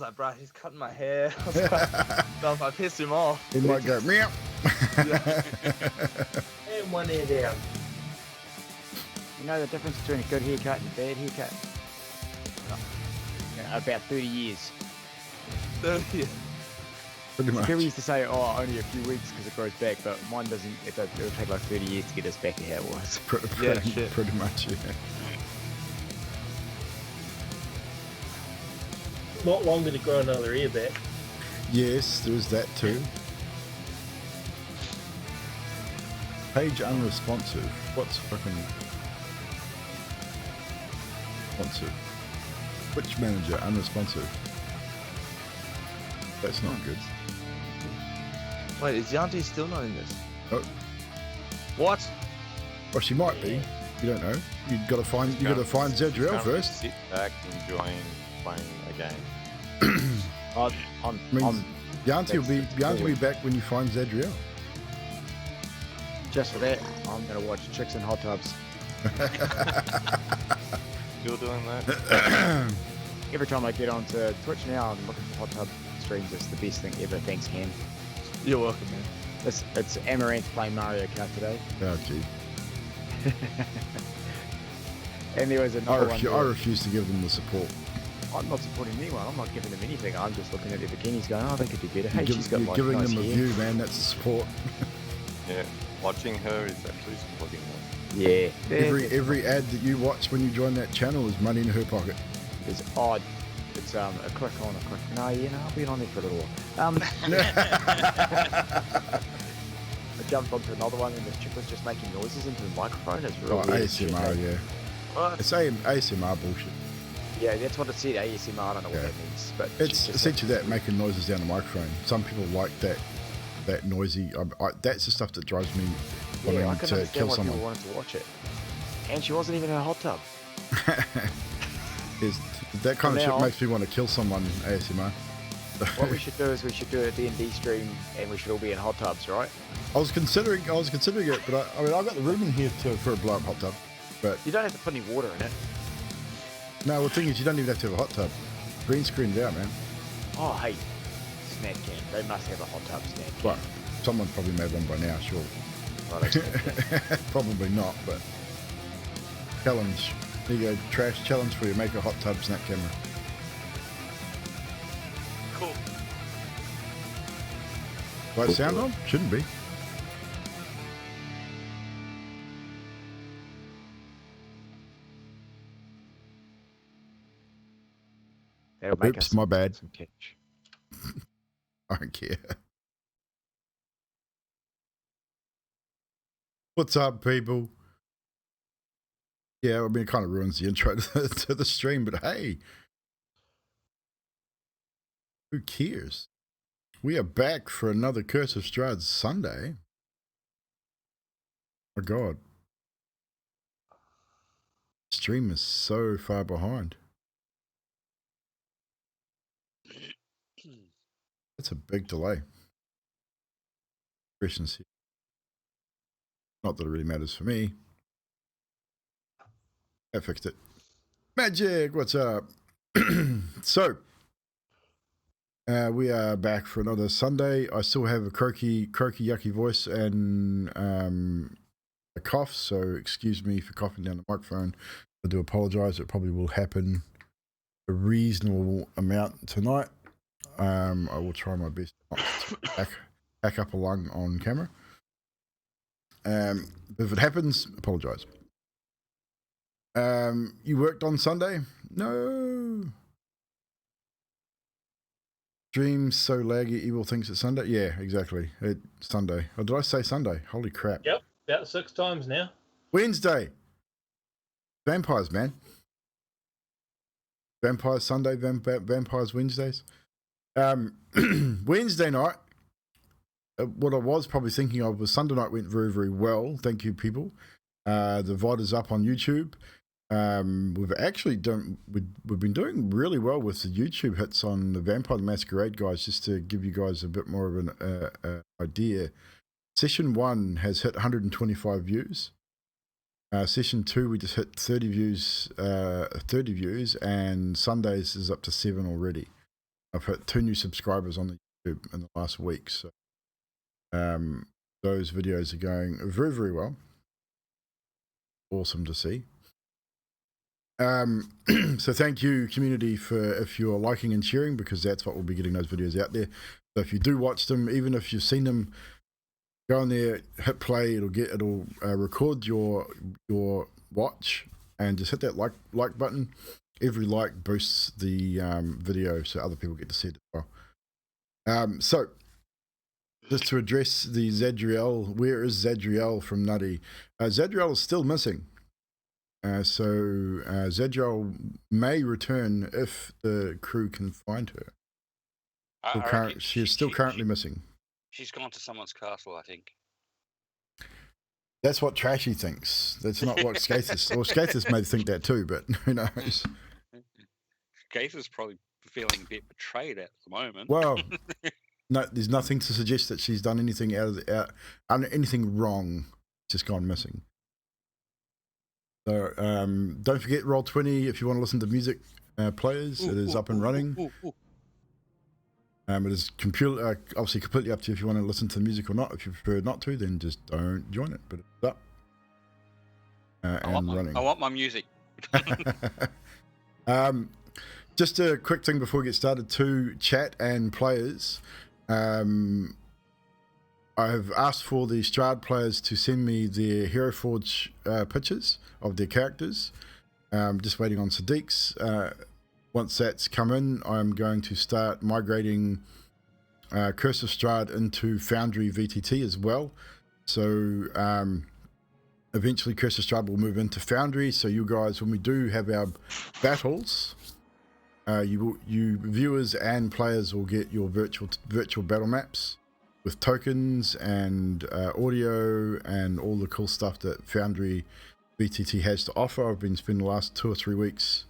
like, bro, he's cutting my hair. I pissed him off. He might go, meow. And one ear down. You know the difference between a good haircut and a bad haircut? About 30 years. 30. Pretty much. People used to say, oh, only a few weeks because it grows back, but mine doesn't. It'll take like 30 years to get us back to how it was. Pretty much, yeah. Not longer to grow another ear back. Yes, there is that too. Page unresponsive. What's fucking responsive? Twitch manager unresponsive. That's not good. Wait, is Yanti still not in this? Oh, What? well, she might be. You don't know. You got to find Zadriel first. Sit back, enjoying playing a game. Yanti will be back when you find Zadriel. Just for that, I'm going to watch Chicks in Hot Tubs. Still doing that? Every time I get onto Twitch now, I'm looking for Hot Tub streams. It's the best thing ever. Thanks, Cam. You're welcome, man. It's Amaranth playing Mario Kart today. Oh, gee. And there was another one. I refuse to give them the support. I'm not supporting anyone. I'm not giving them anything. I'm just looking at their bikinis going, oh, they could do better. Hey, You're she's got you're like giving nice them a hair. view, man. That's the support. Yeah. Watching her is actually supporting her. Yeah. Every ad that you watch when you join that channel is money in her pocket. It's odd. It's a click on, a click. No, I'll be on there for a little while. I jumped onto another one and this chick was just making noises into the microphone. It's really weird shit, ASMR, man. yeah. What? It's ASMR bullshit. Yeah, that's what it said, ASMR. I don't know what Yeah. that means. But It's essentially that, making noises down the microphone. Some people like that noisy. That's the stuff that drives me yeah, I wanting can to understand kill why someone. people wanted to watch it. And she wasn't even in a hot tub. That kind of Now- shit makes me want to kill someone, ASMR. What we should do is we should do a D&D stream and we should all be in hot tubs, right? I was considering it, but I mean, I've got the room in here for a blow-up hot tub. But You don't have to put any water in it. no, the thing is, you don't even have to have a hot tub. Green screened out, man. Oh, hey, snack can. They must have a hot tub snack can. Well, someone probably made one by now, sure. Right, okay. Probably not, but challenge. There you go, trash challenge for you. Make a hot tub snack camera. Cool. Right, sound on? Shouldn't be. That'll make Oops, us my bad. some catch. I don't care. What's up, people? Yeah, I mean, it kind of ruins the intro to the stream, but hey, who cares? We are back for another Curse of Strahd Sunday. My God. Stream is so far behind. That's a big delay. Christian's here. Not that it really matters for me. I fixed it. Magic, what's up? So, we are back for another Sunday. I still have a croaky, yucky voice and a cough, so excuse me for coughing down the microphone. I do apologize. It probably will happen a reasonable amount tonight. I will try my best not to back up a lung on camera. If it happens, apologize. You worked on Sunday? No. Stream so laggy, evil thinks it's Sunday. Yeah, exactly. It's Sunday. Or did I say Sunday? Holy crap. Yep, about 6 times now. Wednesday. Vampires, man. Vampires Sunday, Vampires Wednesdays. Wednesday night, what I was probably thinking of was Sunday night went very, very well. Thank you, people. The VOD is up on YouTube. We've actually we've been doing really well with the YouTube hits on the Vampire the Masquerade guys. Just to give you guys a bit more of an idea, Session 1 has hit 125 views. Session 2 we just hit 30 views, and Sundays is up to 7 already. I've hit 2 new subscribers on the YouTube in the last week, so those videos are going very, very well. Awesome to see. So thank you, community, for if you're liking and sharing, because that's what will be getting those videos out there. So if you do watch them, even if you've seen them, go on there, hit play. It'll record your watch, and just hit that like button. Every like boosts the video, so other people get to see it as well. So just to address the Zadriel, where is Zadriel from Nutty? Zadriel is still missing. So Zadriel may return if the crew can find her. She is still currently missing. She's gone to someone's castle, I think. That's what Trashy thinks. That's not what Skathis. Well, Skathis may think that too, but who knows? Skathis probably feeling a bit betrayed at the moment. Well, no, there's nothing to suggest that she's done anything anything wrong. Just gone missing. So don't forget Roll20 if you want to listen to music players. It is up and running. It is obviously completely up to you if you want to listen to the music or not. If you prefer not to, then just don't join it. But it's up and running. I want my music. Just a quick thing before we get started to chat and players. I've asked for the Strahd players to send me their Hero Forge pictures of their characters. Just waiting on Sadiq's. Once that's come in, I'm going to start migrating Curse of Strahd into Foundry VTT as well. So eventually Curse of Strahd will move into Foundry. So you guys, when we do have our battles, you viewers and players will get your virtual battle maps with tokens and audio and all the cool stuff that Foundry VTT has to offer. I've been spending the last 2 weeks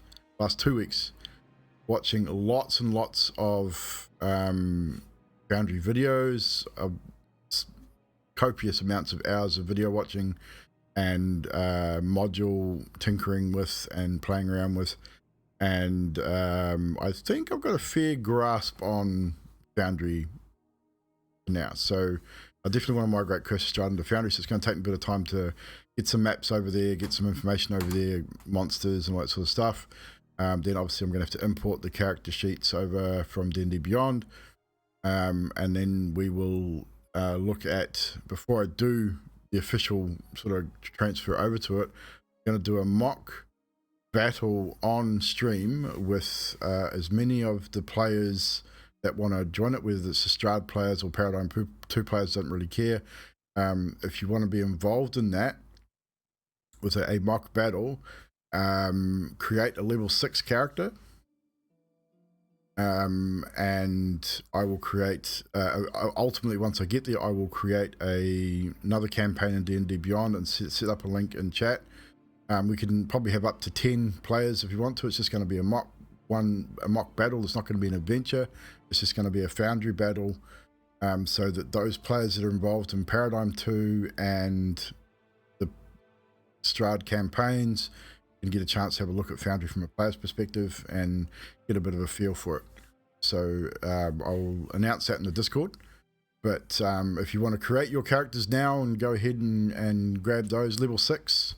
watching lots and lots of Foundry videos, copious amounts of hours of video watching and module tinkering with and playing around with, and I think I've got a fair grasp on Foundry now. So I definitely want to migrate Curse of Strahd into Foundry, so it's going to take me a bit of time to get some maps over there, get some information over there, monsters and all that sort of stuff. Then obviously I'm going to have to import the character sheets over from D&D Beyond, and then we will look at, before I do the official sort of transfer over to it, I'm going to do a mock battle on stream with as many of the players that want to join it, whether it's the Strahd players or Paradigm 2 players, don't really care. If you want to be involved in that with a mock battle, create a level 6 character, and I will create ultimately, once I get there, I will create another campaign in D&D Beyond and set up a link in chat. We can probably have up to 10 players if you want to. It's just going to be a mock battle. It's not going to be an adventure. It's just going to be a Foundry battle, so that those players that are involved in Paradigm 2 and the Strahd campaigns can get a chance to have a look at Foundry from a player's perspective and get a bit of a feel for it. So I'll announce that in the Discord. But if you want to create your characters now and go ahead and grab those level 6,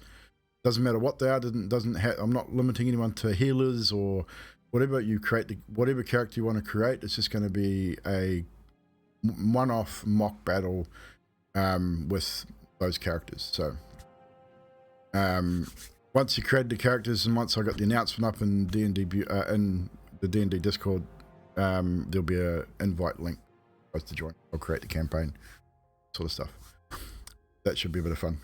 doesn't matter what they are. I'm not limiting anyone to healers or whatever. You create whatever character you want to create. It's just going to be a one-off mock battle with those characters. So once you created the characters and once I got the announcement up in in the D&D Discord, there'll be a invite link for us to join. I'll create the campaign, sort of stuff. That should be a bit of fun.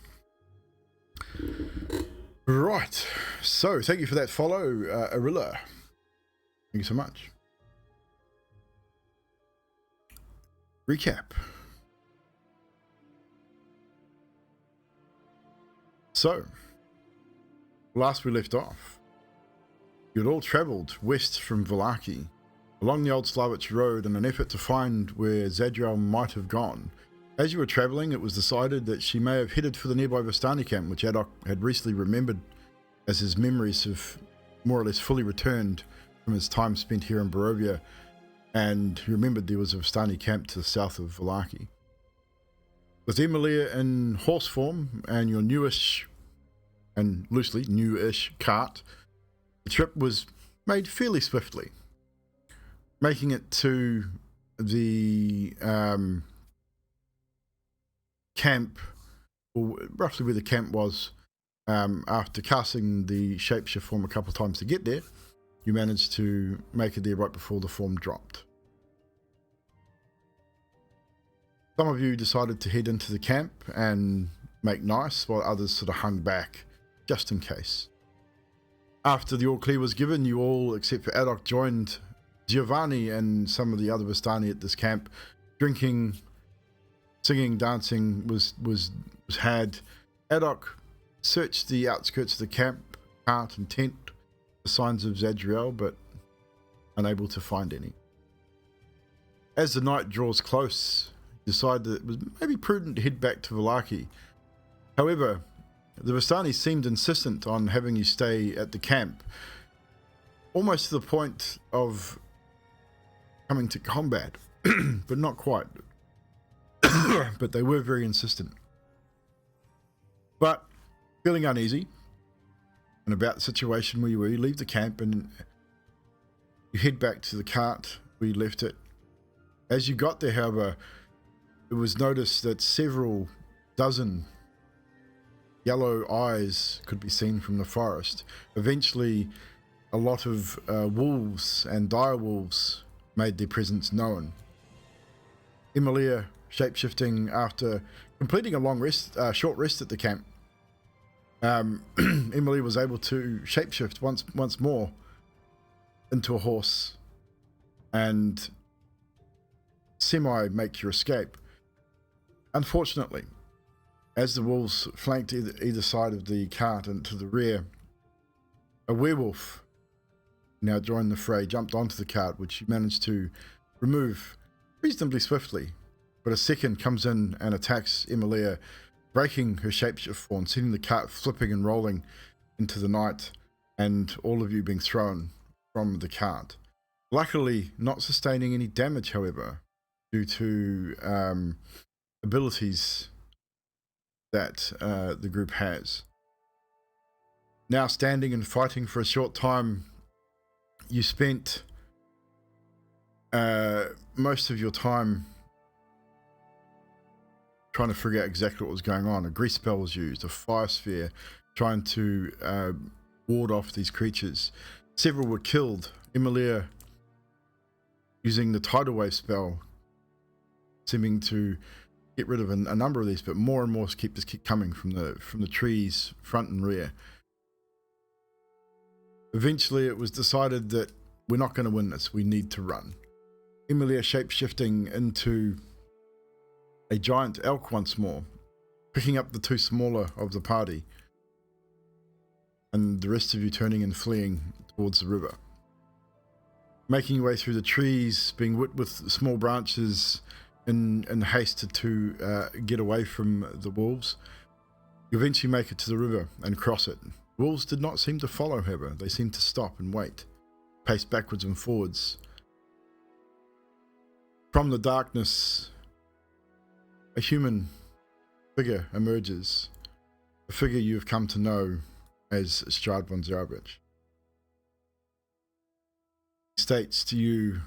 Right, so thank you for that follow, Arilla. Thank you so much. Recap. So, last we left off, you had all travelled west from Vallaki, along the old Zarevich road in an effort to find where Zadriel might have gone. As you were travelling, it was decided that she may have headed for the nearby Vistani camp, which Adok had recently remembered, as his memories have more or less fully returned from his time spent here in Barovia. And you remembered there was a Vistani camp to the south of Vallaki. With Emilia in horse form and your newish, and loosely newish cart, the trip was made fairly swiftly, making it to the camp, or roughly where the camp was. After casting the shapeshift form a couple of times to get there, you managed to make it there right before the form dropped. Some of you decided to head into the camp and make nice, while others sort of hung back just in case. After the all clear was given, you all, except for Adok, joined Giovanni and some of the other Vistani at this camp. Drinking, singing, dancing was had. Adok searched the outskirts of the camp, cart and tent for signs of Zadriel, but unable to find any. As the night draws close, decide that it was maybe prudent to head back to Vallaki. However, the Vistani seemed insistent on having you stay at the camp, almost to the point of coming to combat, but not quite. But they were very insistent. But feeling uneasy and about the situation where you were, you leave the camp and you head back to the cart where you left it. As you got there, however, it was noticed that several dozen yellow eyes could be seen from the forest. Eventually, a lot of wolves and direwolves made their presence known. Emilia, shapeshifting after completing a long rest, short rest at the camp, Emilia was able to shapeshift once more into a horse and make your escape. Unfortunately, as the wolves flanked either side of the cart and to the rear, a werewolf now joined the fray, jumped onto the cart, which you managed to remove reasonably swiftly. But a second comes in and attacks Emilia, breaking her shapeshift form, sending the cart flipping and rolling into the night, and all of you being thrown from the cart. Luckily, not sustaining any damage, however, due to abilities that the group has. Now standing and fighting for a short time, you spent most of your time trying to figure out exactly what was going on. A grease spell was used, a fire sphere, trying to ward off these creatures. Several were killed. Emilia, using the tidal wave spell, seeming to get rid of a number of these, but more and more keep coming from the trees, front and rear. Eventually, it was decided that we're not going to win this. We need to run. Emilia shapeshifting into a giant elk once more, picking up the two smaller of the party, and the rest of you turning and fleeing towards the river. Making your way through the trees, being whipped with small branches in haste to get away from the wolves. You eventually make it to the river and cross it. Wolves did not seem to follow, however. They seemed to stop and wait, pace backwards and forwards. From the darkness, a human figure emerges, a figure you have come to know as Strahd von Zarevich. He states to you,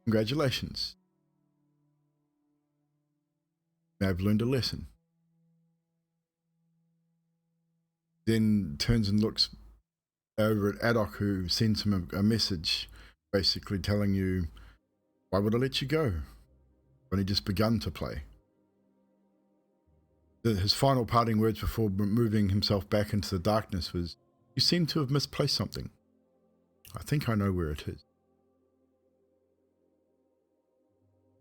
"Congratulations. You have learned a lesson." Then turns and looks over at Adok, who sends him a message, basically telling you, "Why would I let you go? I've only just begun to play." His final parting words before moving himself back into the darkness was, "You seem to have misplaced something. I think I know where it is."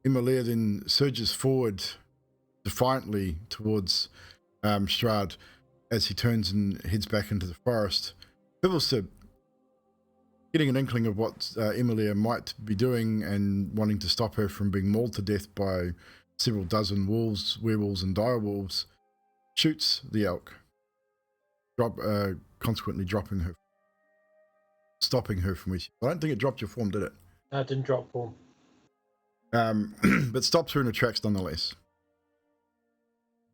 Emilia then surges forward defiantly towards Strahd as he turns and heads back into the forest. Fibbles, getting an inkling of what Emilia might be doing and wanting to stop her from being mauled to death by several dozen wolves, werewolves and direwolves, shoots the elk, consequently dropping her. stopping her from which I don't think it dropped your form, did it? No, it didn't drop form. But stops her in her tracks nonetheless.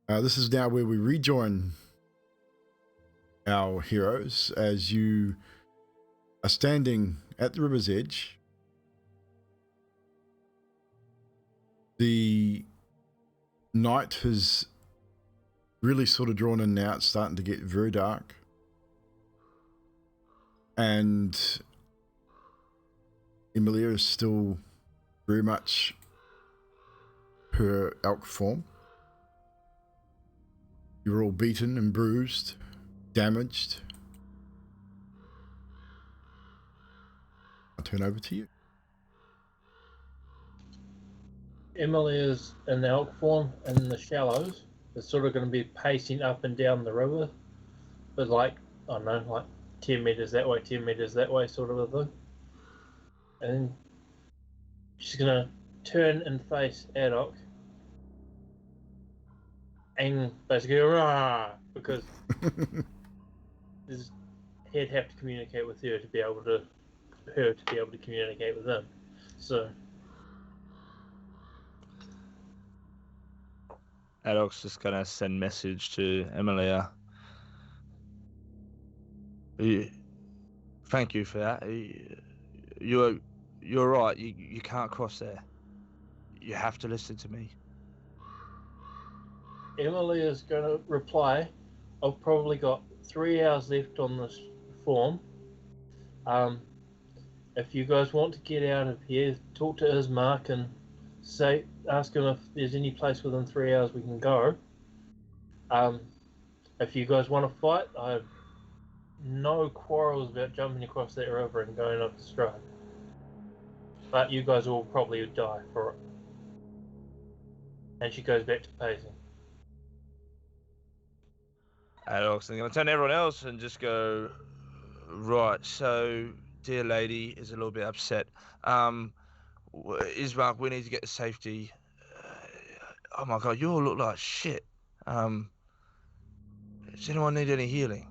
This is now where we rejoin our heroes as you are standing at the river's edge. The night has really sort of drawn in now. It's starting to get very dark. And Emilia is still very much her elk form. You're all beaten and bruised, damaged. I'll turn over to you. Emilia's in the elk form in the shallows. It's sort of going to be pacing up and down the river, but like, I don't know, like 10 meters that way, 10 meters that way, sort of a thing. And then she's going to turn and face Adok and basically go, rah, because he'd have to communicate with her to be able to communicate with him. So Adok's just gonna send message to Emilia. Thank you for that. You're right. You can't cross there. You have to listen to me. Emilia's going to reply, I've probably got 3 hours left on this form. If you guys want to get out of here, talk to Ismark and ask him if there's any place within 3 hours we can go. If you guys want to fight, I have no quarrels about jumping across that river and going up to Strahd. But you guys will probably die for it. And she goes back to pacing. Adok's gonna turn to everyone else and just go, right, so dear lady is a little bit upset. Ismark, we need to get to safety. Oh my god, you all look like shit. Does anyone need any healing?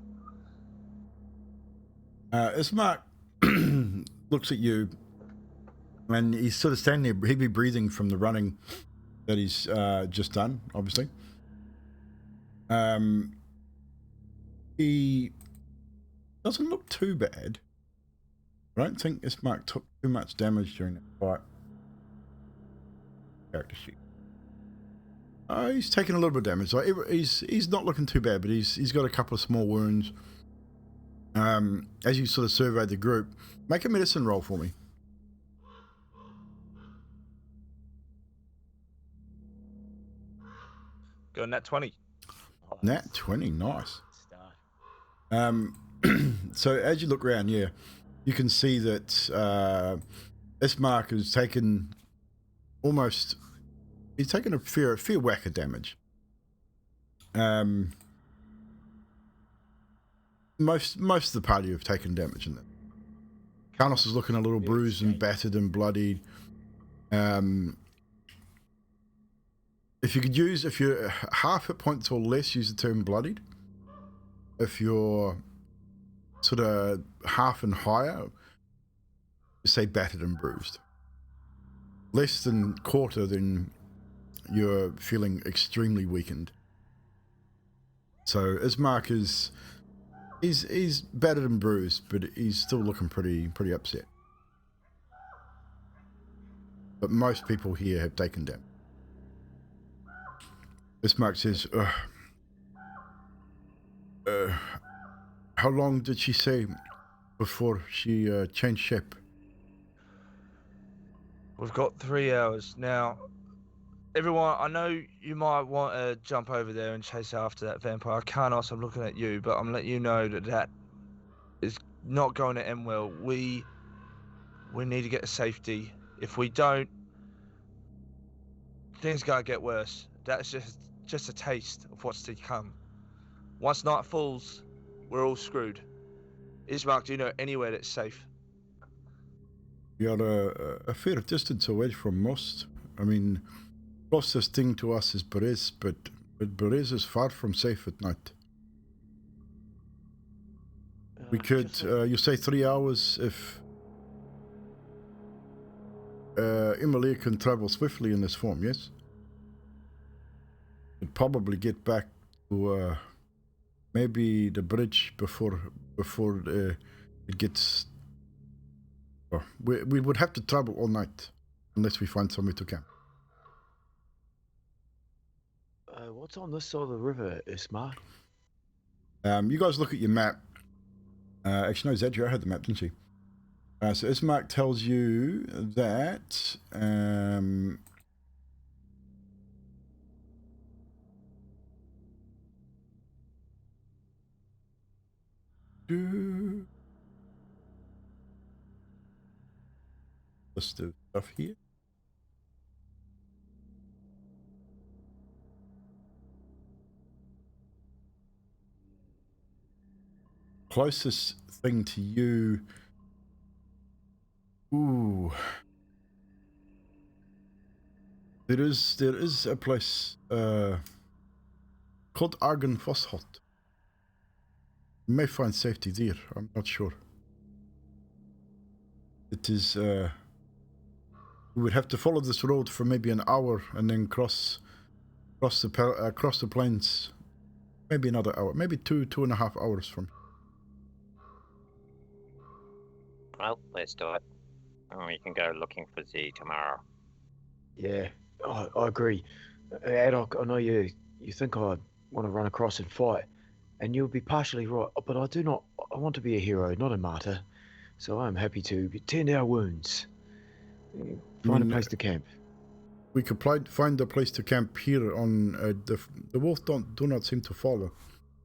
Ismark looks at you and he's sort of standing there, heavy breathing from the running that he's just done, obviously. He doesn't look too bad. I don't think Ismark took too much damage during that fight. Character sheet. He's taken a little bit of damage. Like he's not looking too bad, but he's got a couple of small wounds. As you sort of survey the group, make a medicine roll for me. Go nat 20. Nat 20, nice. Start. So as you look around, yeah, you can see that Ismark has taken he's taken a fair whack of damage. Most of the party have taken damage in that. Carlos is looking a little bruised and battered and bloodied. If you're half hit points or less, use the term bloodied. If you're sort of half and higher, say battered and bruised. Less than quarter, then you're feeling extremely weakened. So Ismark he's battered and bruised, but he's still looking pretty upset. But most people here have taken damage. Ismark says, how long did she say before she changed shape? We've got 3 hours. Now, everyone, I know you might want to jump over there and chase after that vampire. Carnos, I'm looking at you, but I'm letting you know that is not going to end well. We need to get to safety. If we don't, things gotta get worse. That's just a taste of what's to come. Once night falls, we're all screwed. Ismark, do you know anywhere that's safe? We are a fair distance away from most. I mean, closest thing to us is Perez, but Perez is far from safe at night. We could, you say 3 hours if Emilia can travel swiftly in this form, yes? We'd probably get back to maybe the bridge before it gets... Oh, we would have to travel all night unless we find somewhere to camp. What's on this side of the river, Ismar? You guys look at your map. Actually, no, Zadra had the map, didn't she? So Ismark tells you that list of stuff here. Closest thing to you. Ooh. There is a place called Argon Fosshot. You may find safety there, I'm not sure. It is we would have to follow this road for maybe an hour and then cross the plains maybe another hour, maybe 2.5 hours from. Well, let's do it. And we can go looking for Z tomorrow. Yeah, I agree. Adok, I know you think I want to run across and fight, and you'll be partially right, but I want to be a hero, not a martyr. So I'm happy to tend our wounds. Find a place to camp. We could find a place to camp here on the wolves do not seem to follow.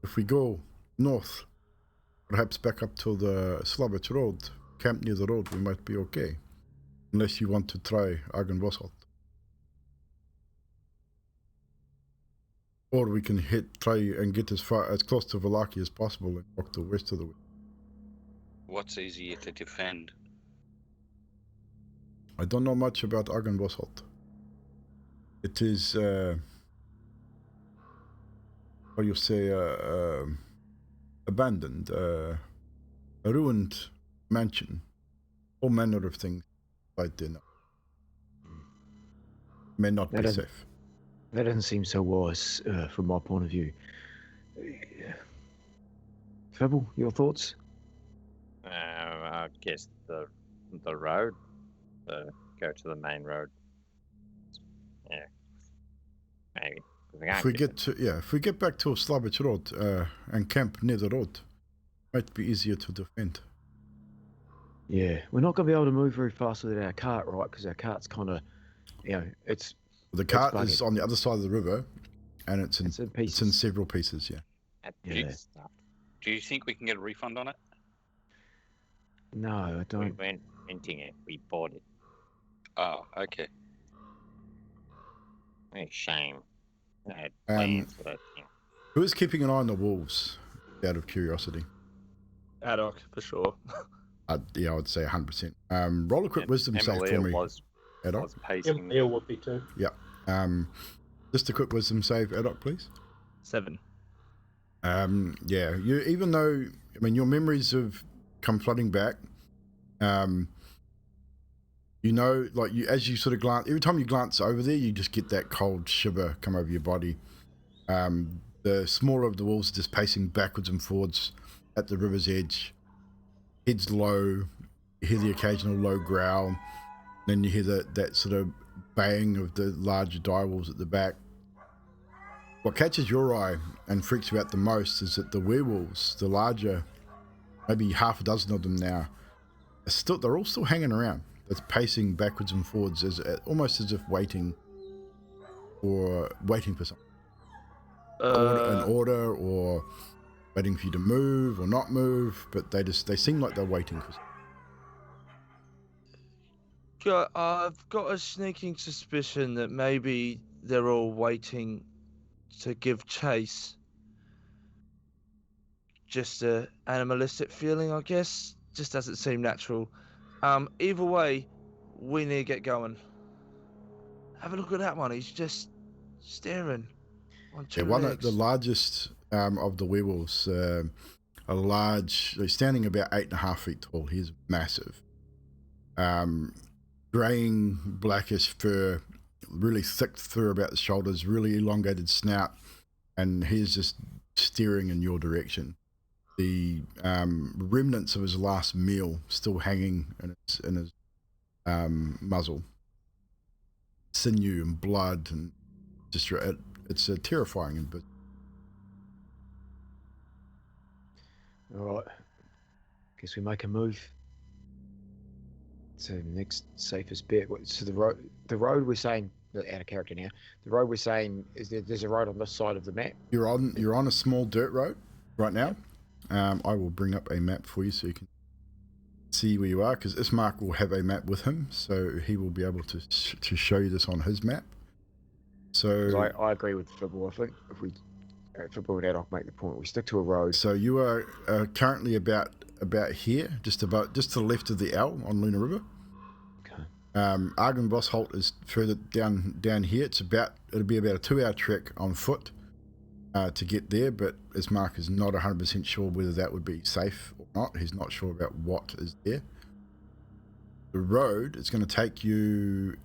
If we go north, perhaps back up to the Zarevich road, camp near the road, we might be okay. Unless you want to try Argenvossalt. Or we can try and get as close to Valaki as possible and walk the west of the way. What's easier to defend? I don't know much about Argenvossalt. It is, how you say, abandoned, a ruined mansion, all manner of things right there now. May not be safe. That doesn't seem so wise from my point of view. Fibble, your thoughts? I guess the road, go to the main road. Yeah, maybe. If we get back to Zarevich road and camp near the road, might be easier to defend. Yeah, we're not going to be able to move very fast with our cart, right? Because our cart's kind of, it's... The cart is on the other side of the river, and it's in several pieces, yeah. Do you think we can get a refund on it? No, I don't. We weren't renting it, we bought it. Oh, okay. A shame. I had plans for that thing. Who is keeping an eye on the wolves, out of curiosity? Adok, for sure. Yeah, I would say 100%. Roll a quick wisdom save for me. Was pacing. Emilia would be too. Yeah. Just a quick wisdom save, Adok, please. 7. Yeah. Even though, your memories have come flooding back. As you sort of glance, every time you glance over there, you just get that cold shiver come over your body. The smaller of the wolves are just pacing backwards and forwards at the river's edge. Heads low, you hear the occasional low growl, then you hear that sort of baying of the larger direwolves at the back. What catches your eye and freaks you out the most is that the werewolves, the larger, maybe half a dozen of them now, they're all still hanging around. It's pacing backwards and forwards, almost as if waiting for something. An order, or waiting for you to move or not move, but they seem like they're waiting for something. I've got a sneaking suspicion that maybe they're all waiting to give chase. Just a animalistic feeling, I guess. Just doesn't seem natural. Either way, we need to get going. Have a look at that one. He's just staring on two one legs. of the largest of the werewolves a large, he's standing about 8.5 feet tall. He's massive. Graying, blackish fur, really thick fur about the shoulders, really elongated snout, and he's just staring in your direction. The remnants of his last meal still hanging in his muzzle. Sinew and blood, and just it's a terrifying and All right. Guess we make a move. So next safest bet. So the road we're saying, out of character now. The road we're saying is there's a road on this side of the map. You're on a small dirt road right now. I will bring up a map for you so you can see where you are, because Ismark will have a map with him, so he will be able to show you this on his map. So I agree with Fibble. I think if we Fibble and Adok make the point, we stick to a road. So you are currently about here, just to the left of the L on Luna River. Okay. Argynvost Holt is further down here. It'll be about a 2-hour trek on foot to get there, but Ismark is not 100% sure whether that would be safe or not. He's not sure about what is there. The road is going to take you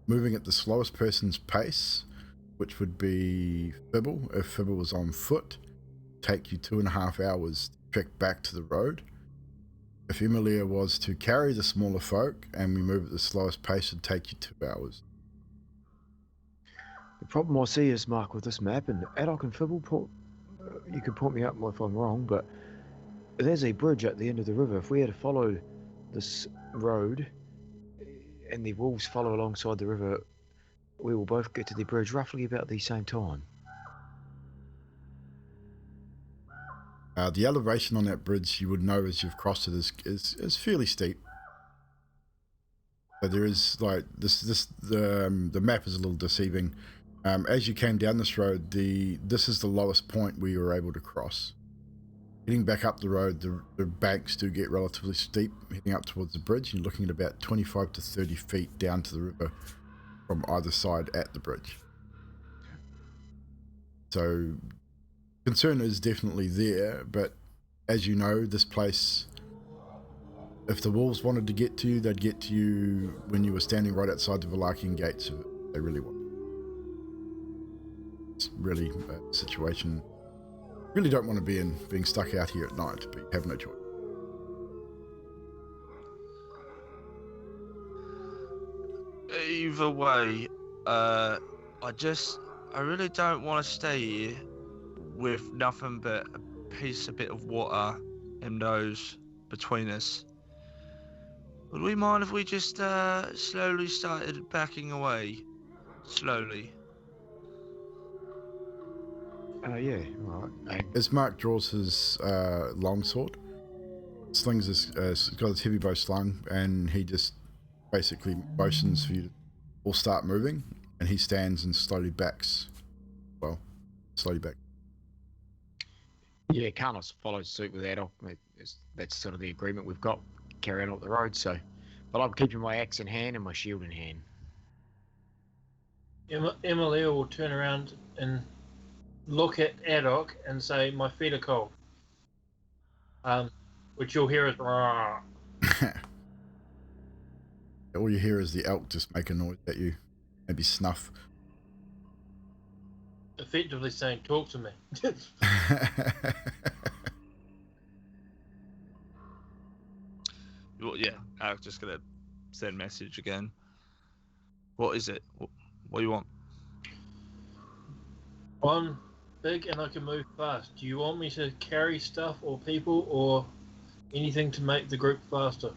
moving at the slowest person's pace, which would be Fibble. If Fibble was on foot, take you 2.5 hours to trek back to the road. If Emilia was to carry the smaller folk and we move at the slowest pace, it'd take you 2 hours. The problem I see is, Mark, with this map, and Adok and Fibble, you can point me out if I'm wrong, but there's a bridge at the end of the river. If we had to follow this road and the wolves follow alongside the river, we will both get to the bridge roughly about the same time. The elevation on that bridge, you would know as you've crossed it, is fairly steep. So there is like the map is a little deceiving. As you came down this road, this is the lowest point where you were able to cross. Heading back up the road, the banks do get relatively steep. Heading up towards the bridge, you're looking at about 25 to 30 feet down to the river from either side at the bridge. So concern is definitely there, but as you know, this place, if the wolves wanted to get to you, they'd get to you when you were standing right outside the Valachian gates if they really wanted. It's really a situation really don't want to be in, being stuck out here at night, but you have no choice. Either way, I really don't want to stay here with nothing but a bit of water and those between us. Would we mind if we just slowly started backing away? Slowly. Yeah, all right. As Mark draws his longsword, slings his got his heavy bow slung, and he just basically motions for you to all start moving, and he stands and slowly backs. Well, slowly back. Yeah, Carlos follows suit with Adok. That's sort of the agreement we've got. Carry on up the road, so. But I'm keeping my axe in hand and my shield in hand. Emilia will turn around and look at Adok and say, "My feet are cold." Which you'll hear is "Rah." All you hear is the elk just make a noise at you, maybe snuff. Effectively saying, "Talk to me." Well, yeah, I'm just gonna send message again. What is it? What do you want? I'm big and I can move fast. Do you want me to carry stuff or people or anything to make the group faster?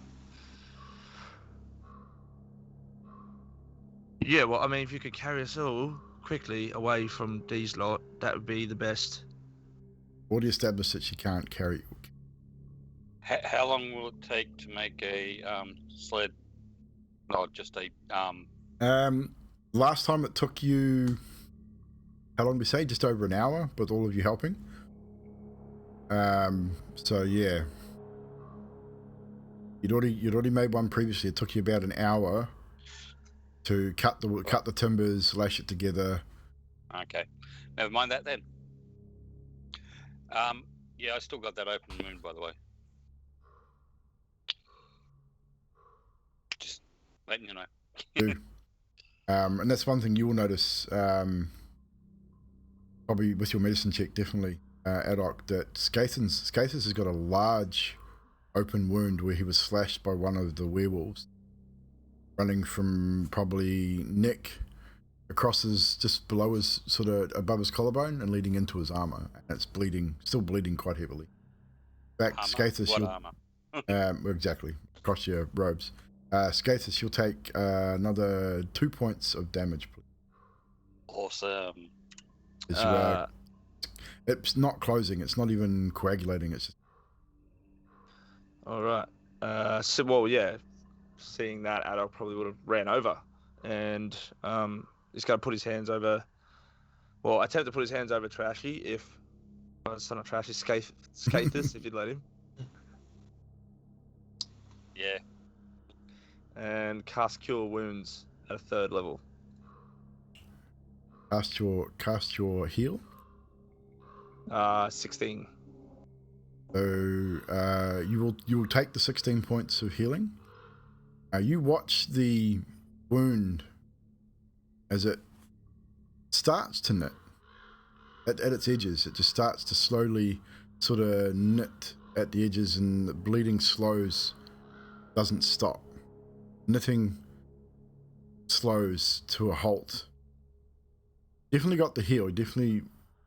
Yeah, well, I mean, if you could carry us all quickly away from these lot, that would be the best. What do you establish that you can't carry? How long will it take to make a sled? Not just a Last time it took you, how long did we say? Just over an hour, with all of you helping. So yeah, you'd already made one previously. It took you about an hour to cut the timbers, lash it together. Okay, never mind that then. Yeah, I still got that open wound, by the way. Just letting you know. And that's one thing you will notice, probably with your medicine check, definitely, Adok, that Skaithus has got a large open wound where he was slashed by one of the werewolves, running from probably neck across his, just below his, sort of above his collarbone and leading into his armor. And it's bleeding, still bleeding quite heavily. In fact, Skaithus, What armor? exactly, across your robes. Skaithus, you'll take another 2 points of damage, please. Awesome. It's not closing, it's not even coagulating, it's just... All right. Well, yeah. Seeing that, Adolf probably would have ran over, and he's going to put his hands over. Well, attempt to put his hands over Trashy if. Well, it's not Trashy, Skaithus, if you'd let him. Yeah. And cast Cure Wounds at a 3rd level. Cast your heal. 16. So you will take the 16 points of healing. You watch the wound as it starts to knit at its edges. It just starts to slowly sort of knit at the edges, and the bleeding slows, doesn't stop. Knitting slows to a halt. Definitely got the heal, definitely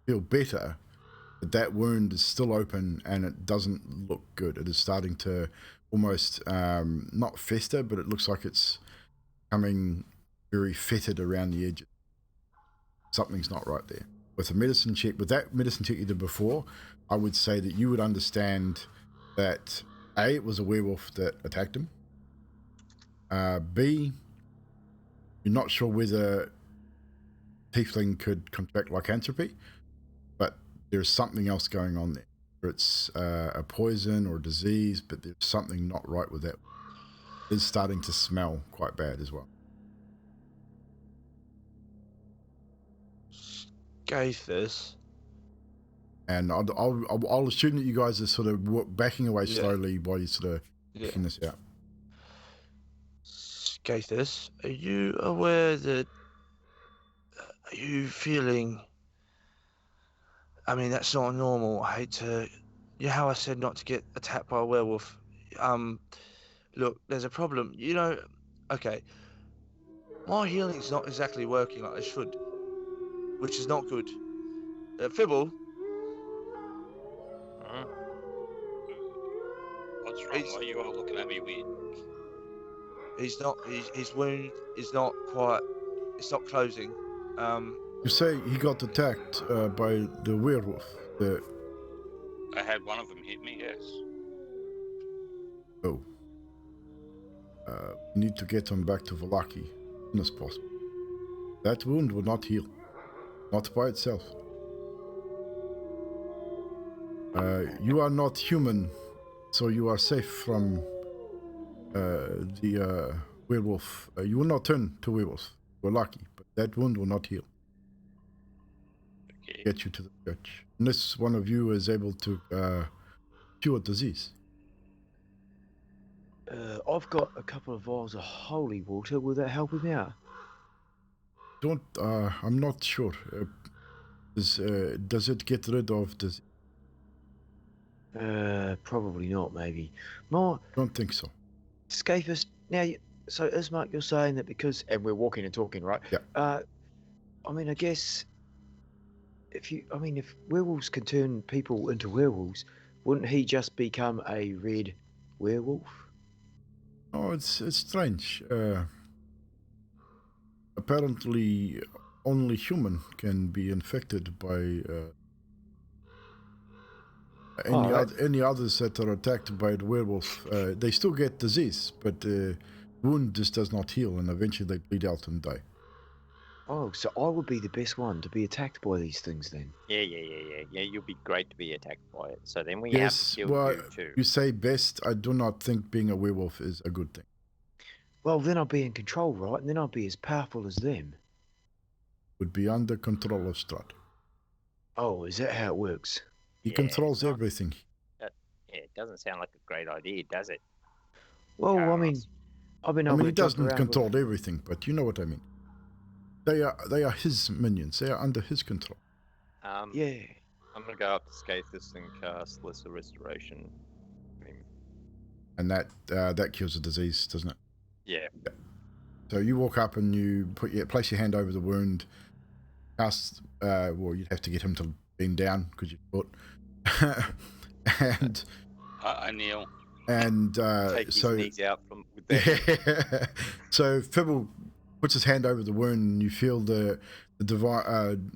feel better, but that wound is still open and it doesn't look good. It is starting to almost not fester, but it looks like it's coming very fetid around the edges. Something's not right there. With that medicine check you did before, I would say that you would understand that A, it was a werewolf that attacked him. B, you're not sure whether tiefling could contract lycanthropy, but there's something else going on there. Whether it's a poison or a disease, but there's something not right with that. It's starting to smell quite bad as well. Skaithus. And I'll assume that you guys are sort of backing away slowly while you sort of working this out. Skaithus, are you aware that... Are you feeling... I mean, that's not normal. I hate to... You know how I said not to get attacked by a werewolf? Look, there's a problem. You know... Okay. My healing's not exactly working like it should, which is not good. Fibble? What's wrong? Why are you all looking at me weird? His wound is not quite... It's not closing. You say he got attacked by the werewolf. I had one of them hit me, yes. Oh. We need to get him back to Vallaki as soon as possible. That wound will not heal. Not by itself. You are not human, so you are safe from the werewolf. You will not turn to werewolf. We're lucky, but that wound will not heal. Okay. Get you to the church. Unless one of you is able to cure disease. I've got a couple of vials of holy water. Will that help him out? I'm not sure. Does it get rid of disease? Probably not, maybe. More. Don't think so. Skaithus, now, so Ismark, you're saying that because, and we're walking and talking, right? Yeah. I mean, I guess, if werewolves can turn people into werewolves, wouldn't he just become a red werewolf? Oh, it's strange. Apparently, only human can be infected by any others that are attacked by the werewolf. They still get disease, but the wound just does not heal, and eventually they bleed out and die. Oh, so I would be the best one to be attacked by these things then? Yeah, you'll be great to be attacked by it. So then we Yes, have to kill well, you too. you say best. I do not think being a werewolf is a good thing. Well, then I'll be in control, right? And then I'll be as powerful as them. Would be under control of Strahd. Oh, is that how it works? He Yeah, controls it's not- everything. Yeah, it doesn't sound like a great idea, does it? Well, I mean, Carlos? I've been I able mean, to he jump doesn't around control with... everything, but you know what I mean. They are his minions. They are under his control. Yeah. I'm gonna go up to Scathus and cast Lesser Restoration. And that cures the disease, doesn't it? Yeah. So you walk up and you place your hand over the wound, cast, well, you'd have to get him to bend down because you're short. and I kneel. and Take his so knees out with that. so Fibble puts his hand over the wound and you feel the divine,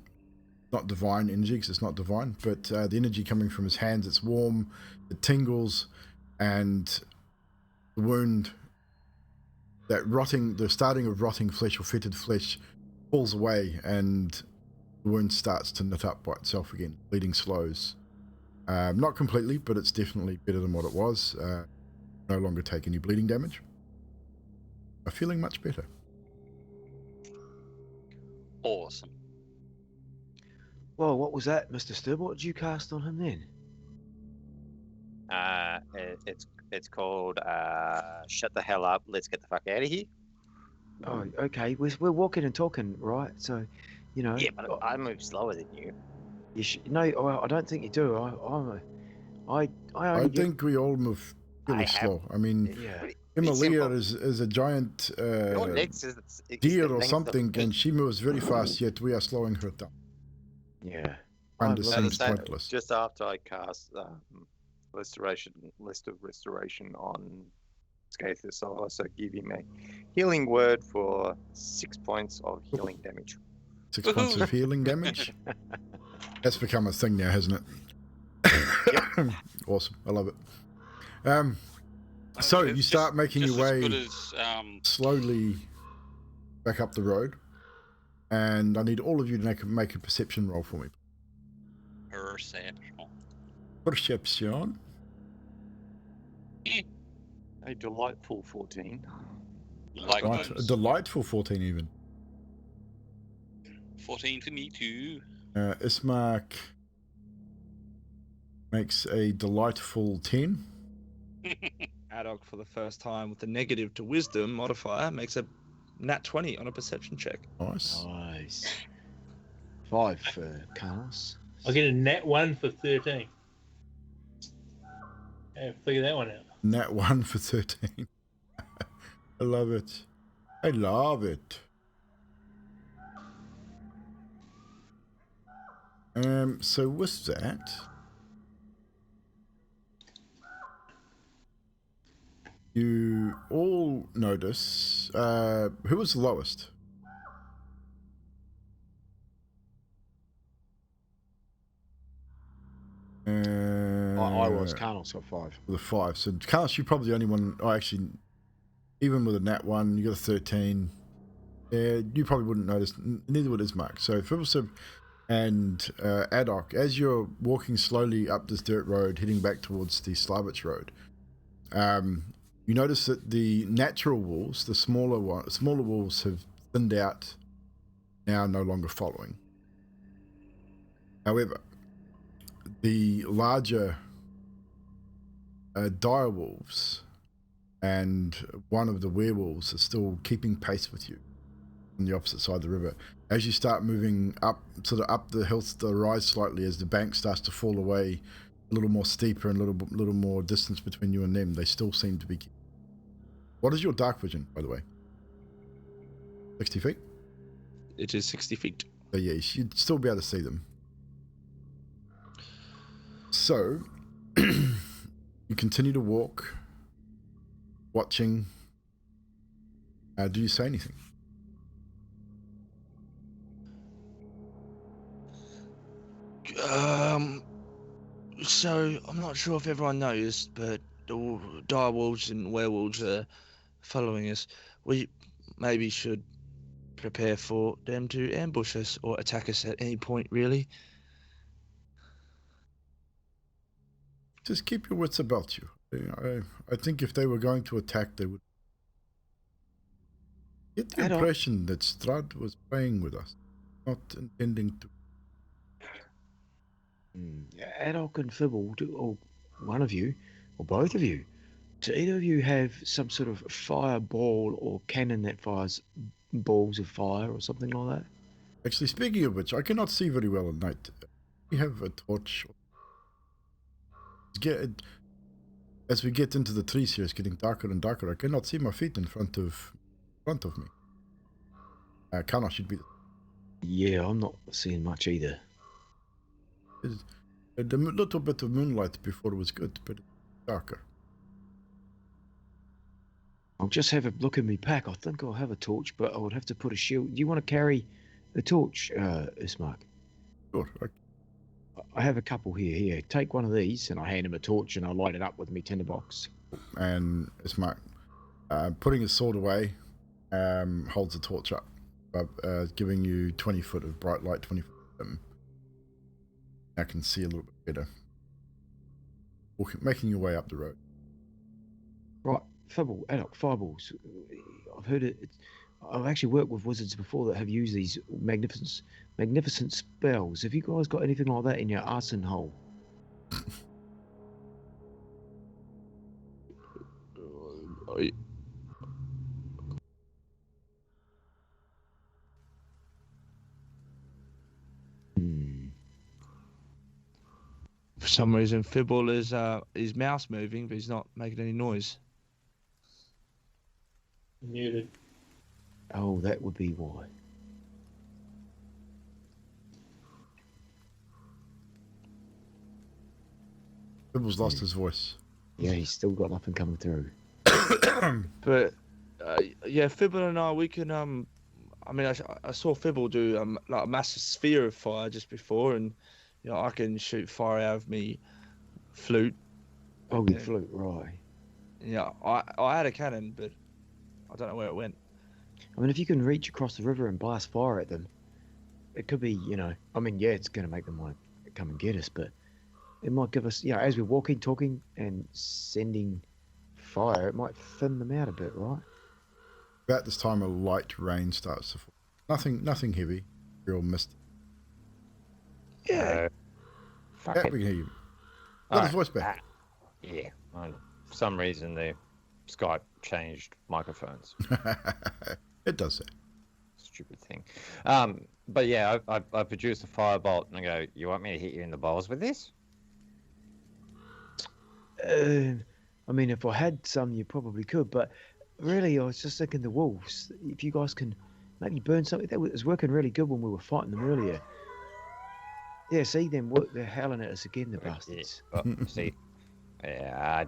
not divine energy because it's not divine, but the energy coming from his hands. It's warm, it tingles, and the wound, the starting of rotting flesh or fetid flesh falls away and the wound starts to knit up by itself again. Bleeding slows. Not completely, but it's definitely better than what it was. No longer take any bleeding damage. I'm feeling much better. Awesome. Well, what was that, Mr. Stubb? What did you cast on him then? It's called Shut the Hell Up, Let's Get the Fuck Out of Here. Oh, okay. We're walking and talking, right? So, you know. Yeah, but I move slower than you. No, I don't think you do. I only give... think we all move really slow. I mean, Yeah. Emilia is a giant Your legs is deer the or length something, of and she moves very fast, yet we are slowing her down. Yeah. And I'm it looking- seems pointless. Just after I cast List of Restoration on Scathus, I'll also give him a healing word for 6 points of healing damage. 6 points of healing damage. That's become a thing now, hasn't it? Awesome. I love it. So you start making your way slowly back up the road, and I need all of you to make a perception roll for me. Perception. A delightful 14. Like Right, a delightful 14 even. 14 for me too. Ismark makes a delightful 10. Adog for the first time with the negative to wisdom modifier makes a nat 20 on a perception check. Nice. Nice. 5 for Carlos. I'll get a nat 1 for 13. Yeah, figure that one out. Nat 1 for 13. I love it. I love it. So with that, you all notice, who was the lowest? I was. Carlos got 5. With a 5. So Carlos, you're probably the only one. Oh, actually, even with a nat 1, you got a 13. You probably wouldn't notice. Neither would Ismark. So Fibbles and Adok, as you're walking slowly up this dirt road, heading back towards the Zarevich road, you notice that the natural wolves, the smaller wolves, have thinned out. Now no longer following. However, the larger direwolves and one of the werewolves are still keeping pace with you on the opposite side of the river. As you start moving up, sort of up the hill, to rise slightly as the bank starts to fall away, a little more steeper and a little more distance between you and them, they still seem to be. What is your dark vision, by the way? 60 feet? It is 60 feet. So yeah, you'd still be able to see them. So, you continue to walk, watching. Do you say anything? So I'm not sure if everyone knows, but the direwolves and werewolves are following us. We maybe should prepare for them to ambush us or attack us at any point, really. Just keep your wits about you. I think if they were going to attack, they would. Get the impression that Strahd was playing with us, not intending to. Adok and Fibble, or one of you, or both of you, do either of you have some sort of fireball or cannon that fires balls of fire or something like that? Actually, speaking of which, I cannot see very well at night. We have a torch. As we get into the trees here, it's getting darker and darker. I cannot see my feet in front of me. Kana should be. Yeah, I'm not seeing much either. A little bit of moonlight before was good, but it's darker. I'll just have a look in my pack. I think I'll have a torch, but I would have to put a shield. Do you want to carry a torch, Ismark? Sure. I have a couple here. Here, take one of these, and I hand him a torch, and I light it up with my tinderbox. And Ismark, putting his sword away, holds the torch up, giving you 20 foot of bright light, 20 foot of dim. I can see a little bit better. Making your way up the road. Right, Fibble, Adok, fireballs. I've heard it. I've actually worked with wizards before that have used these magnificent spells. Have you guys got anything like that in your arsenal? For some reason, Fibble is his mouse moving, but he's not making any noise. Muted. Oh, that would be why. Fibble's lost his voice. Yeah, he's still got nothing coming through. But yeah, Fibble and I, we can. I mean, I saw Fibble do like a massive sphere of fire just before, and you know I can shoot fire out of me flute. Oh, your flute, right? Yeah, I had a cannon, but I don't know where it went. I mean, if you can reach across the river and blast fire at them, it could be, I mean, yeah, it's going to make them want to come and get us, but it might give us, as we're walking, talking, and sending fire, it might thin them out a bit, right? About this time, a light rain starts to fall. Nothing heavy. Real misty. Yeah. Fuck Yeah, it. we can hear you. Got his voice back. Yeah. For some reason, the Skype changed microphones. It does that. Stupid thing. But yeah, I produced a firebolt and I go, you want me to hit you in the balls with this? I mean, if I had some, you probably could, but really, I was just thinking the wolves. If you guys can maybe burn something, that was working really good when we were fighting them earlier. Yeah, see them, they're howling at us again, the bastards. Yeah. Oh, see, yeah,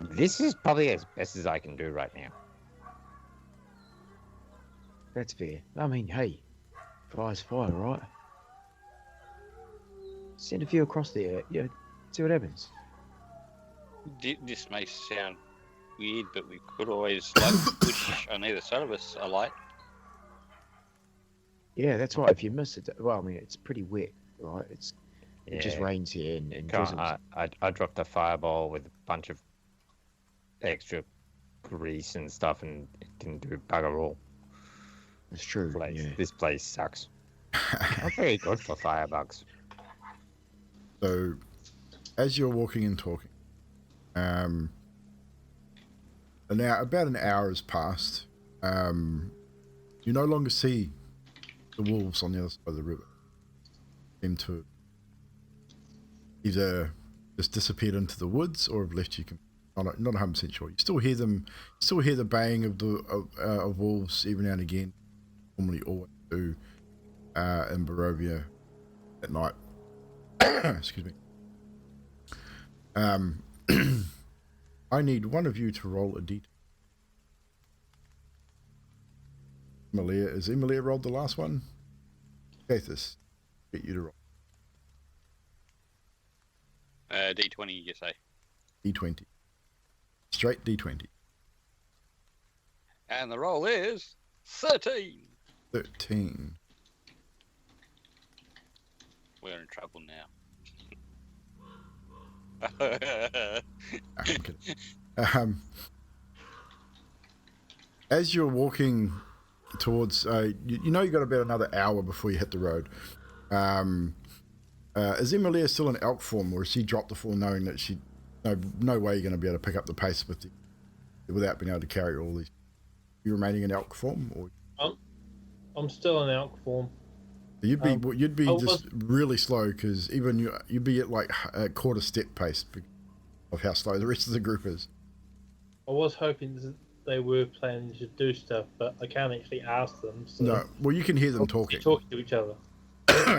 this is probably as best as I can do right now. That's fair. I mean, hey, fire's fire, right? Send a few across there, see what happens. This may sound weird, but we could always push on either side of us a light. Yeah, that's right. If you miss it, well, I mean, it's pretty wet, right? It just rains here and drizzles. I dropped a fireball with a bunch of extra grease and stuff, and it didn't do bugger all. That's true. This place sucks. Not very good for firebugs. So, as you're walking and talking, about an hour has passed. You no longer see the wolves on the other side of the river. Seem to either just disappeared into the woods or have left you. Not 100% sure. You still hear them. Still hear the baying of wolves every now and again. Normally always do in Barovia at night. Excuse me. I need one of you to roll a d20. Is Emilia rolled the last one? Gathis, get you to roll. D20, you say? D20. Straight D20. And the roll is 13. 13. We're in trouble now. I'm kidding. As you're walking towards, you know you got about another hour before you hit the road. Is Emilia still in elk form, or has she dropped the form knowing that she no way you're going to be able to pick up the pace without being able to carry all these? You remaining in elk form, or I'm still in elk form. you'd be I just really slow, because even you'd be at like a quarter step pace of how slow the rest of the group is. I was hoping that they were planning to do stuff, but I can't actually ask them. So No, well, you can hear them talking. talking to each other.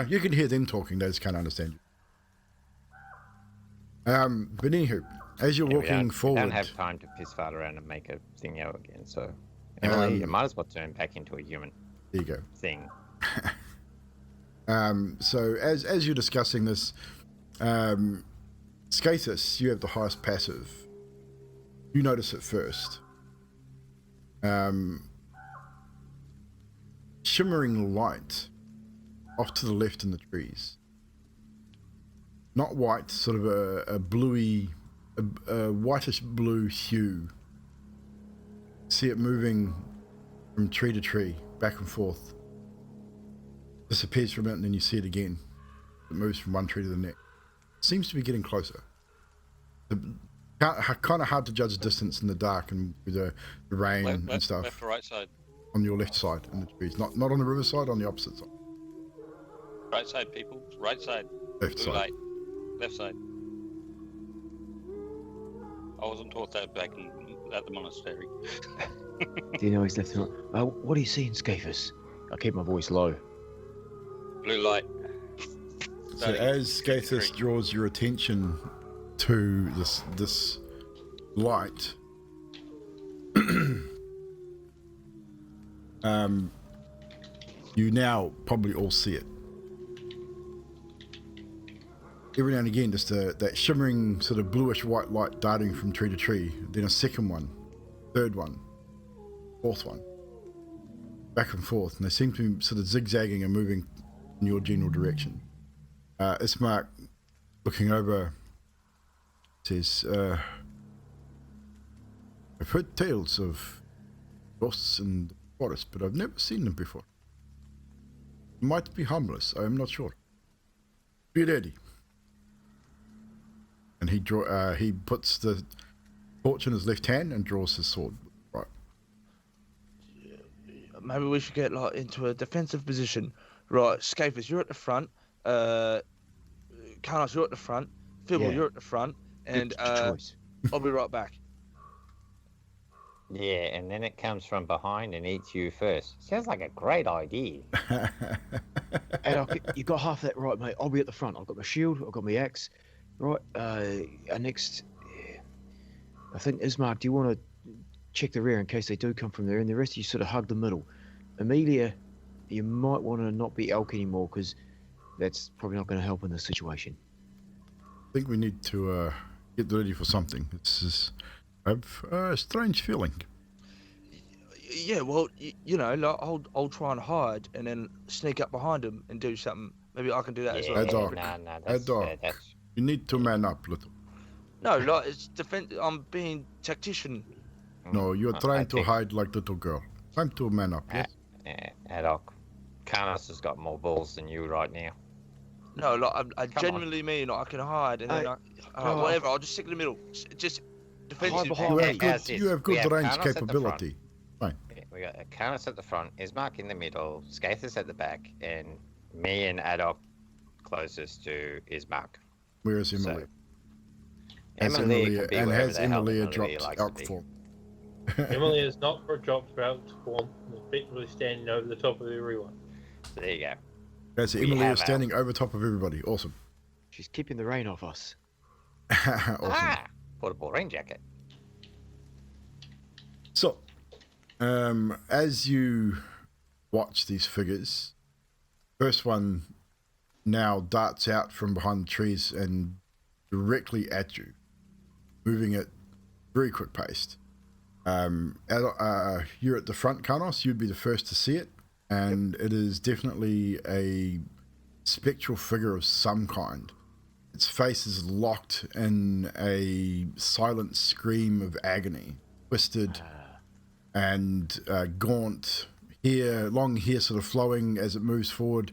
You can hear them talking. They just can't understand you. But anywho, as you're walking We forward, don't have time to piss fart around and make a thing out again. So, Emily, you might as well turn back into a human there you go. thing. So as you're discussing this, Skathis, you have the highest passive. You notice it first. Shimmering light off to the left in the trees. Not white, sort of a bluey, a whitish blue hue. See it moving from tree to tree, back and forth. Disappears for a minute and then you see it again. It moves from one tree to the next. Seems to be getting closer. Kind of hard to judge the distance in the dark and with the rain and stuff. Left or right side? On your left side in the trees. Not on the river side, on the opposite side. Right side, people. Right side. Left Blue side. light. Left side. I wasn't taught that back at the monastery. Do you know he's left and right? What are you seeing, Skathis? I keep my voice low. Blue light. So as Skathis draws your attention to this light, you now probably all see it. Every now and again, just that shimmering sort of bluish white light darting from tree to tree, then a second one, third one, fourth one, back and forth, and they seem to be sort of zigzagging and moving in your general direction. Ismark, looking over, says, I've heard tales of ghosts in the forest, but I've never seen them before. Might be harmless, I am not sure. Be ready. And he puts the torch in his left hand and draws his sword. Right. Maybe we should get like into a defensive position. Right, Skathis, you're at the front. Karnas, you're at the front. Fibble, Yeah. you're at the front. And Good choice. I'll be right back. Yeah, and then it comes from behind and eats you first. Sounds like a great idea. And you got half that right, mate. I'll be at the front. I've got my shield. I've got my axe. Right. Our next, I think, Ismark, do you want to check the rear in case they do come from there? And the rest of you sort of hug the middle. Emilia, you might want to not be elk anymore because that's probably not going to help in this situation. I think we need to get ready for something. I have a strange feeling. Yeah, well, you know, like I'll try and hide and then sneak up behind him and do something. Maybe I can do that as well. Dog. That's Dog. You need to man up, little. No, like it's defense. I'm being tactician. No, you're trying to hide like little girl. Time to man up, yes? Adok. Karnas has got more balls than you right now. No, like I Come genuinely mean like, I can hide and then whatever. I'll just stick in the middle. Just defensive. You have good range Karnas at the capability. Fine. Yeah, we got Karnas at the front, Ismark in the middle, Skathis at the back, and me and Adok closest to Ismark. Where is Emily? Has Emilia Emilia dropped out form? Emily has not dropped out form. Is literally standing over the top of everyone. So there you go. Okay, so Emilia is standing over top of everybody. Awesome. She's keeping the rain off us. Awesome. Portable rain jacket. So, as you watch these figures, first one now darts out from behind the trees and directly at you, moving at very quick pace. You're at the front, Karnos. You'd be the first to see it, and it is definitely a spectral figure of some kind. Its face is locked in a silent scream of agony, twisted and gaunt, long hair sort of flowing as it moves forward.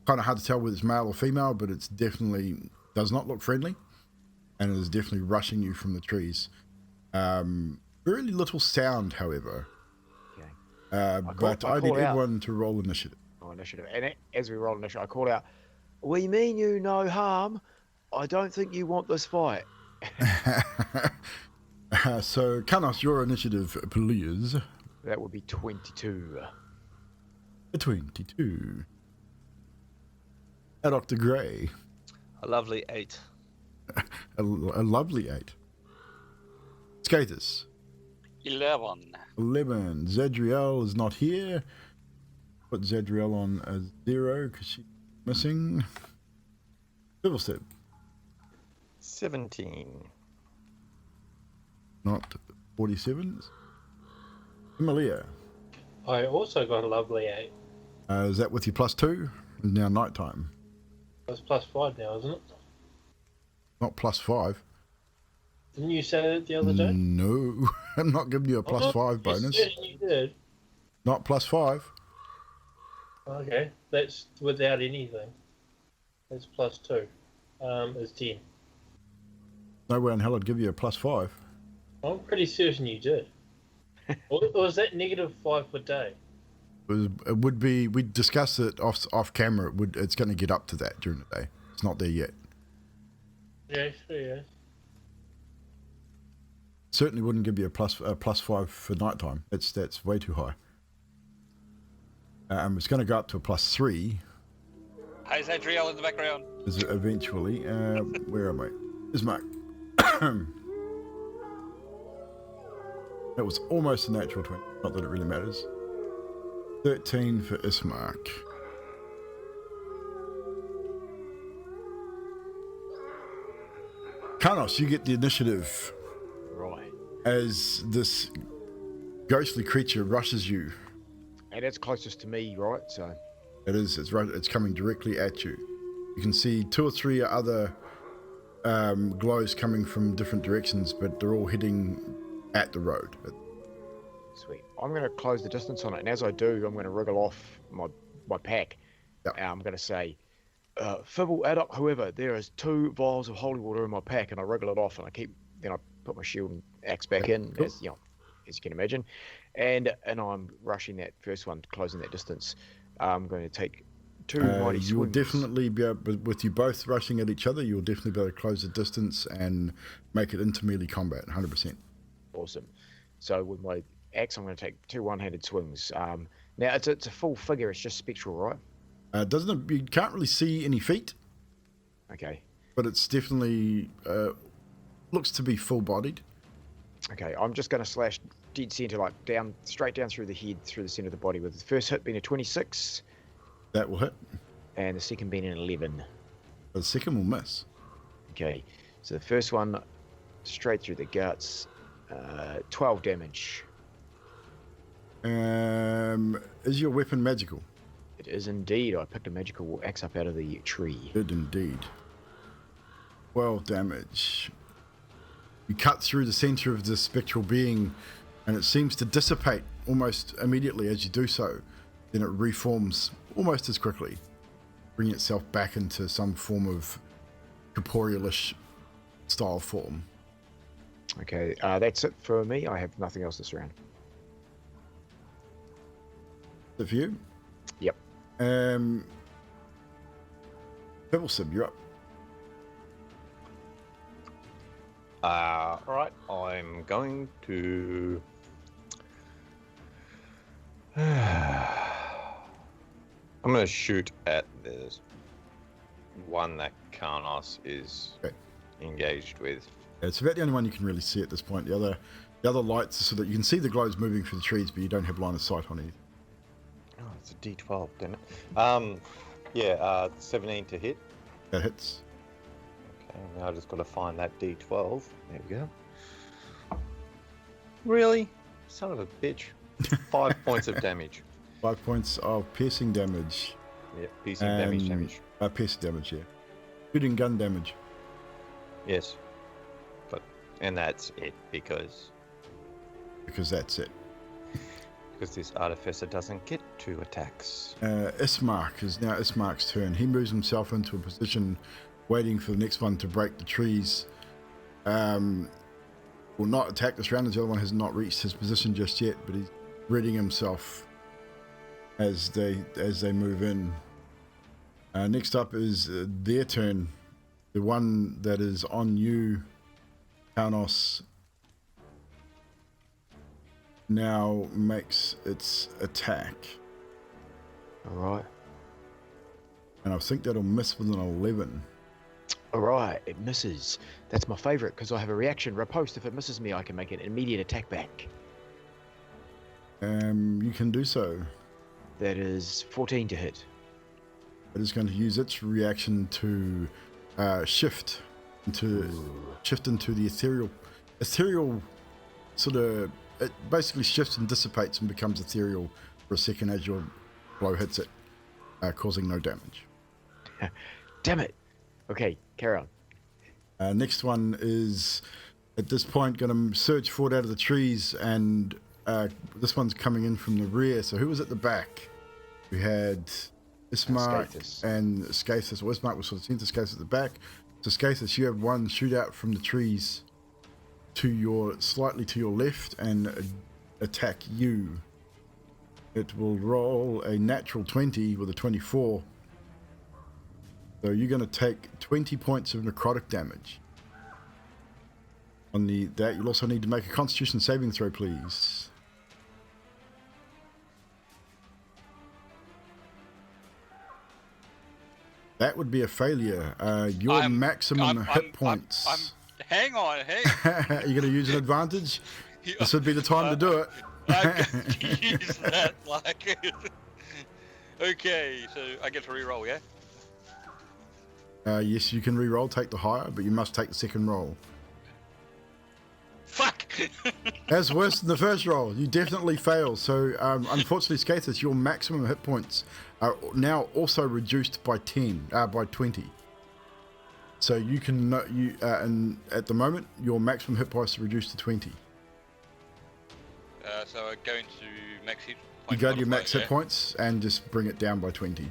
Kind of hard to tell whether it's male or female, but it's definitely does not look friendly, and it is definitely rushing you from the trees. Very little sound, however. Okay. But I need call out. everyone to roll initiative. Oh, initiative. And as we roll initiative, I call out, "We mean you no harm. I don't think you want this fight." So, Kanos, your initiative, please. That would be 22. 22. Dr. Gray. A lovely 8. A lovely 8. Skaters. 11. 11. Zadriel is not here. Put Zadriel on a 0 because she's missing. Fibbles. 17. Not 47. Emilia. I also got a lovely 8. Is that with your +2? It's now nighttime. That's +5 now, isn't it? Not +5. Didn't you say that the other day? No, I'm not giving you a +5 bonus. You did. Not +5. Okay, that's without anything. That's +2. It's 10. No way in hell I'd give you a +5. I'm pretty certain you did. Or was that -5 per day? It would be. We discussed it off camera. It's going to get up to that during the day. It's not there yet. Yeah, sure, yeah. Certainly wouldn't give you a +5 for nighttime. That's way too high. It's going to go up to a +3. Hey, Zadriel in the background. Eventually. Where am I? Is Mark? That was almost a natural 20. Not that it really matters. 13 for Ismark. Kanos, you get the initiative. Right. As this ghostly creature rushes you. And it's closest to me, right? So It is. It's coming directly at you. You can see 2 or 3 other glows coming from different directions, but they're all heading at the road. sweet. I'm going to close the distance on it, and as I do, I'm going to wriggle off my pack. Yep. I'm going to say, Fibble, add up, whoever, there is 2 vials of holy water in my pack, and I wriggle it off, and then I put my shield and axe back in, Cool. as you can imagine, and I'm rushing that first one, closing that distance. I'm going to take 2 mighty swings. You will definitely be able, with you both rushing at each other, you'll definitely be able to close the distance and make it into melee combat, 100%. Awesome. So with my axe, I'm going to take 2 one-handed swings. Now it's a full figure. It's just spectral, right? You can't really see any feet, Okay. but it's definitely looks to be full-bodied. Okay. I'm just going to slash dead center, like straight down through the head, through the center of the body, with the first hit being a 26, That will hit. and the second being an 11. The second will miss. Okay. So the first one straight through the guts, 12 damage. Is your weapon magical? It is indeed. I picked a magical axe up out of the tree. Good indeed. 12 damage. You cut through the center of this spectral being, and it seems to dissipate almost immediately as you do so. Then it reforms almost as quickly, bringing itself back into some form of corporealish style form. Okay. That's it for me. I have nothing else this round. Is it for you? Yep. Fibbles, you're up. Alright, I'm going to... I'm going to shoot at this one that Karnos is Okay. engaged with. It's about the only one you can really see at this point. The other lights, so that you can see the glows moving through the trees, but you don't have line of sight on it. Oh, it's a D12, damn it. 17 to hit. That hits. Okay, now I just got to find that D12. There we go. Really? Son of a bitch. 5 points of damage. 5 points of piercing damage. Yep, piercing damage. Piercing damage, yeah. Shooting gun damage. Yes. And that's it, because... Because that's it. Because this artificer doesn't get 2 attacks. Ismark is now Ismark's turn. He moves himself into a position waiting for the next one to break the trees. Will not attack this round as the other one has not reached his position just yet, but he's readying himself as they move in. Next up is their turn. The one that is on you, Kaunos, now makes its attack. Alright. And I think that'll miss with an 11. Alright, it misses. That's my favourite because I have a reaction. Riposte. If it misses me, I can make an immediate attack back. You can do so. That is 14 to hit. It is going to use its reaction to shift into the ethereal sort of. It basically shifts and dissipates and becomes ethereal for a second as your blow hits it, causing no damage. Damn it. Okay, carry on. Next one is at this point going to surge forward out of the trees, and this one's coming in from the rear. So who was at the back? We had Ismark and Scathus. Well, Ismark was sort of center, Scathus at the back. So Scathus, you have one shootout from the trees slightly to your left and attack you. It will roll a natural 20 with a 24. So you're going to take 20 points of necrotic damage. On that, you'll also need to make a Constitution saving throw, please. That would be a failure. Your maximum hit points. Hang on. You're going to use an advantage? This would be the time to do it. I'm going to use that like... Okay, so I get to reroll, yeah? Yes, you can re-roll, take the higher, but you must take the second roll. Fuck! That's worse than the first roll. You definitely fail. So, unfortunately, Scathus, your maximum hit points are now also reduced by 20. So you can, and at the moment, your maximum hit points are reduced to 20. So I go into max hit points. You go to your max hit points and just bring it down by 20.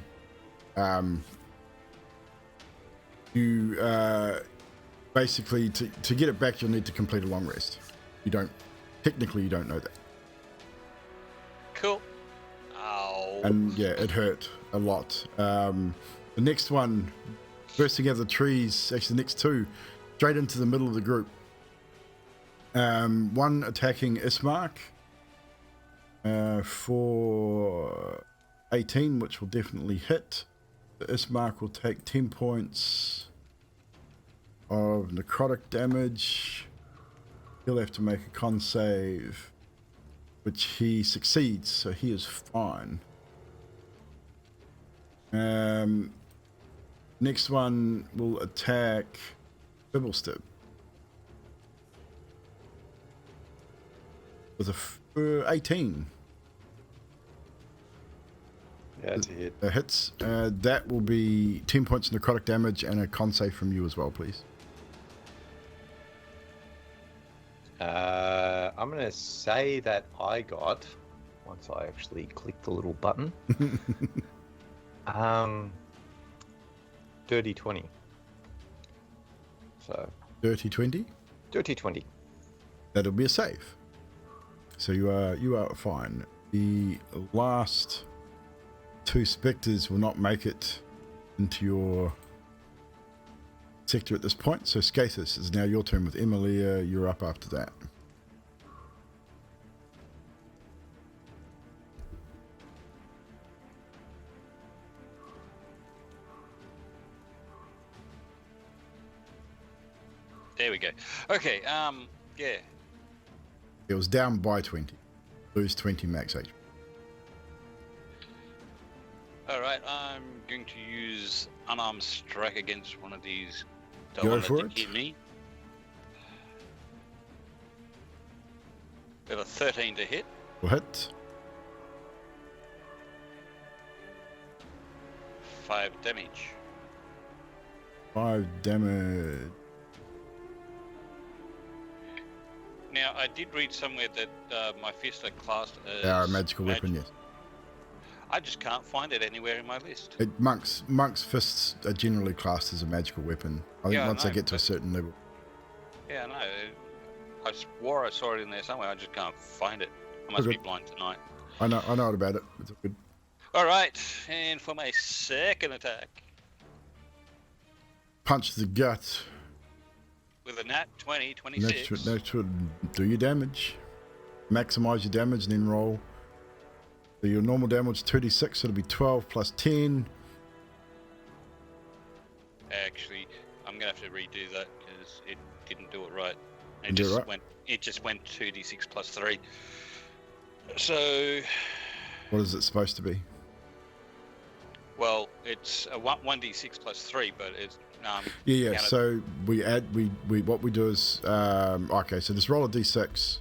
You basically to get it back, you'll need to complete a long rest. You don't know that. Cool. Ow. And yeah, it hurt a lot. The next one, bursting out of the trees, actually the next two, straight into the middle of the group. One attacking Ismark for 18, which will definitely hit. The Ismark will take 10 points of necrotic damage. He'll have to make a con save, which he succeeds, so he is fine. Next one will attack Fibbles with a 18. Yeah, it's a hit. Hits. That will be 10 points of necrotic damage and a con save from you as well, please. I'm going to say that I got, once I actually click the little button, dirty 20. So Dirty 20? Dirty 20. That'll be a save. So you are fine. The last two specters will not make it into your sector at this point. So Scathus, is now your turn with Emilia. You're up after that. There we go. Okay, yeah. It was down by 20. Lose 20 max HP. Alright, I'm going to use unarmed strike against one of these. Go for it. Hit me. Got a 13 to hit. Will hit. 5 damage. 5 damage. Now, Now, I did read somewhere that my fists are classed as... They are a magical weapon, yes. I just can't find it anywhere in my list. Monks' fists are generally classed as a magical weapon. I think once they get to a certain level. Yeah, no. I swore I saw it in there somewhere. I just can't find it. I must be blind tonight. I know about it. It's good. All right, and for my second attack. Punch the gut. With a nat 20, 26. That should do your damage. Maximize your damage and then roll. So your normal damage is 36, so it'll be 12 plus 10. Actually, I'm gonna have to redo that because it didn't do it right. It just went 2d6 plus 3. So what is it supposed to be? Well, it's a 1d6 plus 3, but it's yeah. So we what we do is okay. So just roll a d6.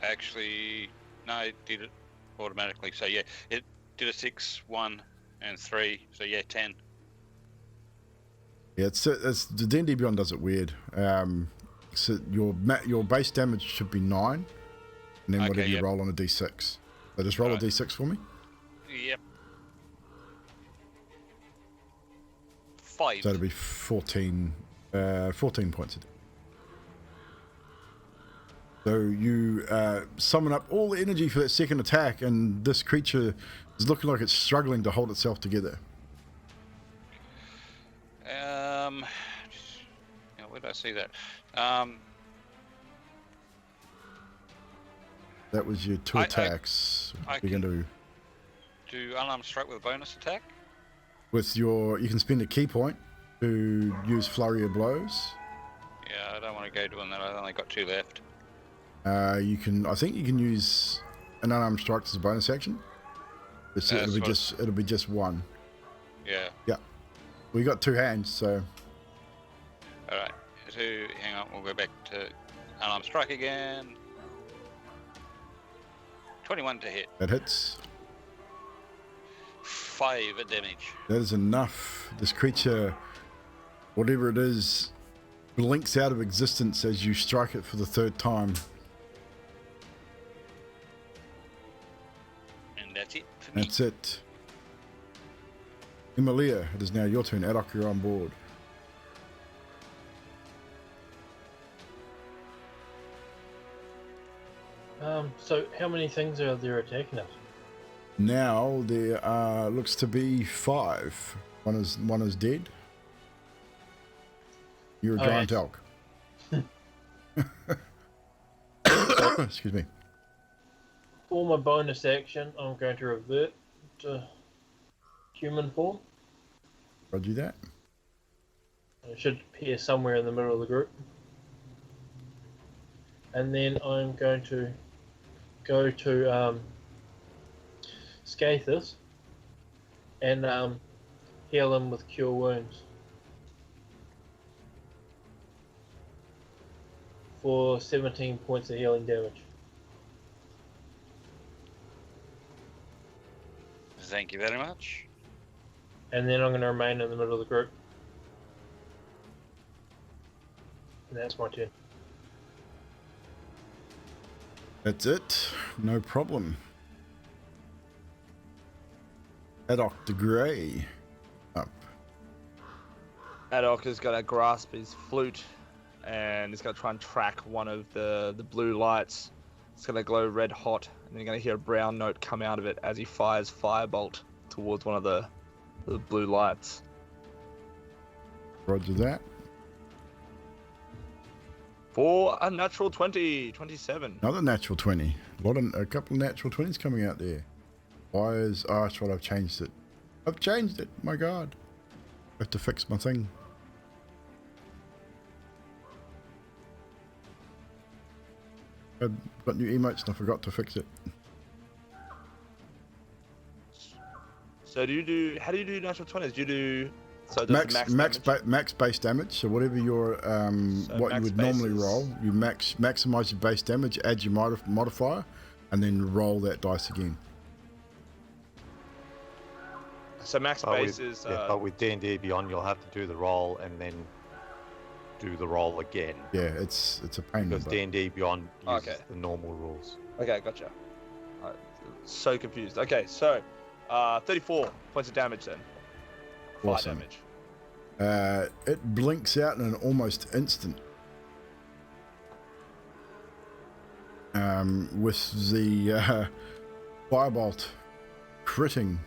Actually, no, it did it automatically. So yeah, it did a 6, 1, and 3. So yeah, 10. Yeah, it's the D&D Beyond does it weird. So your base damage should be 9, and then whatever you roll on a d6. So just roll a d6 for me. Yep. 5. So it'll be 14 points. So you summon up all the energy for that second attack, and this creature is looking like it's struggling to hold itself together. Where did I see that? That was your 2 attacks. You're going to do unarmed strike with a bonus attack. With your, you can spend a key point to use flurry of blows. Yeah, I don't want to go doing that. I've only got 2 left. You can, I think you can use an unarmed strike as a bonus action. It'll be just 1. Yeah. Yeah. We got 2 hands, so. All right. So hang on, we'll go back to unarmed strike again. 21 to hit. That hits. 5 damage. That is enough. This creature, whatever it is, blinks out of existence as you strike it for the 3rd time. And that's it for me. That's it. Emilia, it is now your turn. Adok, you're on board. So how many things are there attacking us? Now there looks to be 5. One is dead. You're a giant elk. Excuse me. For my bonus action, I'm going to revert to human form. Roger that. It should appear somewhere in the middle of the group. And then I'm going to go to Scathus and heal him with Cure Wounds for 17 points of healing damage. Thank you very much. And then I'm going to remain in the middle of the group. And that's my turn. That's it. No problem. Adok the Grey up. Adok is going to grasp his flute and he's going to try and track one of the blue lights. It's going to glow red hot, and then you're going to hear a brown note come out of it as he fires Firebolt towards one of the blue lights. Roger that. For a natural 20, 27. Another natural 20. A couple of natural 20s coming out there. Fires. Oh, that's right, I've changed it. My God. I have to fix my thing. I've got new emotes and I forgot to fix it. So how do you do natural 20s? Do you do max base damage? So whatever your what you would normally roll, you maximize your base damage, add your modifier, and then roll that dice again. So max base is. But with D&D Beyond, you'll have to do the roll and then do the roll again. Yeah, it's a pain. Because D&D Beyond uses Okay. the normal rules. Okay, gotcha. So confused. Okay, so 34 points of damage then. Fire Awesome. damage. It blinks out in an almost instant. With the firebolt critting.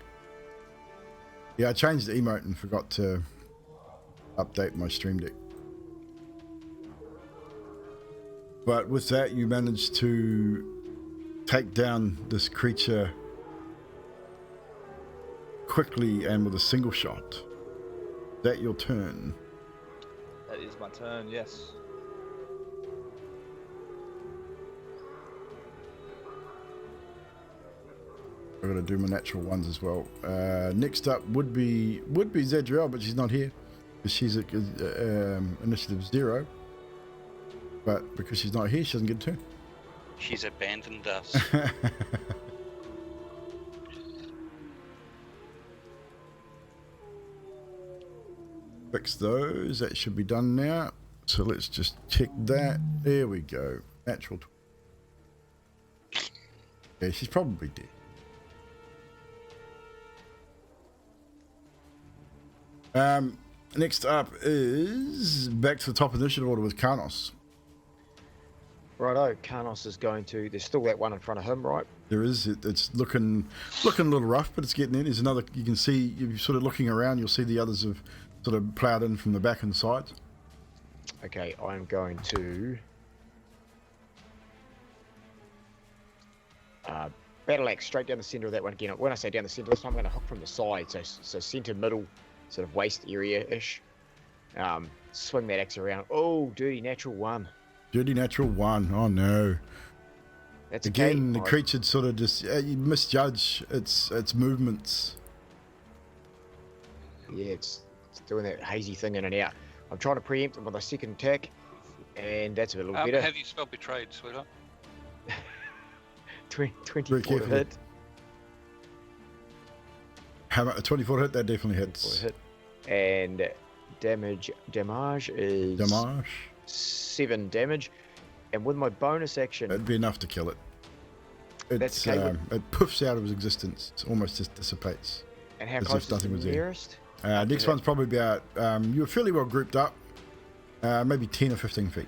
Yeah, I changed the emote and forgot to update my stream deck. But with that, you managed to take down this creature quickly and with a single shot. Is that your turn? That is my turn, yes. I'm gonna do my natural ones as well. Next up would be Zadriel, but she's not here because she's at initiative 0. But because she's not here, she doesn't get a turn. She's abandoned us. Fix those. That should be done now. So let's just check that. There we go. Natural. Yeah, she's probably dead. Next up is back to the top initiative order with Karnos. Righto, Karnos is going to. There's still that one in front of him, right? There is. It's looking a little rough, but it's getting in. There's another. You can see. You're sort of looking around. You'll see the others have sort of ploughed in from the back and sides. Okay, I'm going to battle axe straight down the center of that one again. When I say down the center, this time I'm going to hook from the side, so center middle, sort of waist area ish. Swing that axe around. Oh, dirty natural 1. Dirty natural 1. Oh no. That's again. Okay. The creature sort of just you misjudge its movements. Yeah, it's doing that hazy thing in and out. I'm trying to preempt it with a second attack, and that's a little better. Have you spelled betrayed, sweetheart? 24 to hit. How about a 24 hit? That definitely hits. Hit. And damage is 7 damage. And with my bonus action, it'd be enough to kill it. That's okay. It puffs out of its existence. It almost just dissipates. And how close is the nearest? Next one's probably about, you were fairly well grouped up, maybe 10 or 15 feet.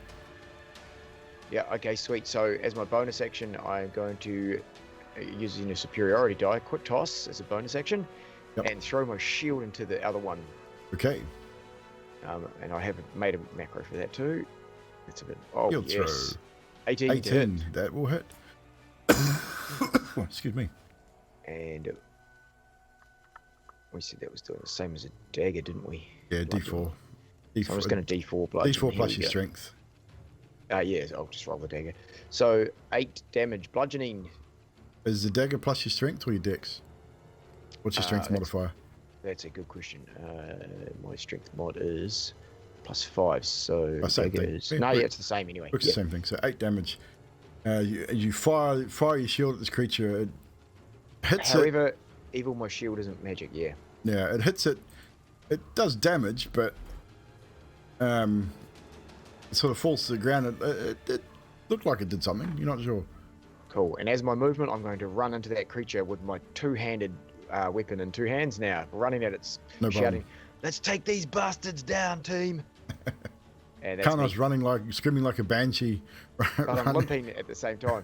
Yeah, okay, sweet. So as my bonus action, I'm going to, using a superiority die, quick toss as a bonus action, and throw my shield into the other one. Okay. And I have made a macro for that too. It's a bit, Shield yes. throw. 18, that will hit. Excuse me. And we said that was doing the same as a dagger, didn't we? Yeah, D4. So I'm just going to D4 bludgeon. D4 plus your strength. Yeah, I'll just roll the dagger. So 8 damage bludgeoning. Is the dagger plus your strength or your dex? What's your strength modifier? That's a good question. My strength mod is +5, so dagger is... No, yeah, it's the same anyway. It's the same thing, so 8 damage. You fire your shield at this creature. It hits However, even my shield isn't magic, yeah. Yeah, it hits it. It does damage, but it sort of falls to the ground. It looked like it did something. You're not sure. Cool. And as my movement, I'm going to run into that creature with my two-handed weapon in 2 hands now, running at it, shouting, "Let's take these bastards down, team!" And Karnos running screaming like a banshee. But I'm limping at the same time.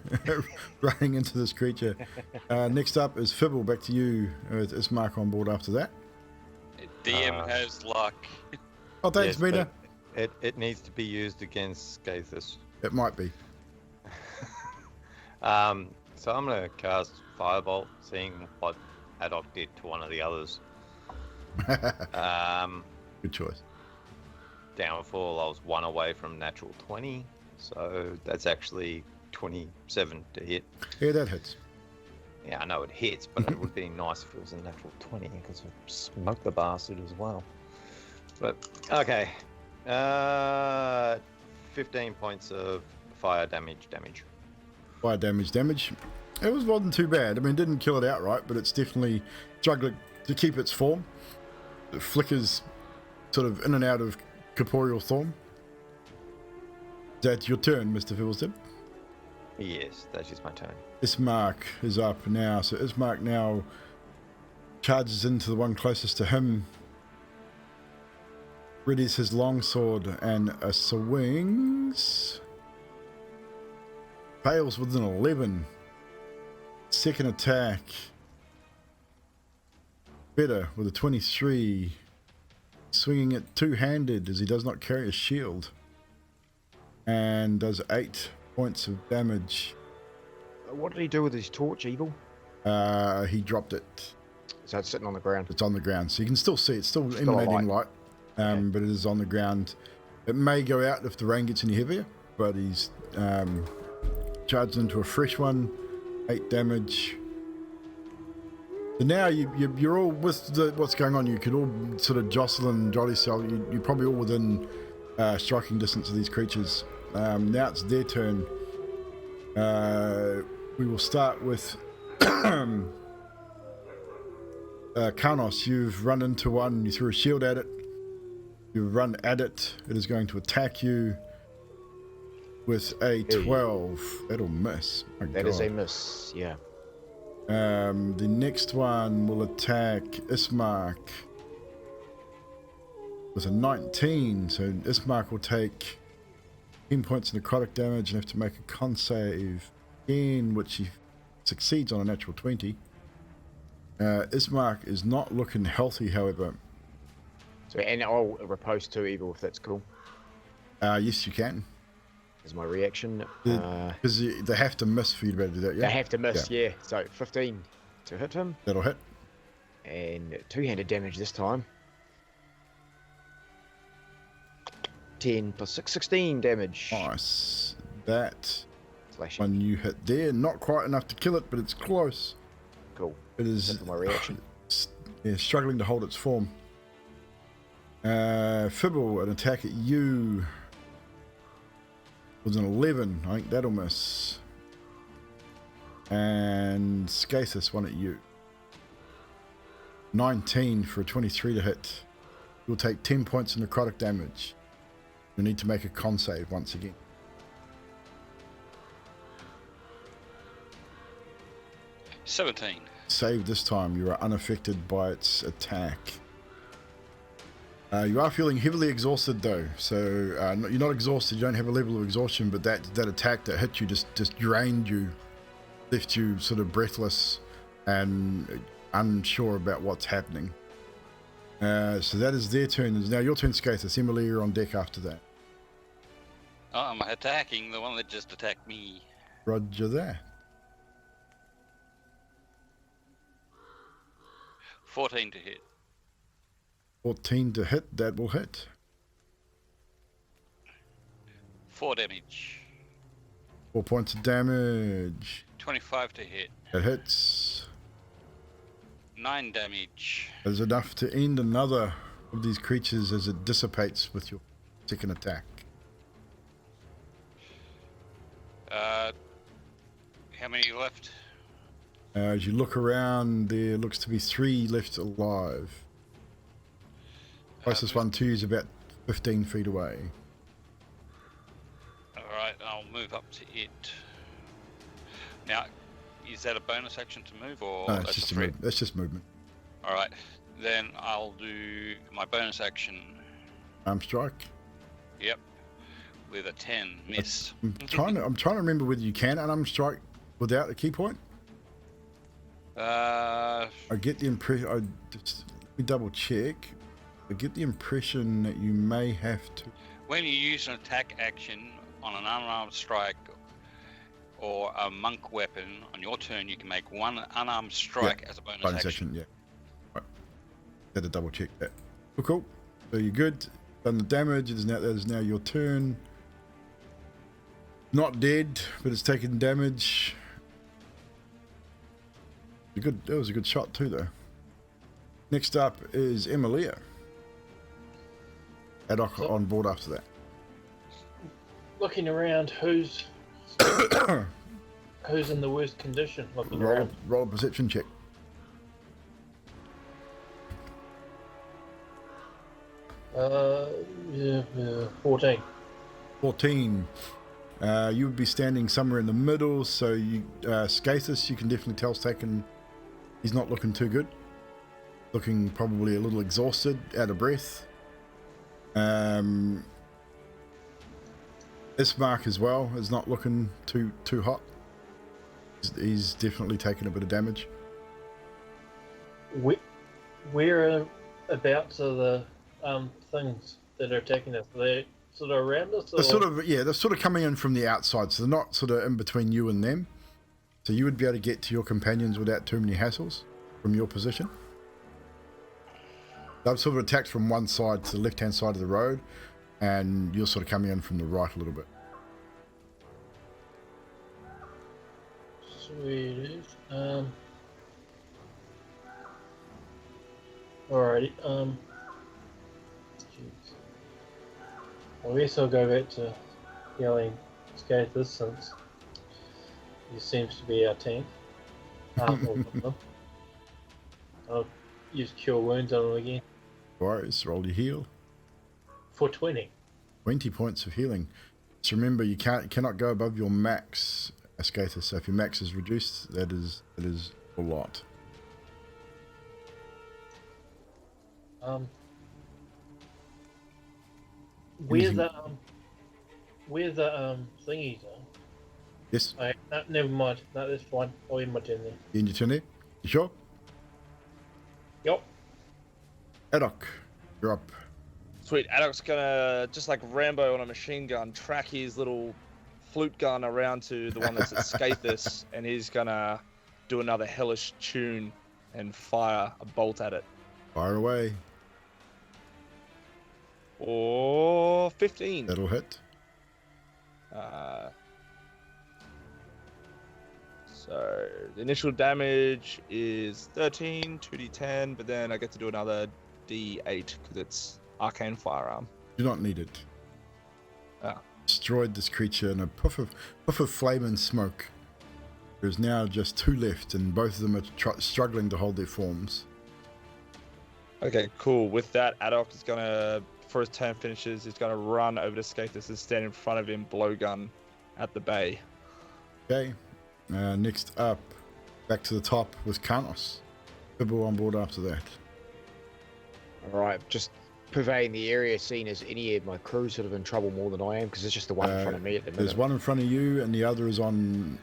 Running into this creature. Next up is Fibble. Back to you. Is Mark on board after that? DM has luck. Oh, thanks, Mina. It needs to be used against Scathus. It might be. So I'm going to cast Firebolt, seeing what Haddock did to one of the others. Good choice. Downfall, I was 1 away from natural 20, so that's actually 27 to hit. Yeah, that hits. Yeah, I know it hits, but it would be nice if it was a natural 20 because I smoked the bastard as well. But okay, 15 points of fire damage. Fire damage. It wasn't too bad. I mean, it didn't kill it outright, but it's definitely struggling to keep its form. It flickers sort of in and out of corporeal form. That's your turn, Mr. Fibbles. Yes, that is my turn. Ismark is up now, so Ismark now charges into the one closest to him, readies his longsword and swings. Fails with an 11. Second attack. Better with a 23. Swinging it two-handed as he does not carry a shield. And does 8 points of damage. What did he do with his torch, Evil? He dropped it. So it's sitting on the ground. It's on the ground, so you can still see it. It's still Still emanating light. light, Okay. but it is on the ground. It may go out if the rain gets any heavier, but he's charged into a fresh one. 8 damage. So now you're all with what's going on. You could all sort of jostle and jolly yourself. You're probably all within striking distance of these creatures. Now it's their turn. We will start with Karnos. You've run into one. You threw a shield at it. You run at it. It is going to attack you with a 12. That'll miss. My That God. is a miss, yeah. The next one will attack Ismark with a 19. So Ismark will take 10 points of necrotic damage and have to make a con save again, which he succeeds on a natural 20. Ismark is not looking healthy, however. So, and I'll riposte to Evil if that's cool. Yes, you can. Is my reaction. Because they have to miss for you to be able to do that, yeah? They have to miss, yeah. So 15 to hit him. That'll hit. And two-handed damage this time. 10 plus 6, 16 damage. Nice. That Slashing. one you hit there. Not quite enough to kill it, but it's close. Cool. It is That's my reaction. struggling to hold its form. Fibble, an attack at you was an 11. I think that'll miss. And Skathis, one at you. 19 for a 23 to hit. You'll take 10 points of necrotic damage. You'll need to make a con save once again. $17. Save this time. You are unaffected by its attack. You are feeling heavily exhausted though, so you're not exhausted. You don't have a level of exhaustion, but that attack that hit you just drained you, left you sort of breathless and unsure about what's happening. So that is their turn. It's now your turn, Skathis. Emilia, you're on deck after that. Oh, I'm attacking the one that just attacked me. Roger that. 14 to hit. 14 to hit. That will hit. 4 damage. 4 points of damage. 25 to hit. That hits. 9 damage. That is enough to end another of these creatures as it dissipates with your second attack. How many left? As you look around, there looks to be 3 left alive. Closest one to you is about 15 feet away. Alright, I'll move up to it. Now, is that a bonus action to move, or No, that's it's just a free? that's just movement. Alright, then I'll do my bonus action. Arm strike. Yep, with a 10 miss. I'm trying to remember whether you can unarm strike without a key point. I get the impression. Let me double check. I get the impression that you may have to. When you use an attack action on an unarmed strike or a monk weapon on your turn, you can make one unarmed strike as a bonus action. Yeah. Right. Had to double check that. Cool. So you're good. Done the damage. That is now your turn. Not dead, but it's taken damage. That was a good shot too, though. Next up is Emilia. Adok on board after that. Looking around, who's in the worst condition? Looking around. Roll a perception check. Yeah, 14. 14. You would be standing somewhere in the middle, so you, Skathis, you can definitely tell he's not looking too good. Looking probably a little exhausted, out of breath. Ismark as well is not looking too hot. He's definitely taken a bit of damage. Where abouts are the things that are attacking us? Are they sort of around us? Or? They're sort of coming in from the outside, so they're not sort of in between you and them. So you would be able to get to your companions without too many hassles from your position. They've sort of attacked from one side to the left-hand side of the road, and you're sort of coming in from the right a little bit. Sweet. Alrighty. Jeez. I guess I'll go back to yelling Skathis since he seems to be our tank. I'll use Cure Wounds on him again. Alright, roll your heal. For 20. 20 points of healing. So remember, you cannot go above your max, Skathis. So if your max is reduced, that is a lot. Where the thingies are? Yes. No, never mind. No, that's fine. I'll end my turn there. You end your turn there? You sure? Yup. Adok, you're up. Sweet. Adok's gonna, just like Rambo on a machine gun, track his little flute gun around to the one that's at Skathis, and he's gonna do another hellish tune and fire a bolt at it. Fire away. Or 15. That'll hit. So the initial damage is 13, 2d10, but then I get to do another d8 because it's arcane firearm. Do not need it. Ah. Destroyed this creature in a puff of flame and smoke. There's now just 2 left, and both of them are struggling to hold their forms. Okay, cool. With that, Adok is gonna, before his turn finishes, he's gonna run over to Skathis and stand in front of him, blowgun at the bay. Okay. Next up, back to the top with Karnos. Fibble on board after that. Alright, just pervading the area, seeing as any of my crew sort of in trouble more than I am, because it's just the one in front of me at the minute. There's one in front of you, and the other is on,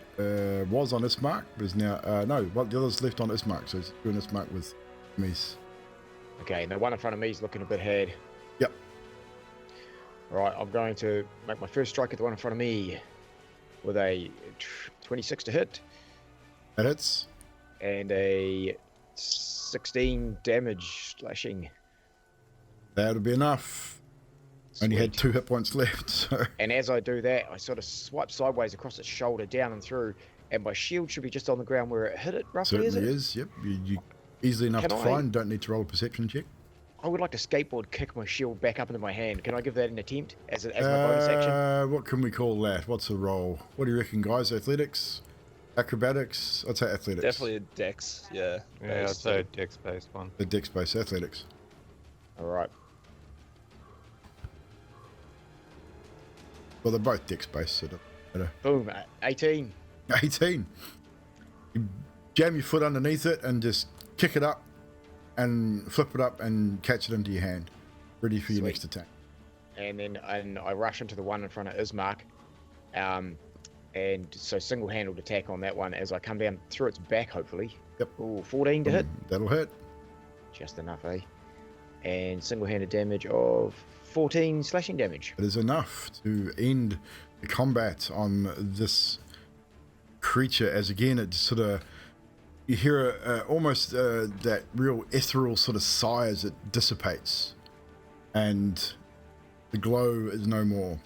was on Ismark, but is now, the other's left on Ismark, so it's doing Ismark with Mies. Okay, and the one in front of me is looking a bit had. Yep. Alright, I'm going to make my first strike at the one in front of me with a 26 to hit. That hits. And a 16 damage slashing. That'll be enough. Sweet. Only had 2 hit points left, so... And as I do that, I sort of swipe sideways across its shoulder, down and through, and my shield should be just on the ground where it hit it, roughly, Certainly is, yep. You easily enough to find, don't need to roll a perception check. I would like to skateboard kick my shield back up into my hand. Can I give that an attempt as my bonus action? What can we call that? What's a roll? What do you reckon, guys? Athletics? Acrobatics? I'd say athletics. Definitely a dex, yeah. Yeah, I'd say a dex-based one. The dex-based athletics. Alright. Well, they're both dex-based, so better. Boom, 18. 18. You jam your foot underneath it and just kick it up and flip it up and catch it into your hand. Ready for your Sweet. next attack. And then I rush into the one in front of Ismark. And so single-handed attack on that one as I come down through its back, hopefully. Yep. Ooh, 14 to hit. That'll hit. Just enough, eh? And single-handed damage of 14 slashing damage. It is enough to end the combat on this creature, as again it sort of, you hear almost that real ethereal sort of sigh as it dissipates, and the glow is no more.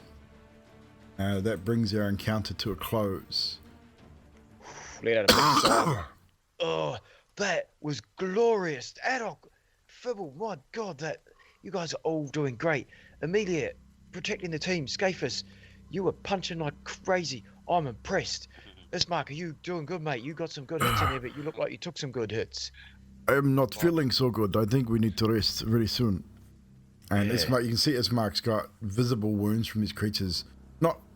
That brings our encounter to a close. Let out a big sigh. Oh, that was glorious. Adok, Fibble, my God, that you guys are all doing great. Emilia, protecting the team. Skathis, you were punching like crazy. I'm impressed. Ismark, are you doing good, mate? You got some good hits in there, but you look like you took some good hits. I'm not feeling so good. I think we need to rest very soon. And Ismark, you can see Ismark's got visible wounds from these creatures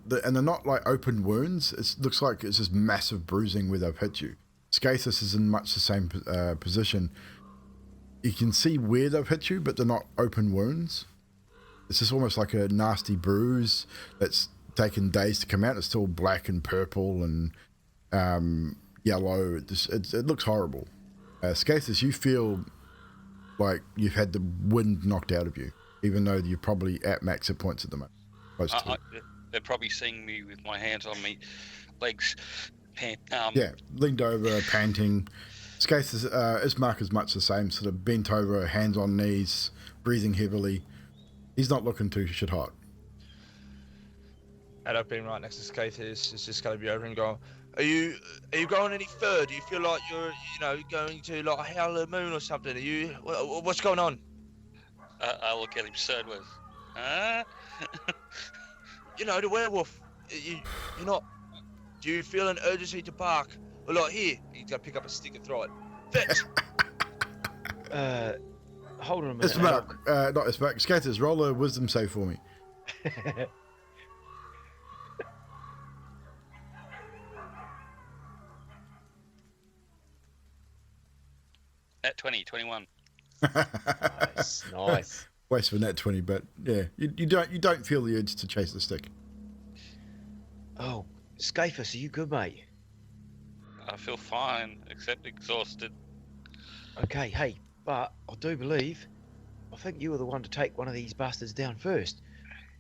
and they're not like open wounds. It looks like it's just massive bruising where they've hit you. Scathus is in much the same position. You can see where they've hit you, but they're not open wounds. It's just almost like a nasty bruise that's taken days to come out. It's still black and purple and yellow. It looks horrible. Scathus, you feel like you've had the wind knocked out of you, even though you're probably at max hit points at the moment. They're probably seeing me with my hands on me legs, leaned over, panting. Scathus, Ismark is much the same, sort of bent over, hands on knees, breathing heavily. He's not looking too shit hot. Adok being right next to Scathus is just going to be over and going, Are you going any further? Do you feel like you're, going to like Howl of the Moon or something? What's going on? I look at him sideways. Huh? The werewolf. You're not. Do you feel an urgency to bark? Well, like here, he's gonna pick up a stick and throw it. Fetch. Hold on a minute. Ismark, not Ismark. Scathus, roll a wisdom save for me. At 21. Nice. Waste for net 20, but yeah, you don't feel the urge to chase the stick. Oh, Scathus, are you good, mate? I feel fine, except exhausted. Okay, hey, but I do believe, I think you were the one to take one of these bastards down first.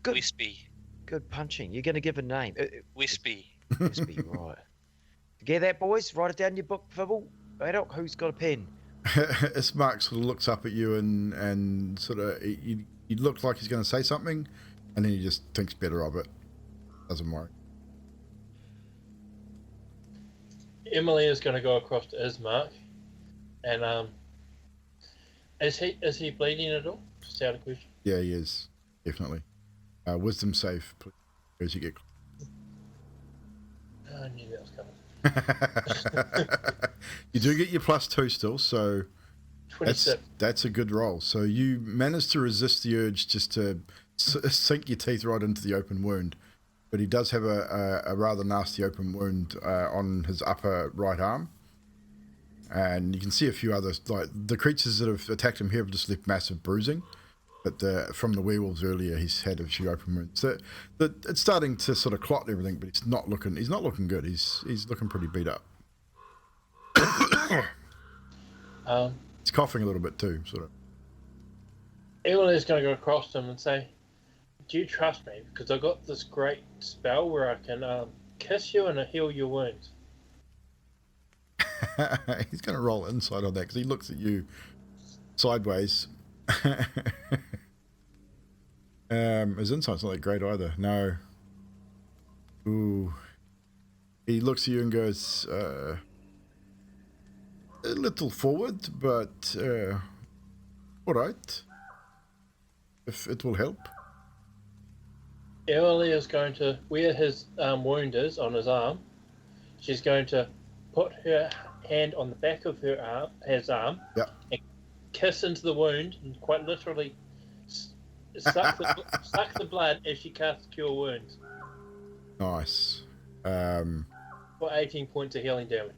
Good. Wispy. Good punching. You're going to give a name. Wispy. Wispy, right. Get that, boys? Write it down in your book, Fibble. Adok, who's got a pen? Ismark sort of looks up at you and sort of, he looks like he's going to say something, and then he just thinks better of it. Doesn't worry. Emily is going to go across to Ismark, and is he bleeding at all? Just out of question. Yeah, he is, definitely. Wisdom save, please, as you get. I knew that was coming. You do get your +2 still, so 27. that's a good roll. So you managed to resist the urge just to sink your teeth right into the open wound, but he does have a rather nasty open wound on his upper right arm, and you can see a few others. Like the creatures that have attacked him here have just left massive bruising, but from the werewolves earlier, he's had a few open wounds. So it's starting to sort of clot and everything, but he's not looking good. He's looking pretty beat up. He's coughing a little bit too, sort of. Emily's going to go across to him and say, "Do you trust me? Because I got this great spell where I can kiss you and heal your wounds." He's going to roll inside on that because he looks at you sideways. His insight's not that great either. No. Ooh. He looks at you and goes, a little forward, but all right. If it will help. Emily is going to, where his wound is on his arm, she's going to put her hand on the back of his arm, yep, and kiss into the wound and quite literally suck the blood as she casts Cure Wounds. Nice. For 18 points of healing damage.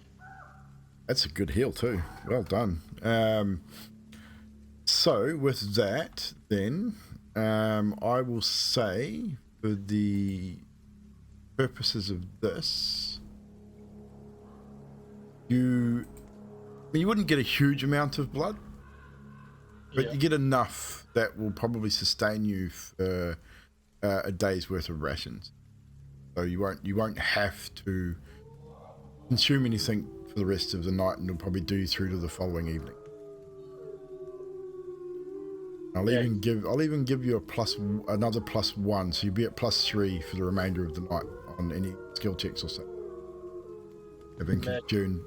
That's a good heal too. Well done. So with that, then, I will say, for the purposes of this, you wouldn't get a huge amount of blood, but you get enough that will probably sustain you for a day's worth of rations. So you won't have to consume anything for the rest of the night, and it'll probably do you through to the following evening. I'll even give you another +1, so you'll be at +3 for the remainder of the night on any skill checks or so. Having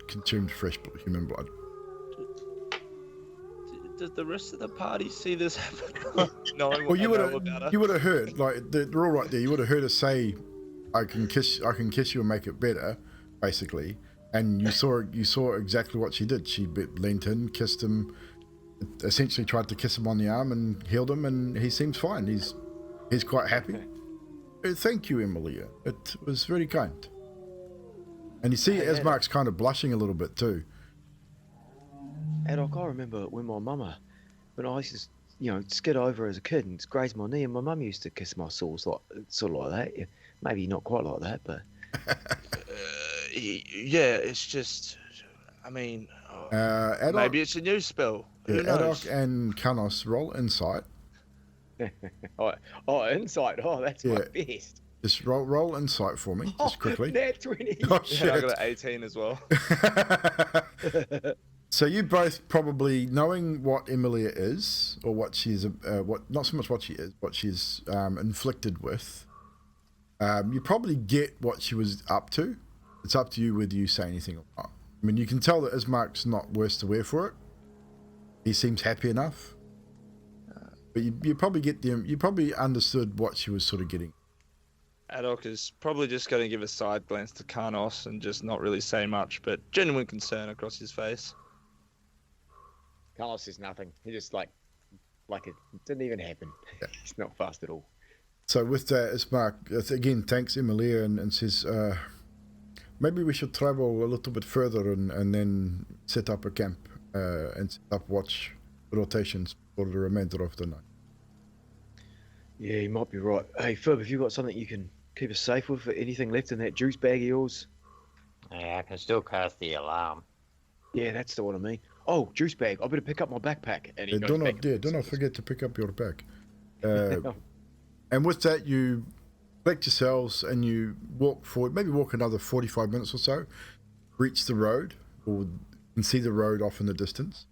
consumed fresh human blood. Does the rest of the party see this happen? No, well, you would have heard, like they're all right there. You would have heard her say, "I can kiss you and make it better," basically, and you saw exactly what she did. She leant in, kissed him, essentially tried to kiss him on the arm and healed him, and he seems fine. He's quite happy. Thank you, Emilia. It was very kind. And you see, Ismark's kind of blushing a little bit too. Adok, I remember when my mama, when I used to, skid over as a kid and graze my knee, and my mum used to kiss my sores sort of like that. Yeah, maybe not quite like that, but. Yeah, it's just, I mean, Adok, maybe it's a new spell. Who knows? Adok and Kanos roll insight. Insight. Oh, that's my best. Just roll insight for me, just quickly. Nat 20. Oh, shit. Yeah, I got an 18 as well. So you both probably, knowing what Emilia is, or what she's, not so much what she is, what she's inflicted with, you probably get what she was up to. It's up to you whether you say anything or not. I mean, you can tell that Ismark's not worse to wear for it. He seems happy enough. But you probably get you probably understood what she was sort of getting. Adok is probably just going to give a side glance to Karnos and just not really say much, but genuine concern across his face. Carlos says nothing. He just like it didn't even happen. Yeah. He's not fast at all. So with that, Ismark again thanks Emilia and says, maybe we should travel a little bit further and then set up a camp and set up watch rotations for the remainder of the night. Yeah, you might be right. Hey, Fib, have you got something you can keep us safe with? Anything left in that juice bag of yours? Yeah, I can still cast the alarm. Yeah, that's the one I mean. Oh, juice bag. I better pick up my backpack. And he do not forget to pick up your bag. And with that, you collect yourselves and you walk forward, maybe walk another 45 minutes or so, reach the road, or you can see the road off in the distance.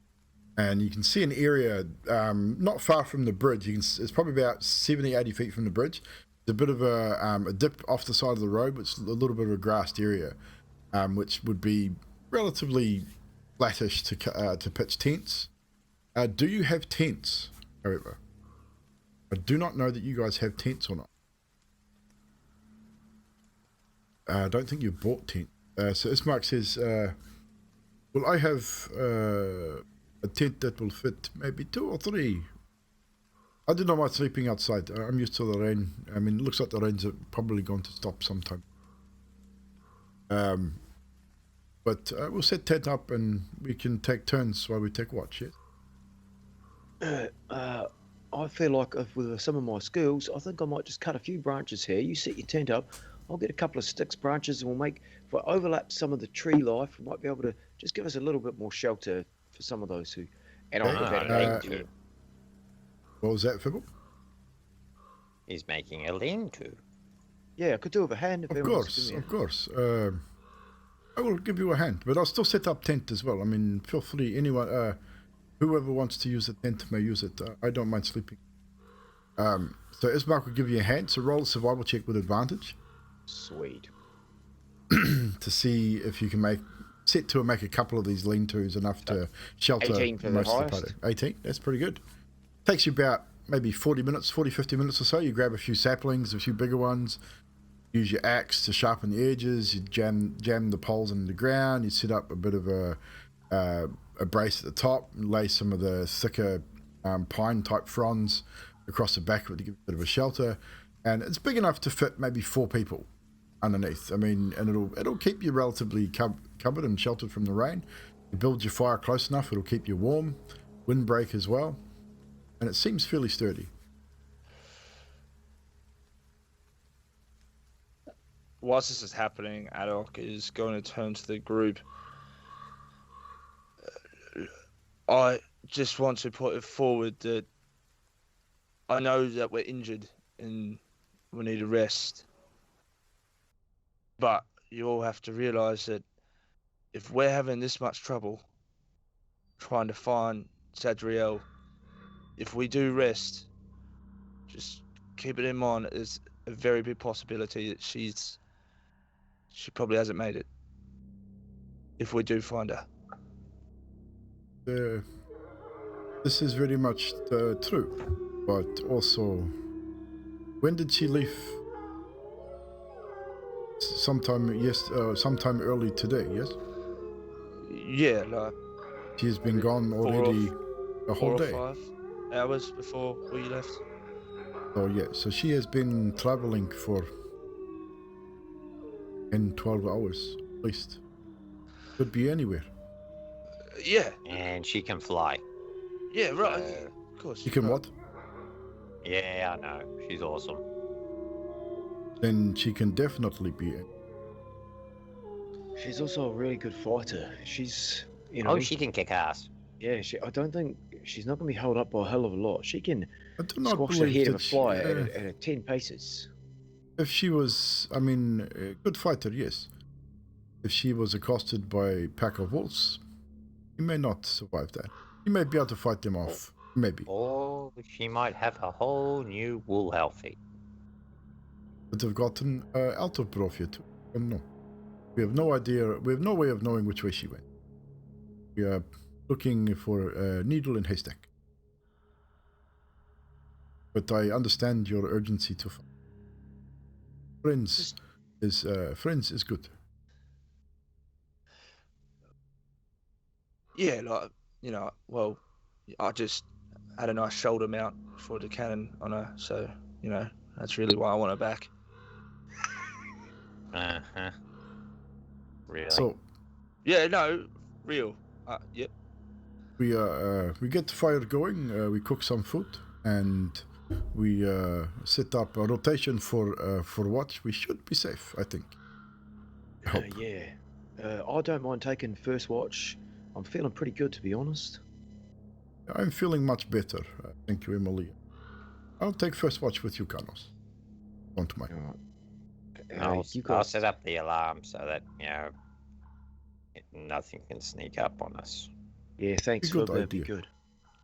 And you can see an area not far from the bridge. It's probably about 70, 80 feet from the bridge. There's a bit of a dip off the side of the road, which is a little bit of a grassed area, which would be relatively flattish to pitch tents. Do you have tents, however? I do not know that you guys have tents or not. I don't think you bought tents. So Ismark says, well, I have a tent that will fit maybe 2 or 3. I do not mind sleeping outside. I'm used to the rain. I mean, it looks like the rain's probably going to stop sometime. But we'll set tent up and we can take turns while we take watch, yes? I feel like with some of my skills, I think I might just cut a few branches here. You set your tent up. I'll get a couple of sticks, branches, and if I overlap some of the tree life, we might be able to just give us a little bit more shelter for some of those who... And I'll put that lean-to. What was that, Fibble? He's making a lean-to. Yeah, I could do with a hand. Of course. I will give you a hand, but I'll still set up tent as well. I mean, feel free, anyone, whoever wants to use a tent may use it. I don't mind sleeping. So Ismark will give you a hand, so roll a survival check with advantage. Sweet. To see if you can make a couple of these lean-tos enough to shelter 18 for most the of the party. 18, that's pretty good. Takes you about maybe 40 minutes, 50 minutes or so. You grab a few saplings, a few bigger ones, use your axe to sharpen the edges, you jam the poles into the ground, you set up a bit of a brace at the top, and lay some of the thicker pine type fronds across the back of it to give it a bit of a shelter. And it's big enough to fit maybe 4 people underneath. I mean, and it'll keep you relatively covered and sheltered from the rain. You build your fire close enough, it'll keep you warm, windbreak as well, and it seems fairly sturdy. Whilst this is happening, Adok is going to turn to the group. I just want to put it forward that I know that we're injured and we need a rest. But you all have to realise that if we're having this much trouble trying to find Zadriel, if we do rest, just keep it in mind there's a very big possibility that she probably hasn't made it. If we do find her. This is very much true, but also, when did she leave? Sometime early today, yes? Yeah, like... She's been gone already a whole day. 4 or 5 hours before we left. So yeah, so she has been traveling for 10, 12 hours at least. Could be anywhere. Yeah. And she can fly. Yeah. Right. So- Yeah, of course. You can right. what? Yeah, I know. She's awesome. Then she can definitely be. She's also a really good fighter. She's, you know. Oh, she can kick ass. Yeah, I don't think she's not going to be held up by a hell of a lot. She can I do not squash the believe head of that a fly she, at 10 paces. if she was, I mean, a good fighter, yes. If she was accosted by a pack of wolves, she may not survive that. She may be able to fight them off. Maybe. Or she might have a whole new wool outfit. But have gotten out of Brofia too. I don't know. We have no idea. We have no way of knowing which way she went. We are looking for a needle in haystack. But I understand your urgency to fight. Friends is good. Yeah, like, you know, well, I just had a nice shoulder mount for the cannon on her, so, you know, that's really why I want her back. Uh-huh. Really? So Yeah, no, real. Yep. we get the fire going. We cook some food and we set up a rotation for watch. We should be safe, I think. I hope. Yeah. I don't mind taking first watch. I'm feeling pretty good, to be honest. I'm feeling much better. Thank you, Emilia. I'll take first watch with you, Carlos. Don't mind. All right. I'll set up the alarm so that, you know, nothing can sneak up on us. Yeah, thanks, Good Fib. That'd be idea. good.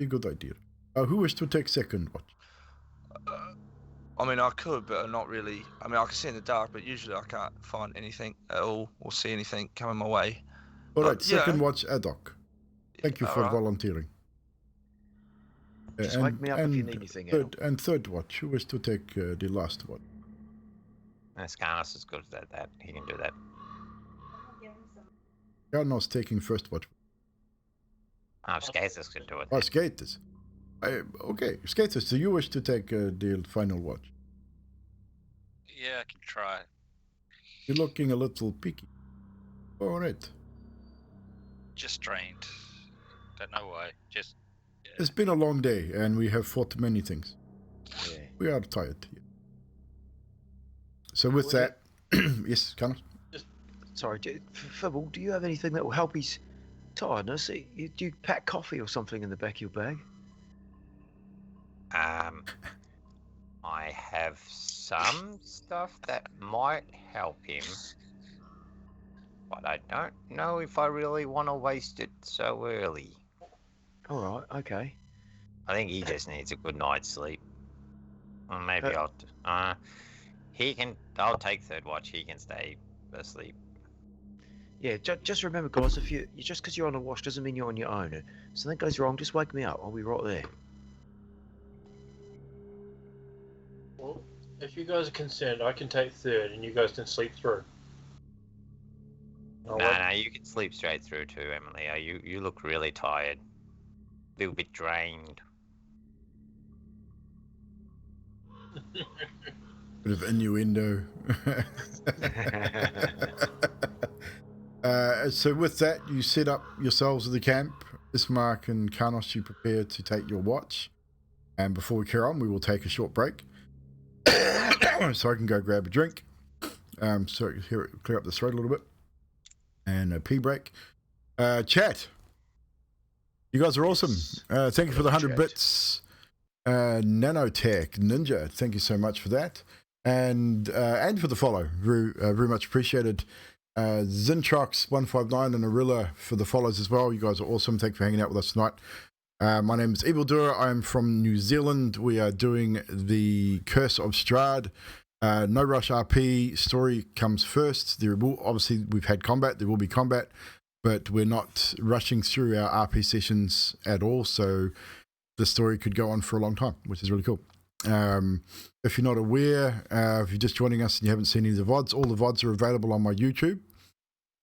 A good idea. Who wishes to take second watch? I mean, I could, but not really. I mean, I can see in the dark, but usually I can't find anything at all or see anything coming my way. All But, right, second yeah. watch, ad hoc. Thank you for Alright. volunteering. Just wake me up if you need anything, third watch. Who wishes to take the last one? Scarnus is good at that. He can do that. Carlos taking first watch. Skathis can do it. Oh, Skaters. Okay, Skaters, do you wish to take the final watch? Yeah, I can try. You're looking a little picky. All right. Just drained. Don't know why. Just. Yeah. It's been a long day, and we have fought many things. Yeah. We are tired. So with that, yes, Carlos? Sorry, Fibble, do you have anything that will help his tiredness? Do you pack coffee or something in the back of your bag? I have some stuff that might help him, but I don't know if I really want to waste it so early. All right, okay. I think he just needs a good night's sleep. Or maybe I'll take third watch. He can stay asleep. Yeah, just remember, guys, if you just because you're on a watch doesn't mean you're on your own. If something goes wrong, just wake me up. I'll be right there. Well, if you guys are concerned, I can take third, and you guys can sleep through. No, you can sleep straight through too, Emilia. You look really tired. A little bit drained. Bit of innuendo. So with that, you set up yourselves at the camp. Ismark and Karnos, you prepare to take your watch. And before we carry on, we will take a short break. So I can go grab a drink. So here, clear up the throat a little bit. And a pee break. Chat. You guys are awesome. Thank you for the 100 bits. Nanotech Ninja, thank you so much for that. And for the follow. Very much appreciated. Zintrox159 and Arilla for the follows as well. You guys are awesome. Thank you for hanging out with us tonight. My name is Evldoa. I'm from New Zealand. We are doing the Curse of Strahd. No Rush RP story comes first. There will obviously we've had combat. There will be combat, but we're not rushing through our RP sessions at all. So the story could go on for a long time, which is really cool. If you're not aware, if you're just joining us and you haven't seen any of the VODs, all the VODs are available on my YouTube.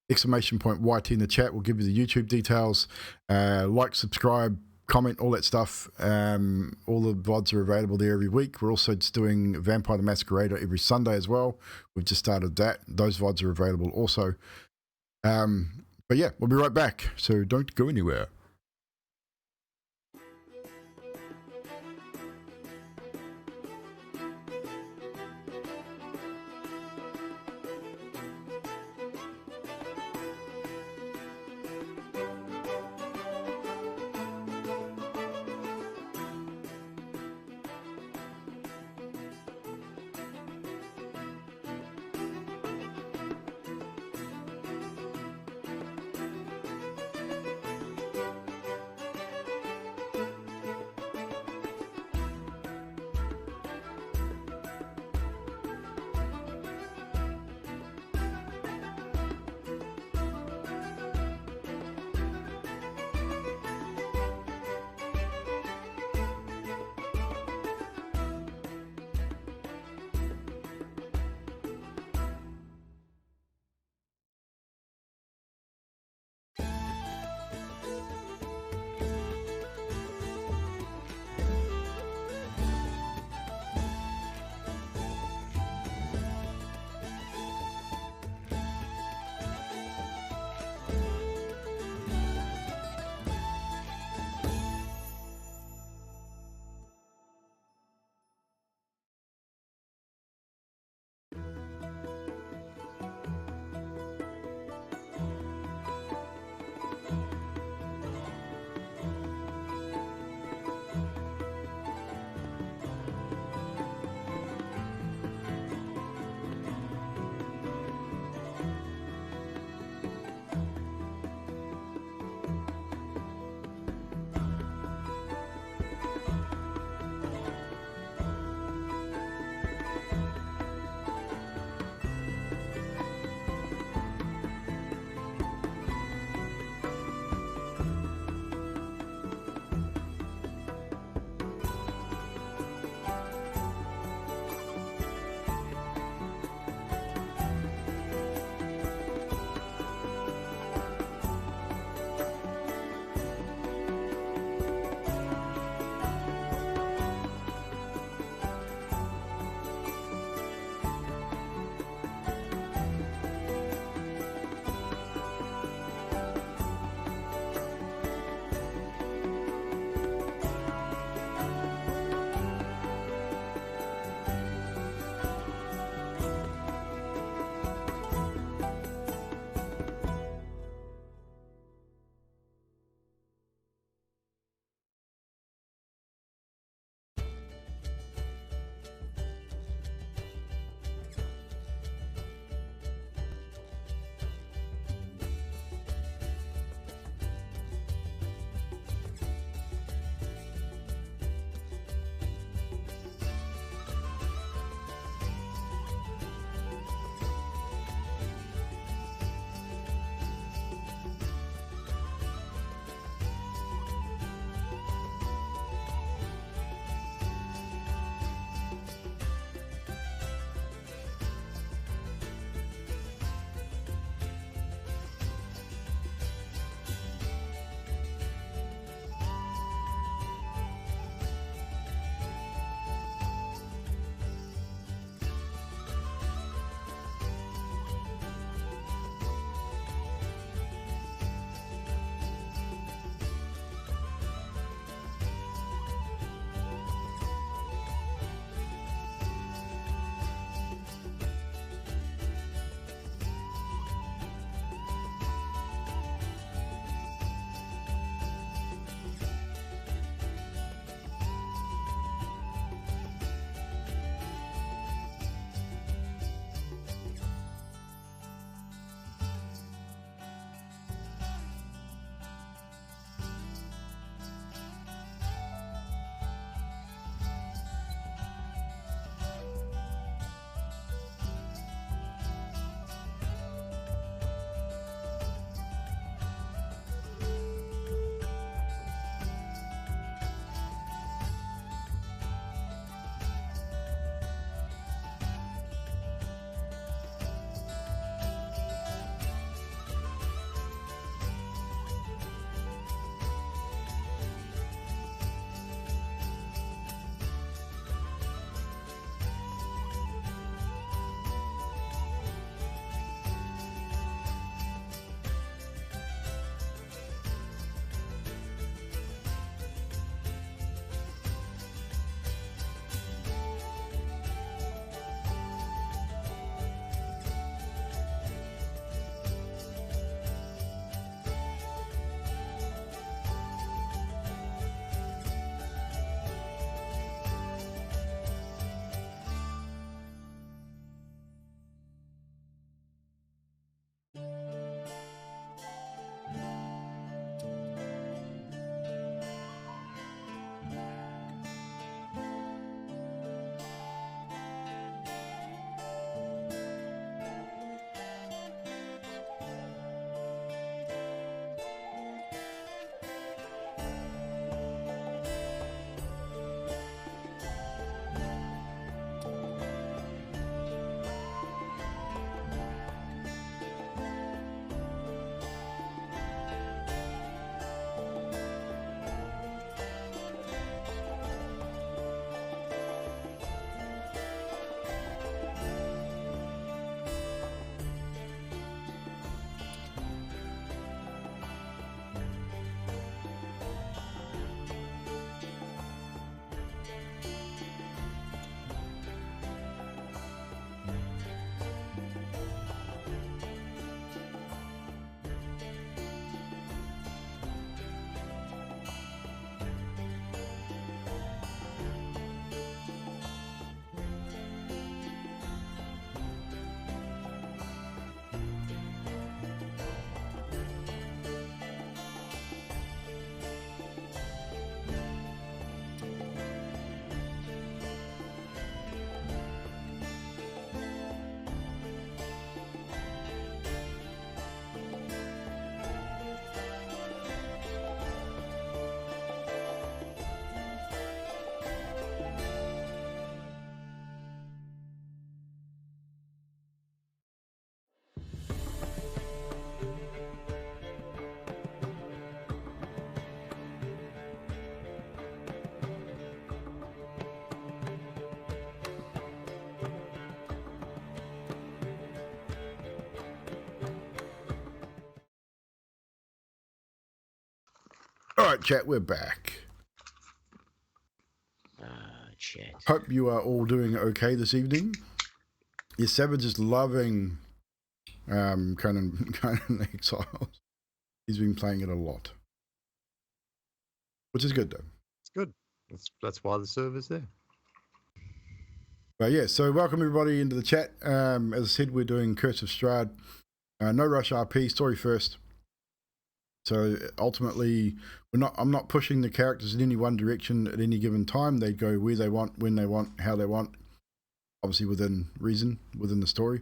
!YT in the chat will give you the YouTube details. Like, subscribe, comment, all that stuff. All the VODs are available there every week. We're also just doing Vampire the Masquerader every Sunday as well. We've just started that. Those VODs are available also. But yeah, we'll be right back, so don't go anywhere. All right, chat, we're back. Chat. Hope you are all doing okay this evening. Your Savage is loving Conan Exiles. He's been playing it a lot, which is good though. It's good. That's why the server's there. But yeah, so welcome everybody into the chat. As I said, we're doing Curse of Strahd. No rush RP, story first. So ultimately, I'm not pushing the characters in any one direction at any given time. They go where they want, when they want, how they want. Obviously within reason, within the story.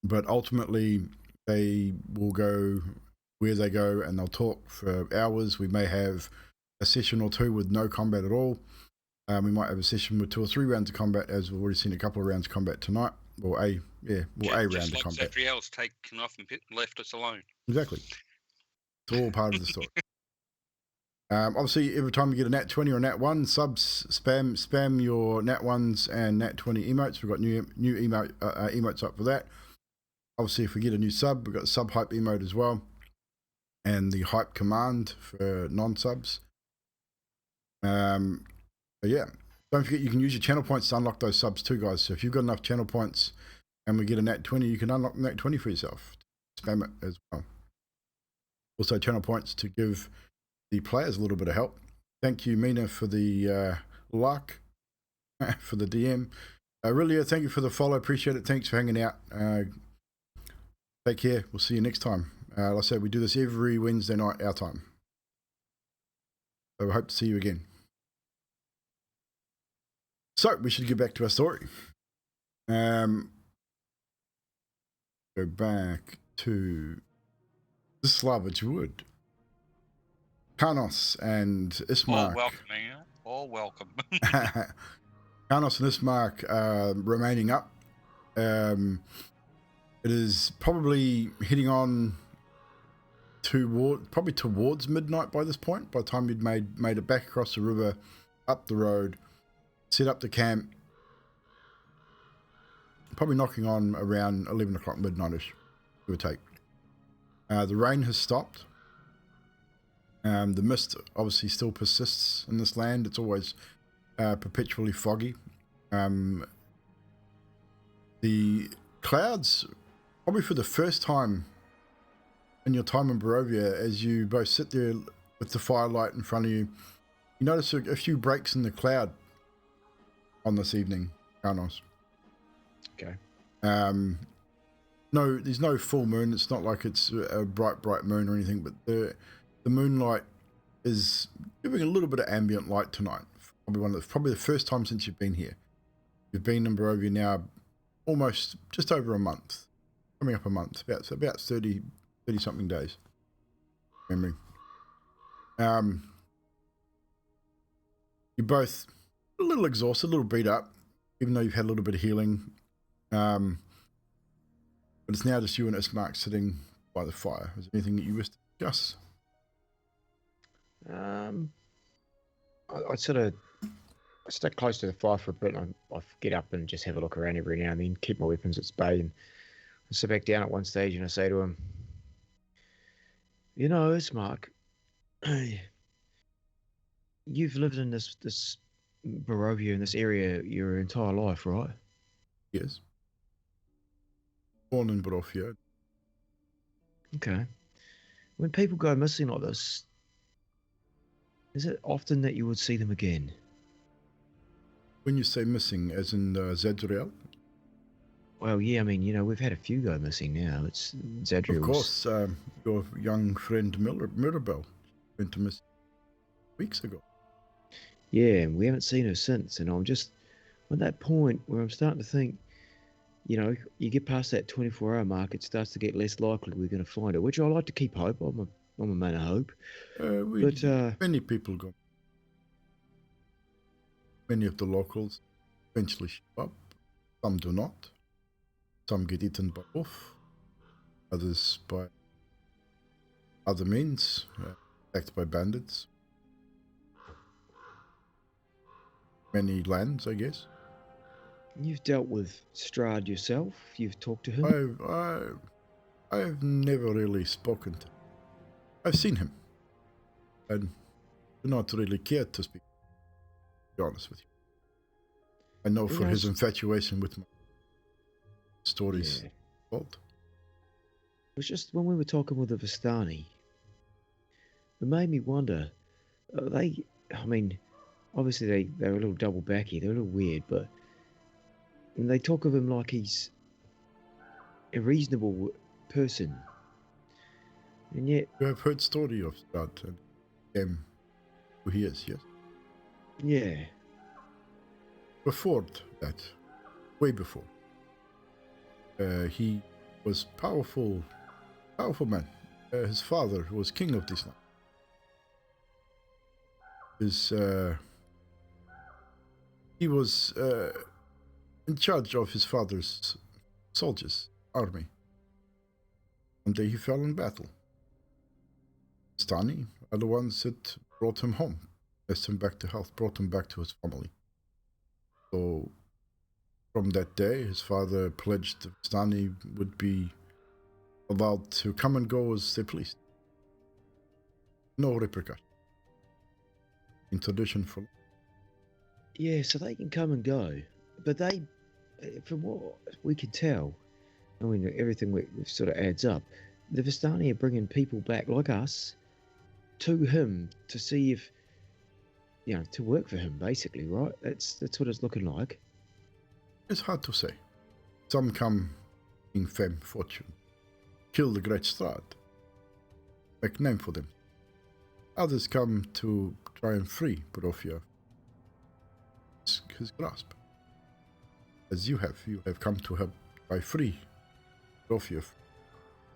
But ultimately, they will go where they go and they'll talk for hours. We may have a session or two with no combat at all. We might have a session with 2 or 3 rounds of combat, as we've already seen a couple of rounds of combat tonight. Or a round just of like combat. Zafriel's taken off and left us alone. Exactly. It's all part of the story. Obviously, every time you get a nat 20 or a nat 1, subs spam your nat 1s and nat 20 emotes. We've got new emotes up for that. Obviously, if we get a new sub, we've got the sub hype emote as well, and the hype command for non-subs. But yeah, don't forget you can use your channel points to unlock those subs too, guys. So if you've got enough channel points and we get a nat 20, you can unlock nat 20 for yourself. Spam it as well. Also, channel points to give the players a little bit of help. Thank you, Mina, for the luck, for the DM. Aurelia, thank you for the follow. Appreciate it. Thanks for hanging out. Take care. We'll see you next time. Like I said, we do this every Wednesday night, our time. So we hope to see you again. So we should get back to our story. Go back to the Zarevich Wood. Karnos and Ismark. All welcome, man. All welcome. Karnos and Ismark are remaining up. It is probably heading on towards midnight by this point. By the time you'd made it back across the river, up the road, set up the camp, probably knocking on around 11 o'clock midnight-ish, give or take. The rain has stopped. The mist obviously still persists in this land. It's always perpetually foggy. The clouds, probably for the first time in your time in Barovia, as you both sit there with the firelight in front of you, you notice a few breaks in the cloud on this evening, Karnos. Okay. No, there's no full moon. It's not like it's a bright moon or anything, but the moonlight is giving a little bit of ambient light tonight. Probably the first time since you've been here. You've been in Barovia now almost just over a month, coming up a month, about 30 something days. Memory. You're both a little exhausted, a little beat up, even though you've had a little bit of healing. But it's now just you and Ismark sitting by the fire. Is there anything that you wish to discuss? I stick close to the fire for a bit, and I get up and just have a look around every now and then, keep my weapons at bay, and I sit back down at one stage and I say to him, you know, Ismark, you've lived in this Barovia, in this area, your entire life, right? Yes. Born in Barovia. Okay. When people go missing like this, is it often that you would see them again? When you say missing, as in Zadriel? Well, yeah, I mean, you know, we've had a few go missing now. It's Zadriel. Of course, your young friend Mirabelle went to miss weeks ago. Yeah, and we haven't seen her since, and I'm just at that point where I'm starting to think, you know, you get past that 24-hour mark, it starts to get less likely we're going to find her, which I like to keep hope. I'm a man of hope. Many people go. Many of the locals eventually show up. Some do not. Some get eaten by wolf. Others by other means, attacked by bandits. Many lands, I guess. You've dealt with Strahd yourself. You've talked to him. I've never really spoken to him. I've seen him. and do not really care to speak, to be honest with you. I know for his infatuation with my stories. Yeah. Fault. It was just when we were talking with the Vistani, it made me wonder, obviously they're a little double backy, they're a little weird, but and they talk of him like he's a reasonable person. And yet... You have heard story of Strahd and him, who he is, yes? Yeah. Before that, way before, he was powerful man. His father was king of this land. He was in charge of his father's soldiers, army. One day he fell in battle. Stani are the ones that brought him home, nursed him back to health, brought him back to his family. So from that day, his father pledged that Stani would be allowed to come and go as they pleased. No repercussion. In tradition for... Yeah, so they can come and go, but they, from what we can tell, I mean, everything sort of adds up. The Vistani are bringing people back like us to him to see if, to work for him, basically, right? That's what it's looking like. It's hard to say. Some come in fame, fortune, kill the great Strahd, make name for them. Others come to try and free Barovia his grasp. As you have come to help by free Barovia,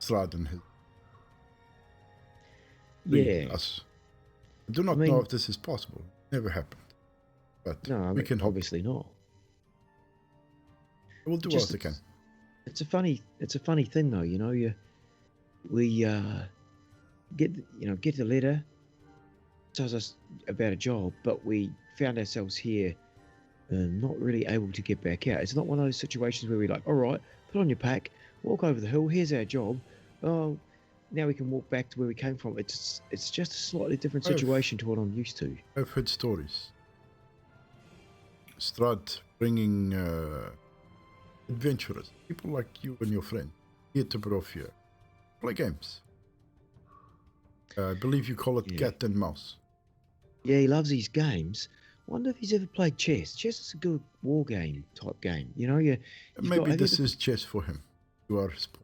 Strahd and his... us. I do not know if this is possible. Never happened. But no, we can obviously not. We'll do what we can. It's a funny thing though, we get the letter, tells us about a job, but we found ourselves here not really able to get back out. It's not one of those situations where we're like, all right, put on your pack, walk over the hill, here's our job. Oh, now we can walk back to where we came from. It's just a slightly different situation to what I'm used to. I've heard stories. Strahd bringing adventurers, people like you and your friend, here to Barovia, play games. I believe you call it cat and mouse. Yeah, he loves these games. Wonder if he's ever played chess. Chess is a good war game type game. Maybe this is chess for him. You are his pawn.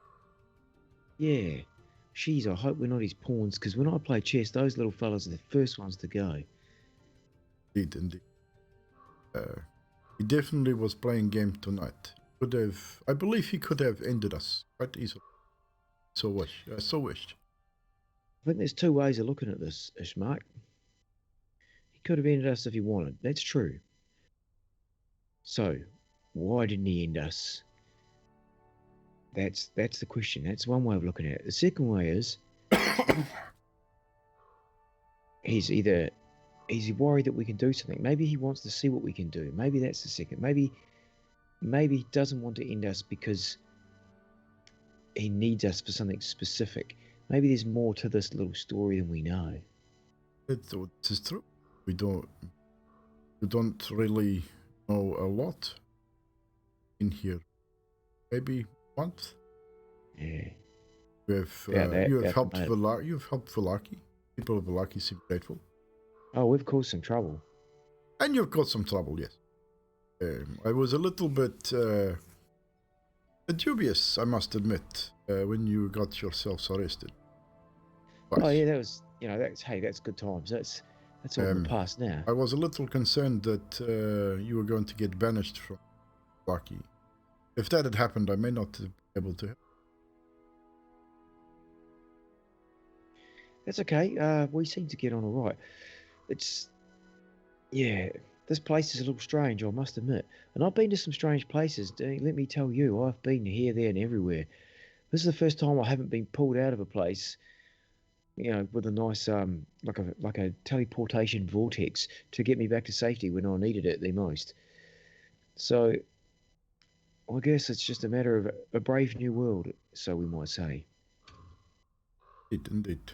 Yeah. Jeez, I hope we're not his pawns, because when I play chess, those little fellas are the first ones to go. Indeed. He definitely was playing game tonight. I believe he could have ended us quite easily. So wished. I think there's two ways of looking at this, Ishmark. He could have ended us if he wanted. That's true. So, why didn't he end us? That's the question. That's one way of looking at it. The second way is he's worried that we can do something. Maybe he wants to see what we can do. Maybe that's the second. Maybe he doesn't want to end us because he needs us for something specific. Maybe there's more to this little story than we know. This is true. We don't really know a lot in here. Maybe a month. Yeah. You have helped Vallaki. People of Vallaki seem grateful. Oh, we've caused some trouble. And you've got some trouble, yes. I was a little bit dubious, I must admit, when you got yourselves arrested. But, oh yeah, that was that's good times. That's all in the past now. I was a little concerned that you were going to get banished from Vallaki. If that had happened, I may not have been able to help. That's okay. We seem to get on all right. This place is a little strange, I must admit. And I've been to some strange places. Let me tell you, I've been here, there, and everywhere. This is the first time I haven't been pulled out of a place, with a nice like a teleportation vortex to get me back to safety when I needed it the most. So, I guess it's just a matter of a brave new world, so we might say. Indeed.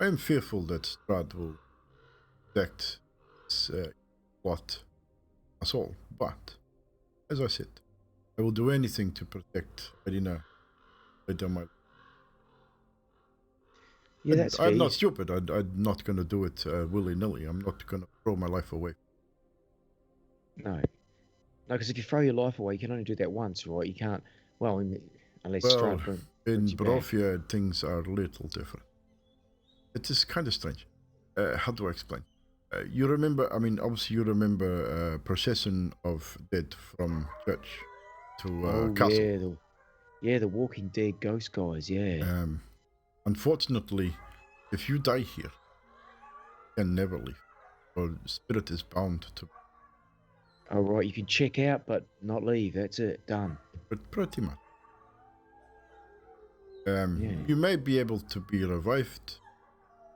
I am fearful that Strahd will protect what us all, but as I said, I will do anything to protect Irina. Yeah, that's fair. I'm not stupid. I'm not going to do it willy-nilly. I'm not going to throw my life away. No, because if you throw your life away, you can only do that once, right? You can't. Well, unless Well, Strahd brings in you back. Barovia, things are a little different. It is kind of strange. How do I explain? You remember? I mean, obviously, you remember procession of dead from church to castle. The Walking Dead ghost guys. Yeah. Unfortunately, if you die here, you can never leave. Your spirit is bound to. All right, you can check out, but not leave. That's it. Done. But pretty much. You may be able to be revived,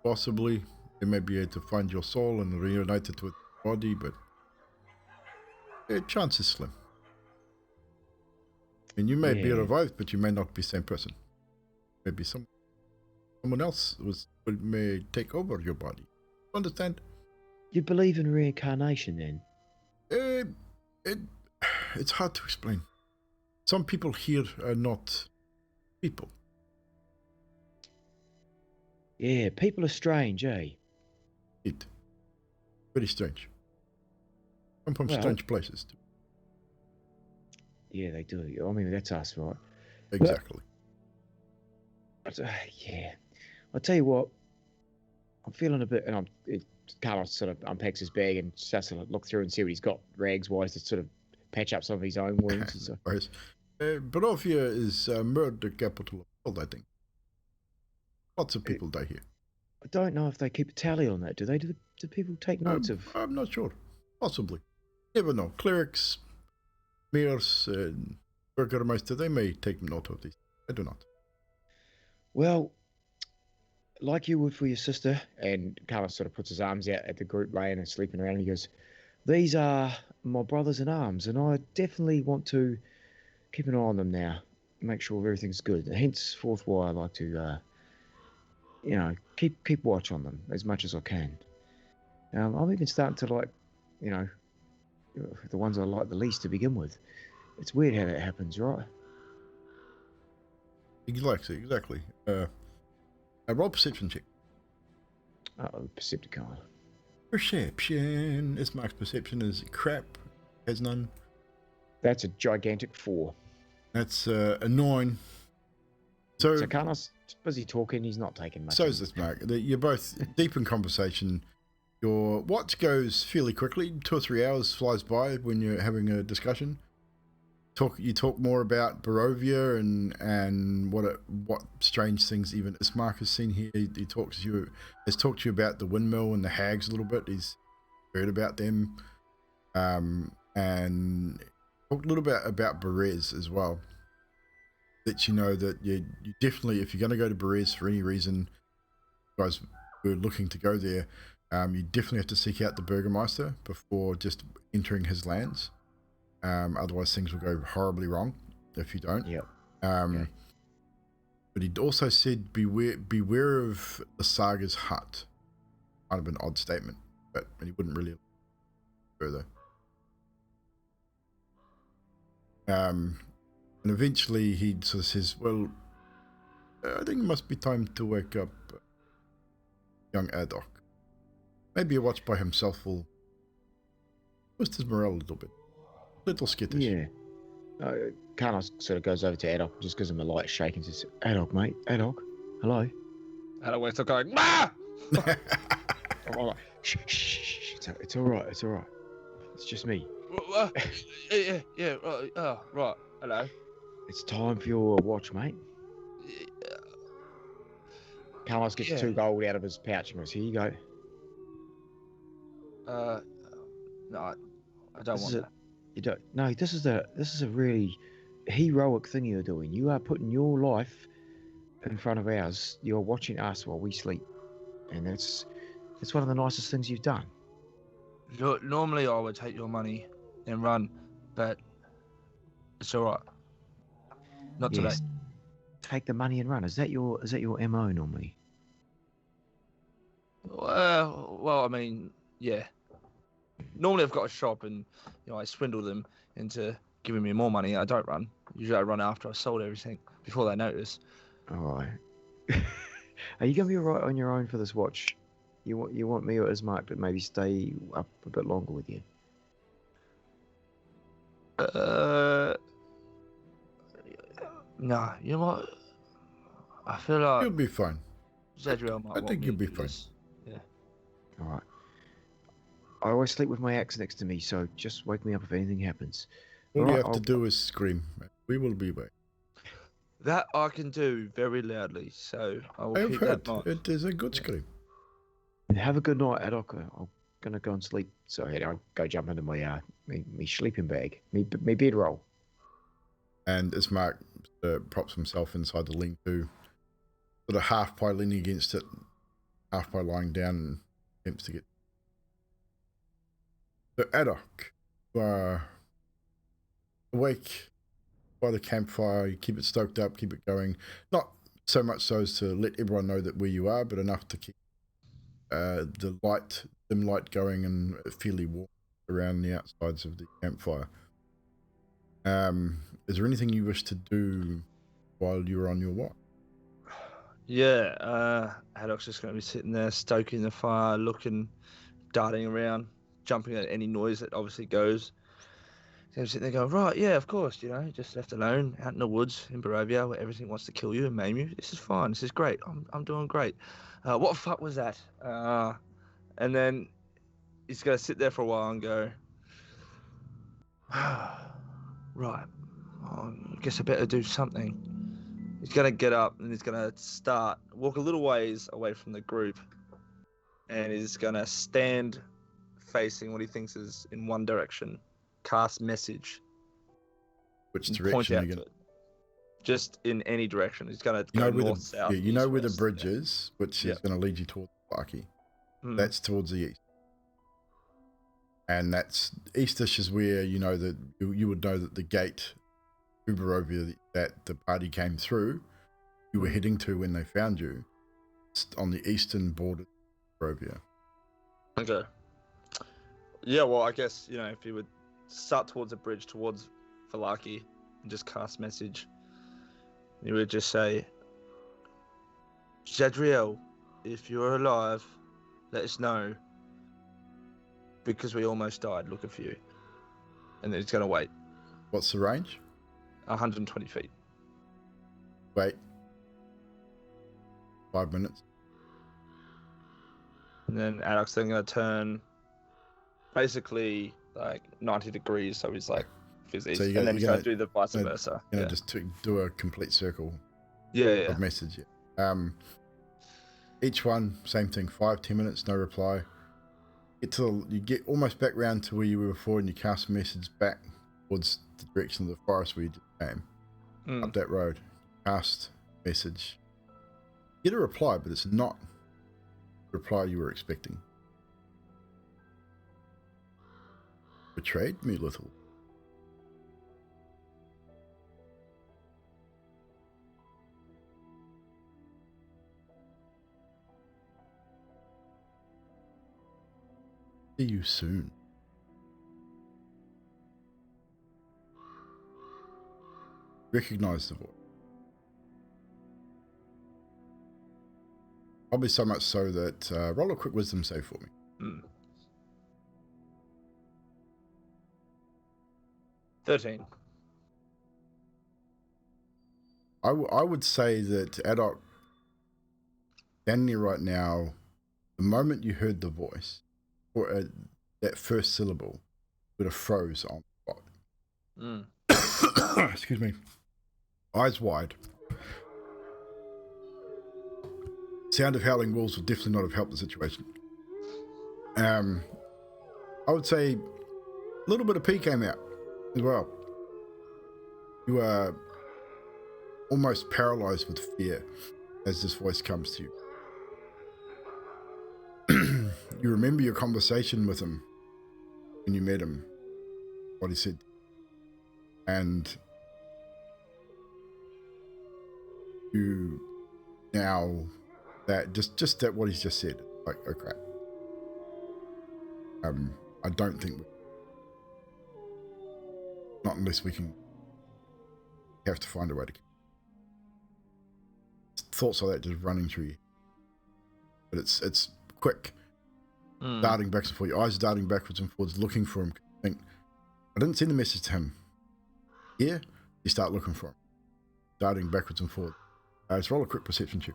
possibly. You may be able to find your soul and reunite it with your body, but the chance is slim. I mean, you may be revived, but you may not be the same person. Maybe someone else may take over your body. Understand? You believe in reincarnation, then? It's hard to explain. Some people here are not people. Yeah, people are strange, eh? Very strange. Come from strange places too. Yeah, they do. I mean, that's us, right? Exactly. But, yeah. I'll tell you what. I'm feeling a bit, and Carlos sort of unpacks his bag and starts to look through and see what he's got rags-wise to sort of patch up some of his own wounds and stuff. Barovia is murder capital of the world, I think. Lots of people die here. I don't know if they keep a tally on that. Do they? Do people take notes of? I'm not sure. Possibly. Never know. Clerics, mayors, Burgermeister, they may take note of these. I do not. Well, like you would for your sister, and Carlos sort of puts his arms out at the group laying and sleeping around, and he goes, "These are my brothers in arms, and I definitely want to keep an eye on them now, make sure everything's good. Henceforth, why I like to, keep watch on them as much as I can. I'm even starting to like, the ones I like the least to begin with. It's weird how that happens, right?" Exactly. Roll perception check. Uh-oh, Percepticon. Perception. It's Mark's perception is crap. Has none. That's a gigantic 4. That's a 9. So Carlos busy talking. He's not taking much. So is this, Mark. You're both deep in conversation. Your watch goes fairly quickly. 2 or 3 hours flies by when you're having a discussion. You talk more about Barovia and what strange things even Ismark has seen here. He has talked to you about the windmill and the hags a little bit. He's heard about them, and talked a little bit about Berez as well. That you know that you definitely, if you're going to go to Berez for any reason, you guys were looking to go there, you definitely have to seek out the Burgermeister before just entering his lands. Otherwise things will go horribly wrong if you don't. Yep. But he also said beware of the Saga's hut. Kind of an odd statement, but he wouldn't really further. And eventually he sort of says, well, I think it must be time to wake up young Adok. Maybe a watch by himself will boost his morale a little bit. Little skittish. Yeah. Carlos sort of goes over to Adok, just gives him a light shake and says, "Adok, mate. Adok, hello." Adok wakes up going, "Ah!" Shh, shh, shh. It's all right. It's all right. It's just me. Yeah. Right. Hello. It's time for your watch, mate. Carlos gets 2 gold out of his pouch and goes, "Here you go." No, I don't want that. You don't. No, this is a really heroic thing you're doing. You are putting your life in front of ours. You're watching us while we sleep, and it's one of the nicest things you've done. Normally, I would take your money and run, but it's all right. Not today. Take the money and run. Is that your MO normally? Well, I mean, yeah. Normally I've got a shop and I swindle them into giving me more money. I don't run. Usually I run after I've sold everything before they notice. All right. Are you gonna be all right on your own for this watch? You want me or Ismark to maybe stay up a bit longer with you? Nah, you know what? I feel like You'll be fine. Zadriel might I want think me you'll be to do fine. this. Yeah. All right. I always sleep with my axe next to me, so just wake me up if anything happens. All you Right, have to do is scream. We will be back. That I can do very loudly, so I will I've keep heard that in mind. it is a good scream. Have a good night, Adok. I'm gonna go and sleep. So I'll go jump into my me sleeping bag, me bedroll. And Ismark props himself inside the lean-to, sort of half by leaning against it, half by lying down, and attempts to get. So Adok, you are awake by the campfire. You keep it stoked up, keep it going. Not so much so as to let everyone know that where you are, but enough to keep the dim light going and fairly warm around the outsides of the campfire. Is there anything you wish to do while you're on your watch? Yeah, Haddock's just going to be sitting there, stoking the fire, looking, darting around, jumping at any noise that obviously goes. He's sitting there going, right, yeah, of course, just left alone out in the woods in Barovia where everything wants to kill you and maim you. This is fine. This is great. I'm doing great. What the fuck was that? And then he's going to sit there for a while and go, right, I guess I better do something. He's going to get up and he's going to walk a little ways away from the group, and he's going to stand facing what he thinks is in one direction, cast message. Which and direction point are out you to going it. Just in any direction. He's going to go north, south, you know east, where the west. bridge is, which is going to lead you towards Lucky. That's towards the east. And that's eastish is where that you would know that the gate Barovia that the party came through, you were heading to when they found you. It's on the eastern border of Barovia. Okay. Yeah, well, I guess, if he would start towards the bridge, towards Valaki, and just cast message, he would just say, Zadriel, if you're alive, let us know, because we almost died looking for you. And then he's going to wait. What's the range? 120 feet. Wait. 5 minutes. And then Adok's then going to turn basically like 90 degrees, so he's like physics. So and then he's going to do the vice versa. Just do a complete circle yeah. of message. Each one, same thing, 5-10 minutes, no reply. You get almost back round to where you were before, and you cast a message back towards the direction of the forest where you just came. Up that road. Cast message. Get a reply, but it's not the reply you were expecting. Betrayed me, little. See you soon. Recognize the voice. Probably so much so that roll a quick wisdom save for me. 13. I would say that Adok, standing there right now, the moment you heard the voice, or that first syllable, would have froze on the spot. Excuse me. Eyes wide. Sound of howling wolves would definitely not have helped the situation. I would say a little bit of pee came out as well. You are almost paralyzed with fear as this voice comes to you. You remember your conversation with him when you met him, what he said, and you now that just that what he's just said, Like, oh crap. I don't think not unless we have to find a way to thoughts like that just running through you. But it's quick. Darting back and forth, your eyes darting backwards and forwards, looking for him. Think, I didn't send a message to him. Here, you start looking for him. Darting backwards and forwards. Let's roll a quick perception check.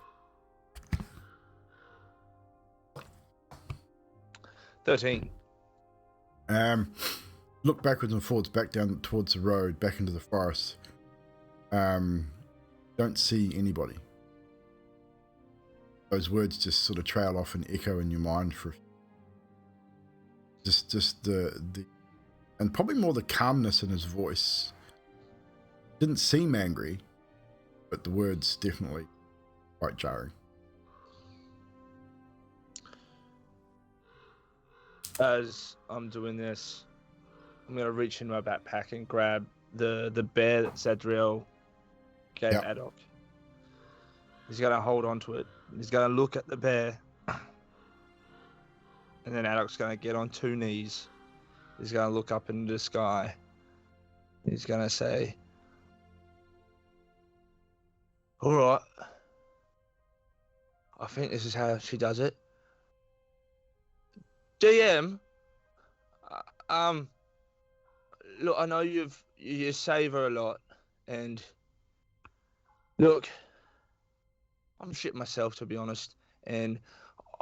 13. Look backwards and forwards, back down towards the road, back into the forest. Don't see anybody. Those words just sort of trail off and echo in your mind for just the and probably more the calmness in his voice. Didn't seem angry, but the words definitely quite jarring. As I'm doing this, I'm gonna reach in my backpack and grab the bear that Zadriel gave Adok. He's gonna hold on to it. He's gonna look at the bear, and then Adok's gonna get on 2 knees. He's gonna look up into the sky. He's gonna say, "All right. I think this is how she does it. DM, look, I know you save her a lot, and look, I'm shit myself, to be honest, and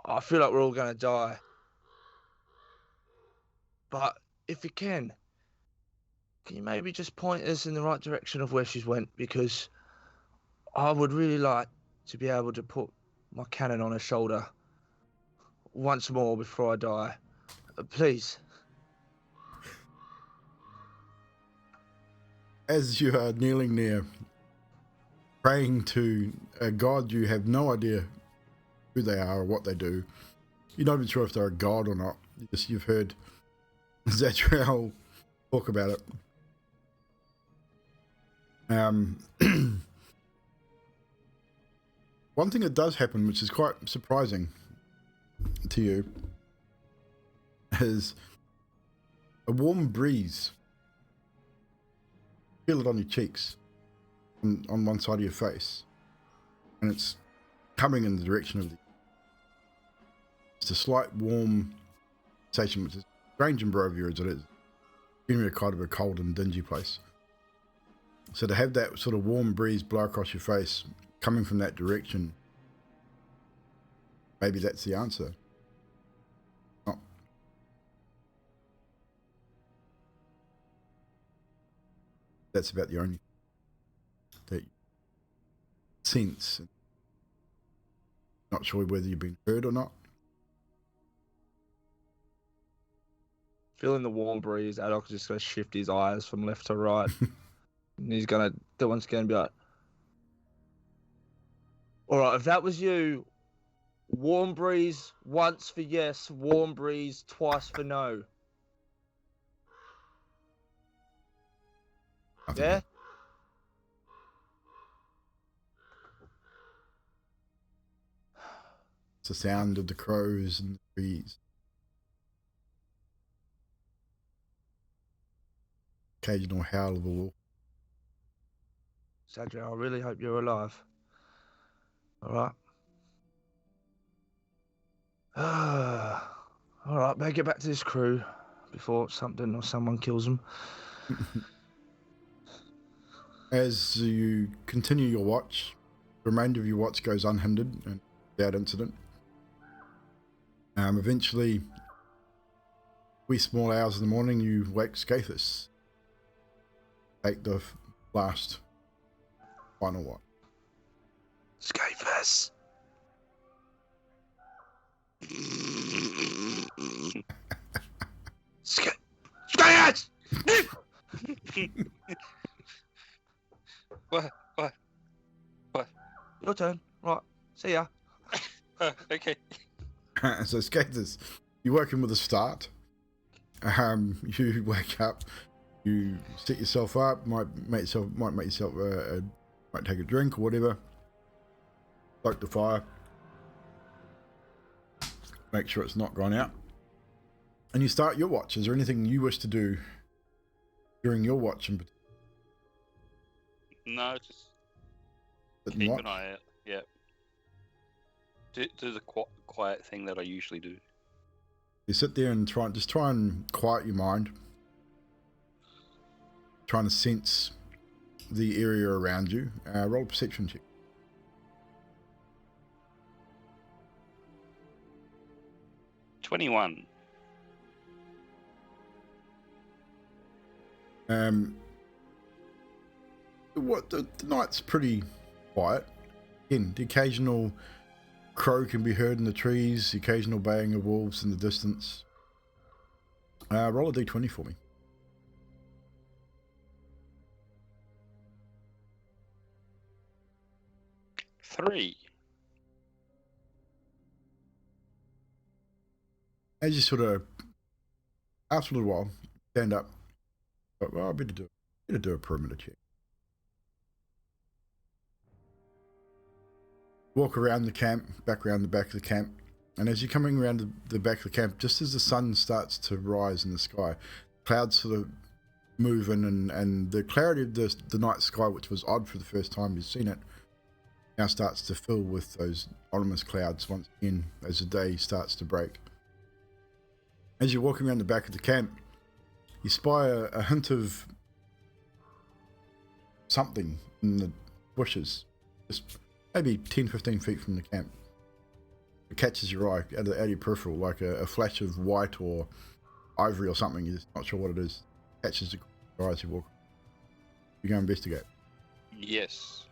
I feel like we're all gonna die. But if you can you maybe just point us in the right direction of where she's went? Because I would really like to be able to put my cannon on her shoulder once more before I die. Please." As you are kneeling there, praying to a god you have no idea who they are or what they do, you're not even sure if they're a god or not. You've heard Zadriel talk about it. One thing that does happen, which is quite surprising to you, is a warm breeze. Feel it on your cheeks, on one side of your face, and it's coming in the direction of it's a slight warm sensation, which is strange in Barovia as it is. Generally kind of a cold and dingy place. So to have that sort of warm breeze blow across your face, coming from that direction, maybe that's the answer. Oh. That's about the only that you sense. Not sure whether you've been heard or not. Feeling the warm breeze, Adok's just going to shift his eyes from left to right. And he's going to, the one's going to be like, "All right, if that was you, warm breeze once for yes, warm breeze twice for no." Yeah? It's the sound of the crows and the trees. Occasional howl of a wolf. Zadriel, I really hope you're alive. All right. All right, better get back to this crew before something or someone kills them. As you continue your watch, the remainder of your watch goes unhindered and without incident. Eventually, wee small hours in the morning, you wake Scathus. Take the last final watch. Scathus! Scathus! What? Your turn. Right. See ya. Okay. So Scathus, you work in with a start. You wake up, you set yourself up, might take a drink or whatever, stoke the fire, make sure it's not gone out. And you start your watch. Is there anything you wish to do during your watch in particular? No, just Sit and keep watch? an eye out. Yeah. Do the quiet thing that I usually do. You sit there and try and quiet your mind. Trying to sense the area around you. Roll a perception check. $21. The night's pretty quiet. Again, the occasional crow can be heard in the trees, the occasional baying of wolves in the distance. Roll a d20 for me. $3. As you sort of, after a little while, stand up. But, well, I better do a perimeter check. Walk around the camp, back around the back of the camp, and as you're coming around the back of the camp, just as the sun starts to rise in the sky, clouds sort of move in, and the clarity of the night sky, which was odd for the first time you've seen it, now starts to fill with those ominous clouds once again as the day starts to break. As you're walking around the back of the camp, you spy a hint of something in the bushes, just maybe 10-15 feet from the camp. It catches your eye out of your peripheral, like a flash of white or ivory or something. You're just not sure what it is. Catches your eye as you walk. You go investigate. Yes.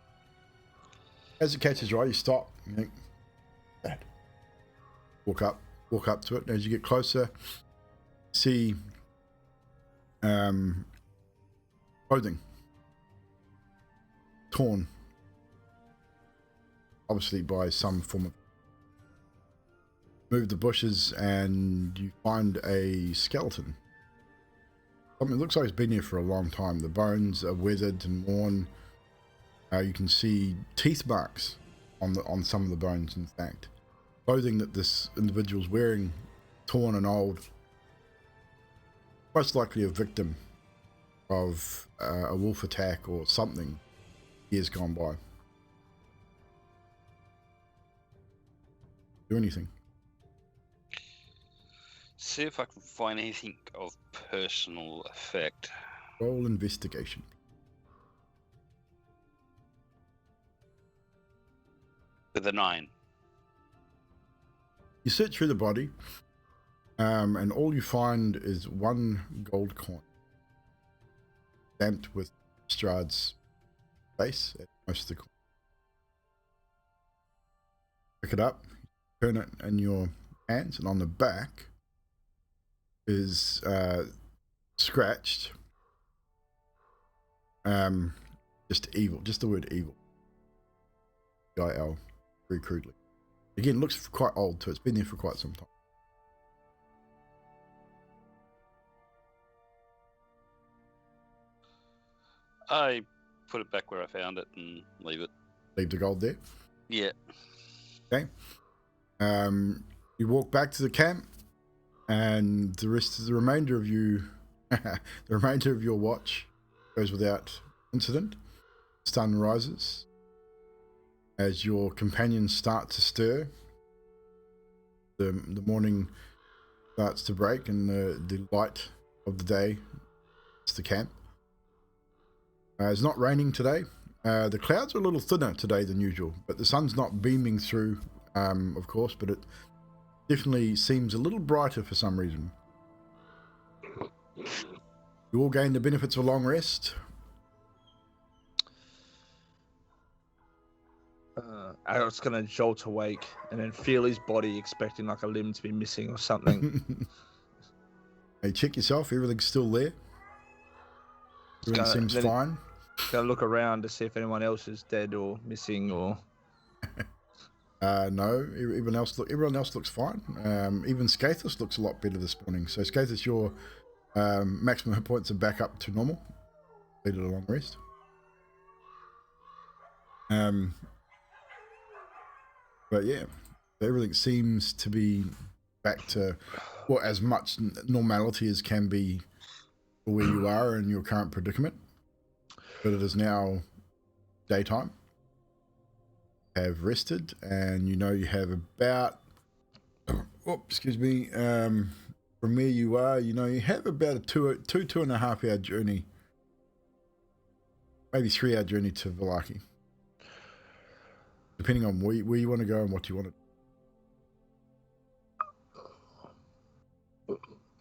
As it catches your eye, you stop. You think, "Bad." Walk up to it. As you get closer, see clothing torn, obviously by some form of. Move the bushes and you find a skeleton. Something that looks like it's been here for a long time. The bones are weathered and worn. You can see teeth marks on some of the bones, in fact. Clothing that this individual's wearing, torn and old. Most likely a victim of a wolf attack or something years gone by. Do anything. See if I can find anything of personal effect. Roll investigation. With a 9. You search through the body, and all you find is one gold coin, stamped with Strahd's face at most of the coin. Pick it up, turn it in your hands, and on the back is scratched, just evil, just the word evil. IL, very crudely. Again, looks quite old too. It's been there for quite some time. I put it back where I found it and leave it. Leave the gold there. Yeah. Okay. You walk back to the camp, and the remainder of you, the remainder of your watch goes without incident. Sun rises as your companions start to stir. The morning starts to break, and the light of the day hits the camp. It's not raining today. The clouds are a little thinner today than usual, but the sun's not beaming through, of course, but it definitely seems a little brighter for some reason. You all gain the benefits of a long rest. Adolf's gonna jolt awake and then feel his body, expecting like a limb to be missing or something. Hey, check yourself. Everything's still there. Everything seems fine. Gonna look around to see if anyone else is dead or missing or. No, everyone else looks fine. Even Skathis looks a lot better this morning. So Skathis, your maximum hit points are back up to normal. Needed a long rest. But yeah, everything seems to be back to as much normality as can be for where you are in your current predicament. But it is now daytime. Have rested, and you have about from where you are, you have about a two and a half hour journey, maybe 3 hour journey to Vallaki, depending on where you want to go and what you want to do.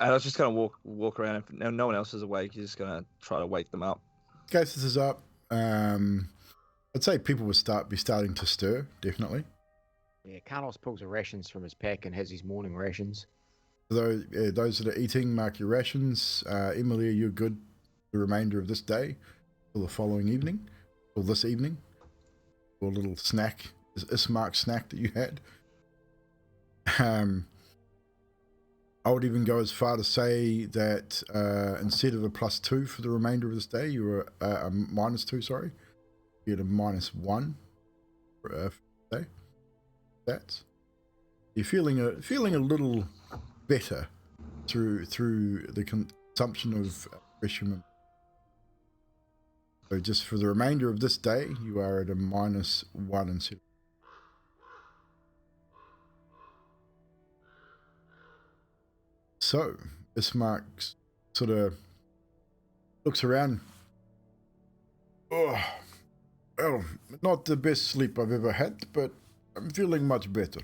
And I was just gonna walk around. If no one else is awake, you're just gonna try to wake them up. Cases is up. I'd say people would be starting to stir, definitely. Yeah, Carlos pulls the rations from his pack and has his morning rations. Those that are eating, mark your rations. Emilia, you're good the remainder of this day till the following evening, or this evening, or a little snack, Ismark snack that you had. I would even go as far to say that instead of a +2 for the remainder of this day, you were a -2, sorry. You get a -1 for the day. That's you're feeling a little better through the consumption of fresh human. So just for the remainder of this day, you are at a -1 instead. So Ismark sort of looks around. Oh, well, not the best sleep I've ever had, but I'm feeling much better.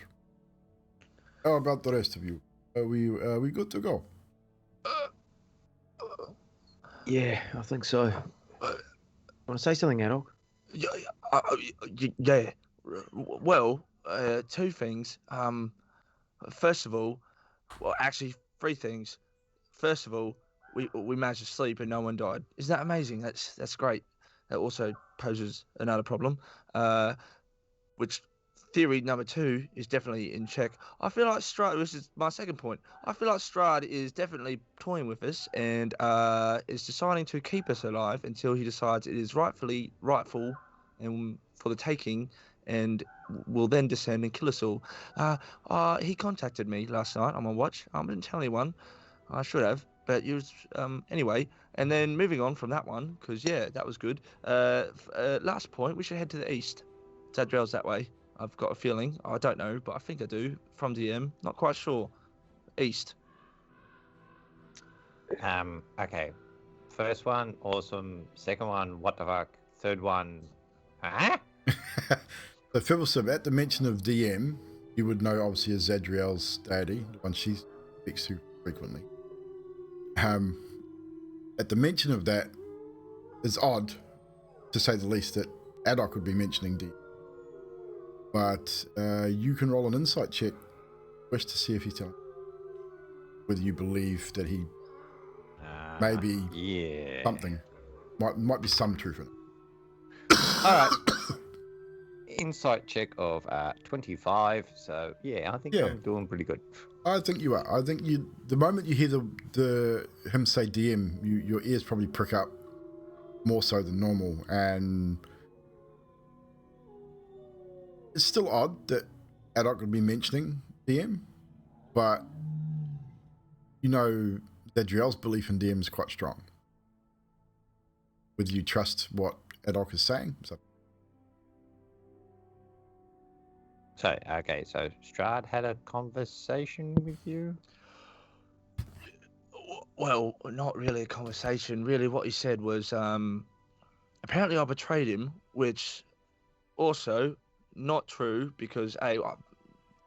How about the rest of you? Are we good to go? Yeah, I think so. Want to say something, Adolf? Yeah. Well, 2 things. First of all, well, actually 3 things. First of all, we managed to sleep and no one died. Isn't that amazing? That's great. That also poses another problem, which theory number 2 is definitely in check. I feel like Strahd, this is my second point, I feel like Strahd is definitely toying with us and is deciding to keep us alive until he decides it is rightful and for the taking, and will then descend and kill us all. He contacted me last night on my watch. I didn't tell anyone. I should have, but you was anyway. And then moving on from that one, because yeah, that was good. Last point, we should head to the east. Zadriel's that way. I've got a feeling. I don't know, but I think I do. From DM, not quite sure. East. Okay. First one, awesome. Second one, what the fuck? Third one, huh? So Fibbles, at the mention of DM, you would know obviously as Zadriel's deity, the one she speaks to frequently. At the mention of that, it's odd, to say the least, that Adok would be mentioning DM. But you can roll an insight check, wish to see if he's telling whether you believe that he maybe something might be some truth in it. All right. Insight check of 25. So yeah, I think I'm doing pretty good. I think you are. I think the moment you hear the him say DM, your ears probably prick up more so than normal, and it's still odd that Adok would be mentioning DM, but that Driel's belief in DM is quite strong. Whether you trust what Adok is saying. So Strahd had a conversation with you? Well, not really a conversation. Really, what he said was, apparently I betrayed him, which also not true because A, I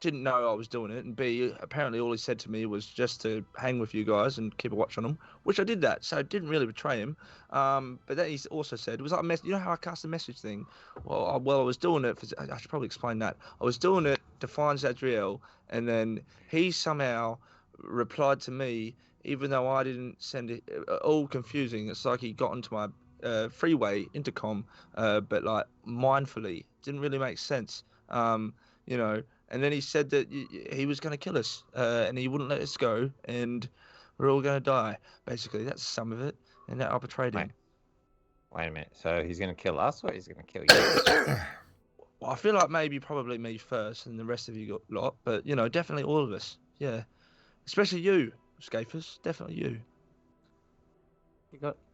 didn't know I was doing it, and B, apparently all he said to me was just to hang with you guys and keep a watch on him, which I did that, so I didn't really betray him. But then he also said, it was like a message, you know how I cast a message thing? Well, I was doing it, I should probably explain that. I was doing it to find Zadriel, and then he somehow replied to me, even though I didn't send it, all confusing. It's like he got onto my freeway intercom, but like mindfully, didn't really make sense, and then he said that he was going to kill us, and he wouldn't let us go, and we're all going to die. Basically, that's some of it, and that I betrayed him. Wait a minute. So he's going to kill us, or he's going to kill you? Well, I feel like probably me first, and the rest of you got lot, but definitely all of us. Yeah. Especially you, Scapers. Definitely you.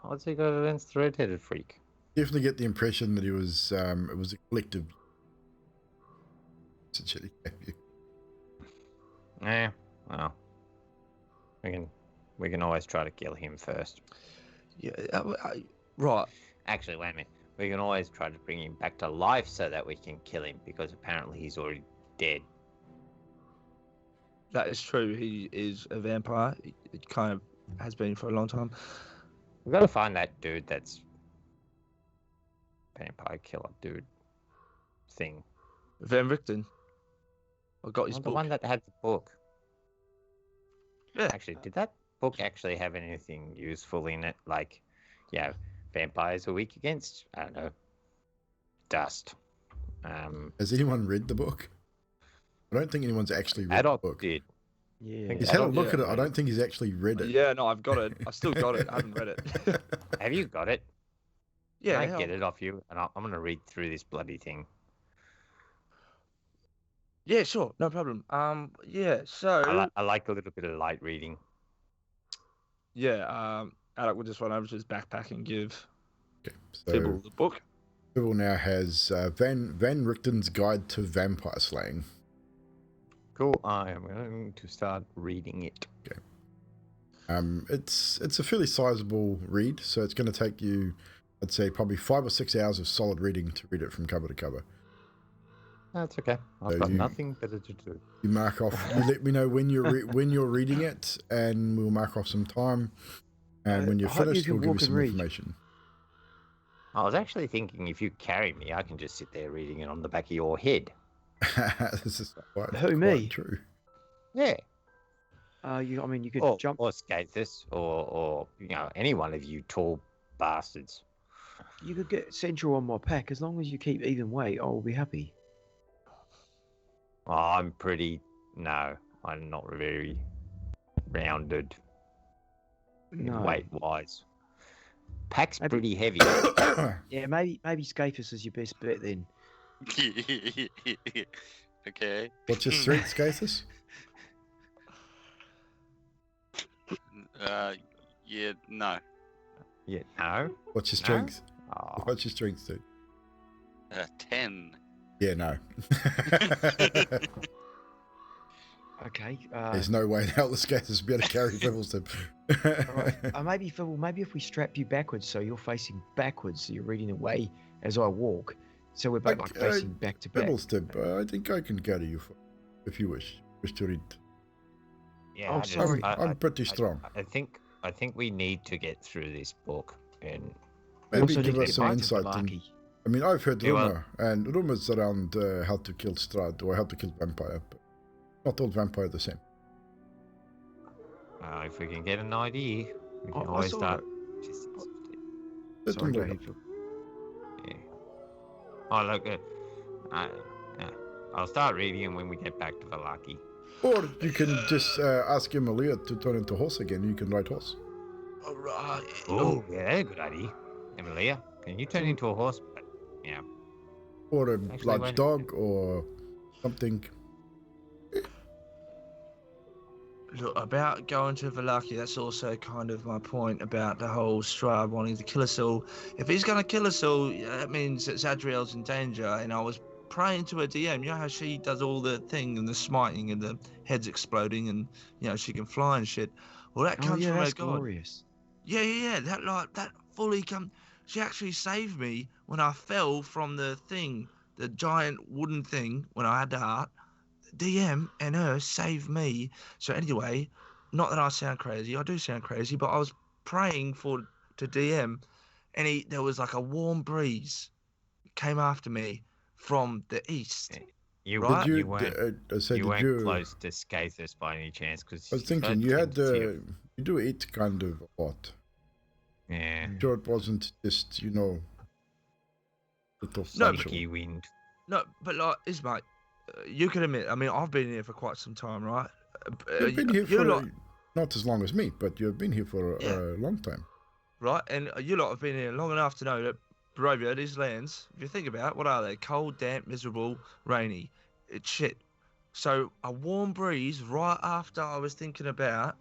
What's he got against the red-headed freak? Definitely get the impression that it was a collective. Essentially, Yeah, well, we can always try to kill him first. Yeah, right. Actually, wait a minute. We can always try to bring him back to life so that we can kill him, because apparently he's already dead. That is true. He is a vampire. It kind of has been for a long time. We've got to find that dude that's vampire killer dude thing. Van Richten. I got his The book. one that had the book. Yeah. Actually, did that book actually have anything useful in it? Like, yeah, vampires are weak against, I don't know, dust. Has anyone read the book? I don't think anyone's actually read the book. Did. Yeah. He's had a look at it. I don't think he's actually read it. Yeah, no, I've got it. I still got it. I haven't read it. Have you got it? Yeah. Can I get it off you? And I'm going to read through this bloody thing. Yeah, sure. No problem. Yeah, so... I like a little bit of light reading. Yeah, Alec will just run over to his backpack and give So Fibble the book. Fibble now has Van Richten's Guide to Vampire Slaying. Cool. I am going to start reading it. Okay. It's a fairly sizable read, so it's going to take you, I'd say, probably 5 or 6 hours of solid reading to read it from cover to cover. That's okay. I've got nothing better to do. You mark off. You let me know when you're when you're reading it, and we'll mark off some time. And when you're finished, we'll give you some information. I was actually thinking, if you carry me, I can just sit there reading it on the back of your head. This is quite me? true. Yeah. You could jump or Skathis, or any one of you tall bastards. You could get central on my pack as long as you keep even weight. I will be happy. Oh, No, I'm not very rounded. No. Weight-wise. Pack's pretty heavy. Yeah, maybe Scapus is your best bet then. Okay. What's your strength, Skathis? Yeah, no. Yeah, no. What's your strength? Oh. What's your strength, dude? 10. Yeah, no. Okay. There's no way in hell the Skathis will be able to carry Fibbles to. Right. Maybe Fibble, maybe if we strap you backwards so you're facing backwards, so you're reading away as I walk, so we're both facing back to back. Fibbles tip. I think I can carry you if you wish to read. Yeah, Oh, sorry. I'm pretty strong. I think we need to get through this book, and Maybe also give need to us get some back to insight. Valaki. I mean, I've heard Yeah, well- rumor, and rumors around how to kill Strahd or how to kill vampire, but not all vampire are the same. if we can get an idea, we can I always saw start. Let Sorry, them go know. ahead, Phil. Yeah. Oh, look. I'll start reading and when we get back to Valaki. Or you can just ask Emilia to turn into horse again. You can ride horse. All right. Oh, yeah, good idea. Emilia, can you turn into a horse? Yeah. Or a Actually, large when- dog or something. Look, about going to Valaki, that's also kind of my point about the whole Strahd wanting to kill us all. If he's going to kill us all, that means that Zadriel's in danger. And I was praying to her DM. You know how she does all the thing and the smiting and the heads exploding and, she can fly and shit. Well, that comes from her that's god. glorious. Yeah. That fully come. She actually saved me when I fell from the thing, the giant wooden thing, when I had the heart. DM and her saved me. So anyway, not that I sound crazy. I do sound crazy, but I was praying to DM, and there was like a warm breeze came after me from the east. You, Right? you weren't, did weren't close to Skathis by any chance. Cause I was thinking you do eat kind of a lot. Yeah. Sure, it wasn't just little No, sunshine. Wind. No, but like, Ismate, you can admit. I mean, I've been here for quite some time, right? You've been here you for lot, not as long as me, but you've been here for Yeah. a long time. right? And you lot have been here long enough to know that Barovia, these lands, if you think about it, what are they? Cold, damp, miserable, rainy. It's shit. So a warm breeze right after I was thinking about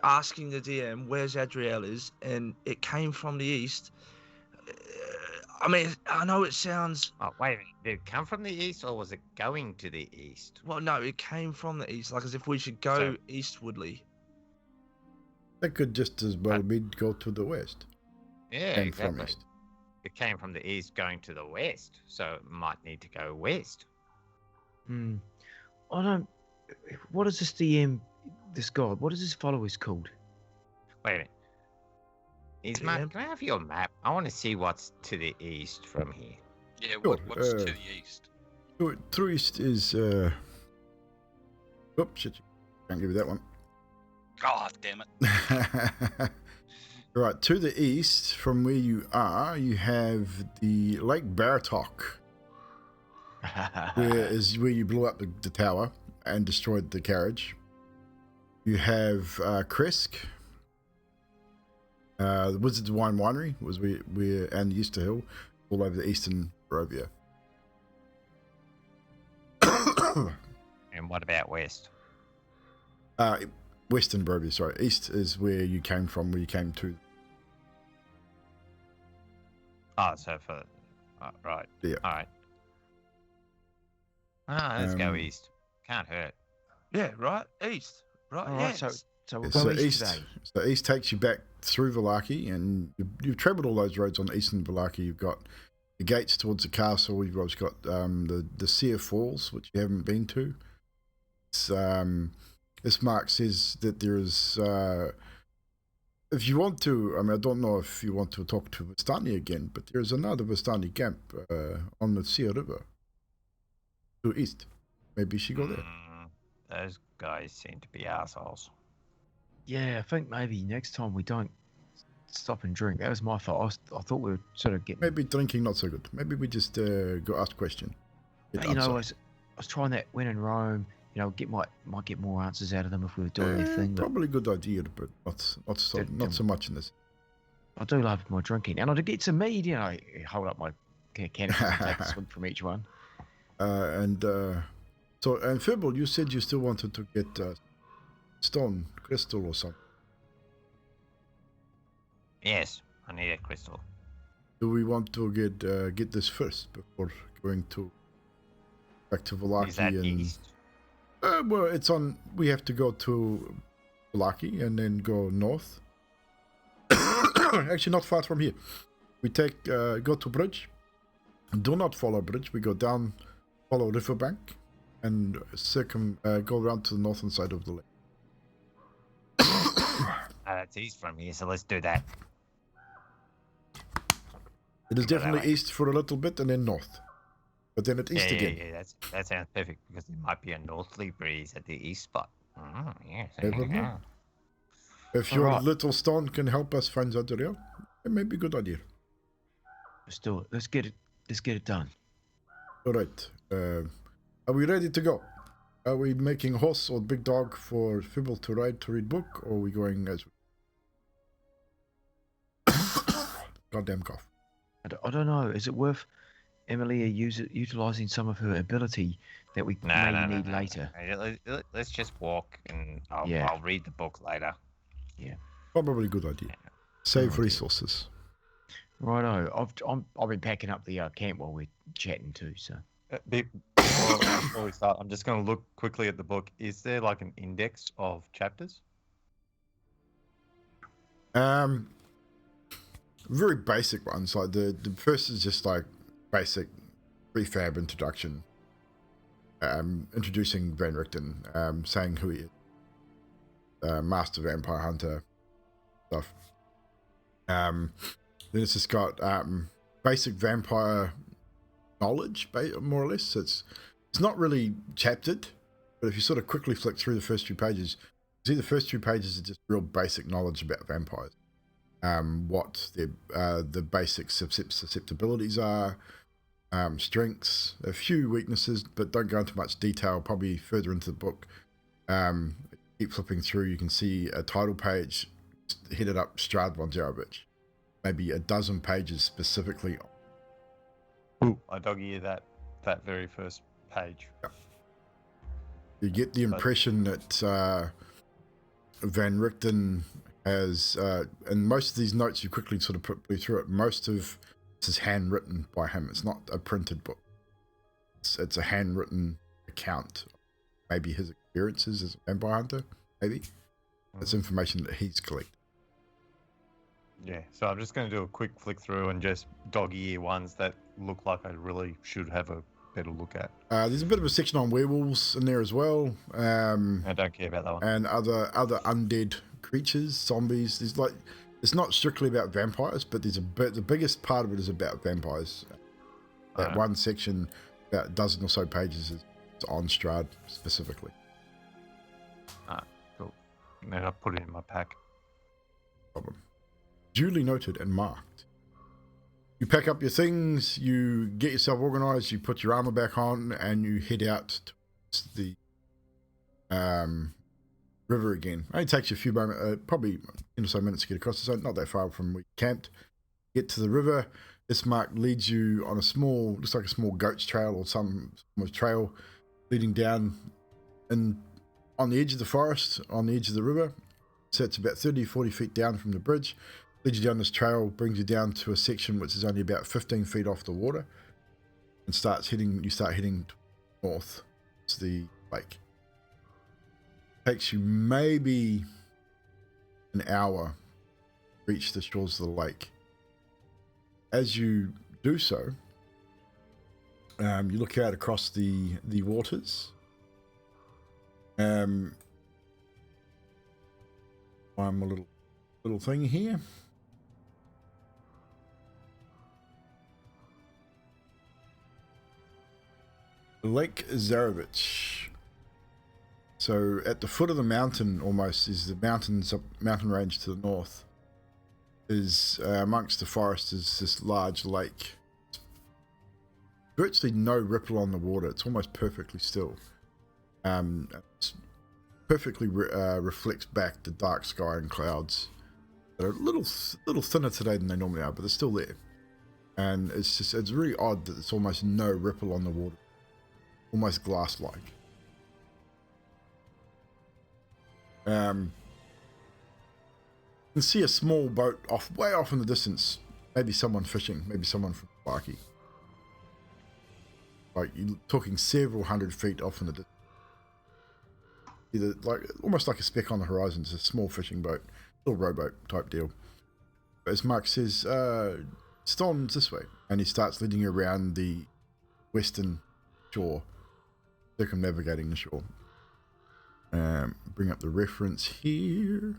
asking the DM where's Adriel is, and it came from the east. I mean, I know it sounds. Oh, wait a minute. Did it come from the east or was it going to the east? Well, no, it came from the east, like as if we should go eastwardly. That could just as well be go to the west. Yeah, And exactly. from east. It came from the east going to the west, so it might need to go west. Hmm. I don't. What is this DM? This god? What is this followers called? Wait a minute. DM? Can I have your map? I want to see what's to the east from here. Yeah, Sure, what's to the east? True east is. Oops, shit. Can't give you that one. Oh, damn it. Right, to the east from where you are, you have the Lake Baratok, where you blew up the tower and destroyed the carriage. You have Kresk, the Wizard's Wine Winery was where and Easter Hill, all over the eastern Barovia. And what about west? Western Barovia, sorry. East is where you came from, where you came to. Oh, so for right. Yeah. All right. Ah, let's go east. Can't hurt. Yeah, right, east, right. All Yeah. right, so we'll So go east east, today. so east takes you back through Vallaki, and you've travelled all those roads on eastern Vallaki. You've got the gates towards the castle. You've also got the Seer Falls, which you haven't been to. It's, this mark says that there is, if you want to, I mean, I don't know if you want to talk to Vistani again, but there is another Vistani camp on the Seer River to east. Maybe she go there. Those guys seem to be assholes. Yeah, I think maybe next time we don't stop and drink. That was my fault. I thought we were sort of getting. Maybe drinking not so good. Maybe we just go ask question. Get You know, I answer. was trying that when in Rome. You know, might get more answers out of them if we were doing anything. But Probably a good idea, but not so much in this. I do love my drinking, and I do get some mead. You know, I hold up my canisters and take a swig from each one. So Fibble, you said you still wanted to get stone crystal or something. Yes, I need a crystal. Do we want to get this first before going back to Vallaki? Is that and east? well, it's on. We have to go to Vallaki and then go north. Actually, not far from here. We take go to bridge. Do not follow bridge. We go down, follow riverbank, and go around to the northern side of the lake. That's east from here, so let's do that. It is Go that definitely way. east for a little bit and then north, but then it's east again. Yeah, that sounds perfect because there might be a northerly breeze at the east spot. Yes. Never know. If your little stone can help us find Zadriel, it may be a good idea. Let's do it. Let's get it done. All right. Are we ready to go? Are we making horse or big dog for Fibble to ride to read book, or are we going as? Goddamn cough. I don't know. Is it worth Emilia utilizing some of her ability that we maybe need later? Let's just walk, and I'll read the book later. Yeah. Probably a good idea. Save resources. Righto. I've been packing up the camp while we're chatting too. So. Before we start, I'm just going to look quickly at the book. Is there like an index of chapters? Very basic ones. Like the first is just like basic prefab introduction. Introducing Van Richten, saying who he is. Master Vampire Hunter stuff. Then it's just got basic vampire knowledge, more or less. It's not really chaptered, but if you sort of quickly flick through the first few pages, you see the first few pages are just real basic knowledge about vampires. What the basic susceptibilities are, strengths, a few weaknesses, but don't go into much detail. Probably further into the book. Keep flipping through, you can see a title page headed up Strahd von Zarevich. Maybe a dozen pages specifically. I dog ear that very first page. Yeah. You get the impression that Van Richten has, and most of these notes you quickly sort of put through it, most of this is handwritten by him. It's not a printed book. It's a handwritten account. Maybe his experiences as a vampire hunter, maybe. It's information that he's collected. Yeah, so I'm just going to do a quick flick through and just dog-ear ones that look like I really should have a better look at. There's a bit of a section on werewolves in there as well. I don't care about that one. And other undead creatures, zombies. There's like, it's not strictly about vampires, but there's the biggest part of it is about vampires. That one section, about a dozen or so pages, is on Strahd specifically. Cool. And then I'll put it in my pack. Problem. Duly noted and marked. You pack up your things, you get yourself organized, you put your armor back on, and you head out towards the river again. It only takes you a few moments, probably 10 or so minutes to get across. It's not that far from where you camped. Get to the river. This mark leads you on a small, looks like a small goat's trail or some trail leading down and on the edge of the forest, on the edge of the river. So it's about 30, 40 feet down from the bridge. Leads you down this trail, brings you down to a section which is only about 15 feet off the water, and you start heading north to the lake. Takes you maybe an hour to reach the shores of the lake. As you do so, you look out across the waters. I'm a little thing here. Lake Zarovich. So at the foot of the mountain, almost, is the mountain range to the north. Is amongst the forest is this large lake. Virtually no ripple on the water. It's almost perfectly still. It's perfectly reflects back the dark sky and clouds. They're a little thinner today than they normally are, but they're still there. And it's really odd that there's almost no ripple on the water. Almost glass-like. You can see a small boat way off in the distance. Maybe someone fishing. Maybe someone from Barkey. Like, you're talking several hundred feet off in the distance. Either almost like a speck on the horizon. It's a small fishing boat, little rowboat type deal. But as Mark says, Storm's this way, and he starts leading you around the western shore, circumnavigating the shore. Bring up the reference here.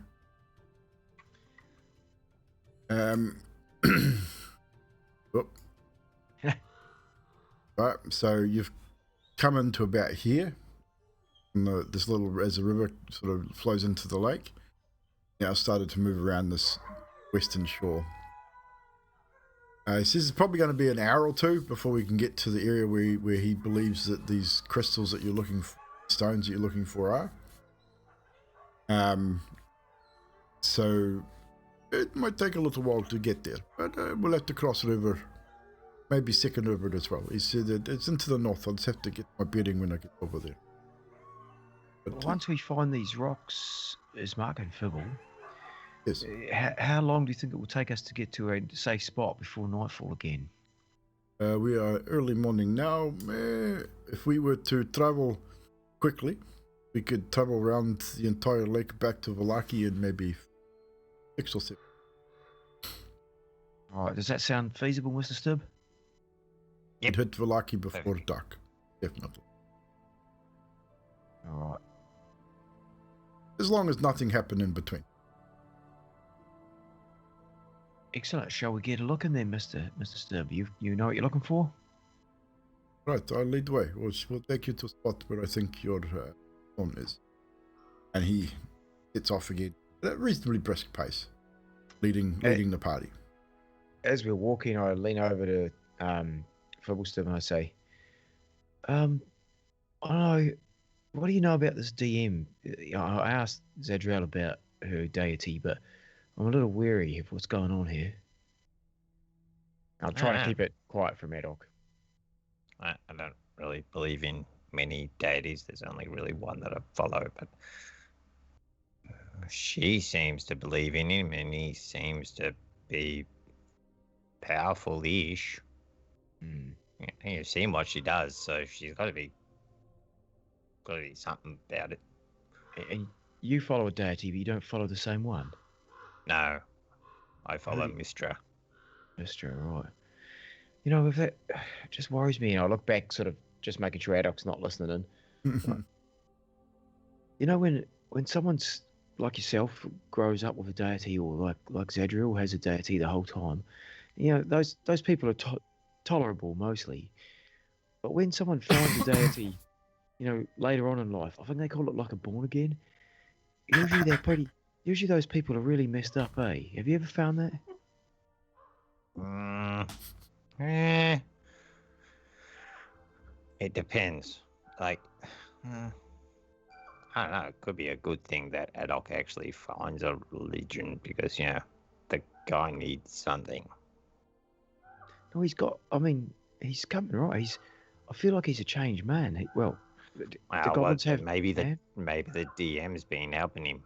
Right, so you've come into about here. And as the river sort of flows into the lake, now started to move around this western shore. He says it's probably going to be an hour or two before we can get to the area where he believes that these crystals that you're looking for, stones that you're looking for are. So it might take a little while to get there, but we'll have to cross the river, maybe second river as well. He said that it's into the north. I'll just have to get my bedding when I get over there. But, once we find these rocks, as Mark and Fibble, yes. How long do you think it will take us to get to a safe spot before nightfall again? We are early morning now. If we were to travel quickly, we could travel around the entire lake back to Vallaki in maybe 6 or 7. All right, does that sound feasible, Mr. Stubb? You'd hit Vallaki before dark, definitely. All right. As long as nothing happened in between. Excellent. Shall we get a look in there, Mr. Stubb? You know what you're looking for? Right, I'll lead the way. We'll take you to a spot where I think your phone is. And he gets off again at a reasonably brisk pace, leading the party. As we're walking, I lean over to Fibbles Stubb and I say, I don't know, what do you know about this DM? I asked Zadriel about her deity, but I'm a little wary of what's going on here. I'll try to keep it quiet from Ad hoc. I don't really believe in many deities. There's only really one that I follow, but she seems to believe in him, and he seems to be powerful-ish. You've seen what she does, so she's got to be something about it. And you follow a deity, but you don't follow the same one? No, I follow Mistra. Mistra, right. You know, if that just worries me. I look back, sort of just making sure Adoc's not listening in. You know, when someone's like yourself grows up with a deity, or like Zadriel has a deity the whole time, you know, those people are tolerable mostly. But when someone finds a deity, you know, later on in life, I think they call it like a born again. Usually those people are really messed up, eh? Have you ever found that? It depends. Like, I don't know. It could be a good thing that Adoc actually finds a religion because, you know, the guy needs something. No, he's got. I mean, he's coming right. I feel like he's a changed man. The goblins have. Maybe the DM's been helping him,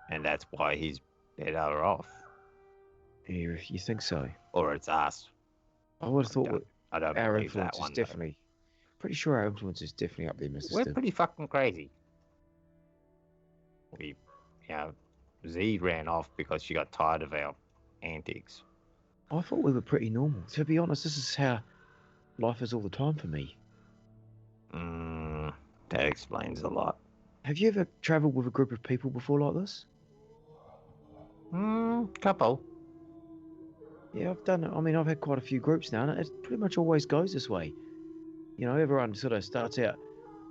and that's why he's better off. Yeah, if you think so. Or it's us. I would have thought I don't our believe influence that one. is definitely. Pretty sure our influence is definitely up there, Mr. We're Still. pretty fucking crazy. Z ran off because she got tired of our antics. I thought we were pretty normal. To be honest, this is how life is all the time for me. That explains a lot. Have you ever travelled with a group of people before like this? Couple. Yeah, I've done it. I mean, I've had quite a few groups now, and it pretty much always goes this way. You know, everyone sort of starts out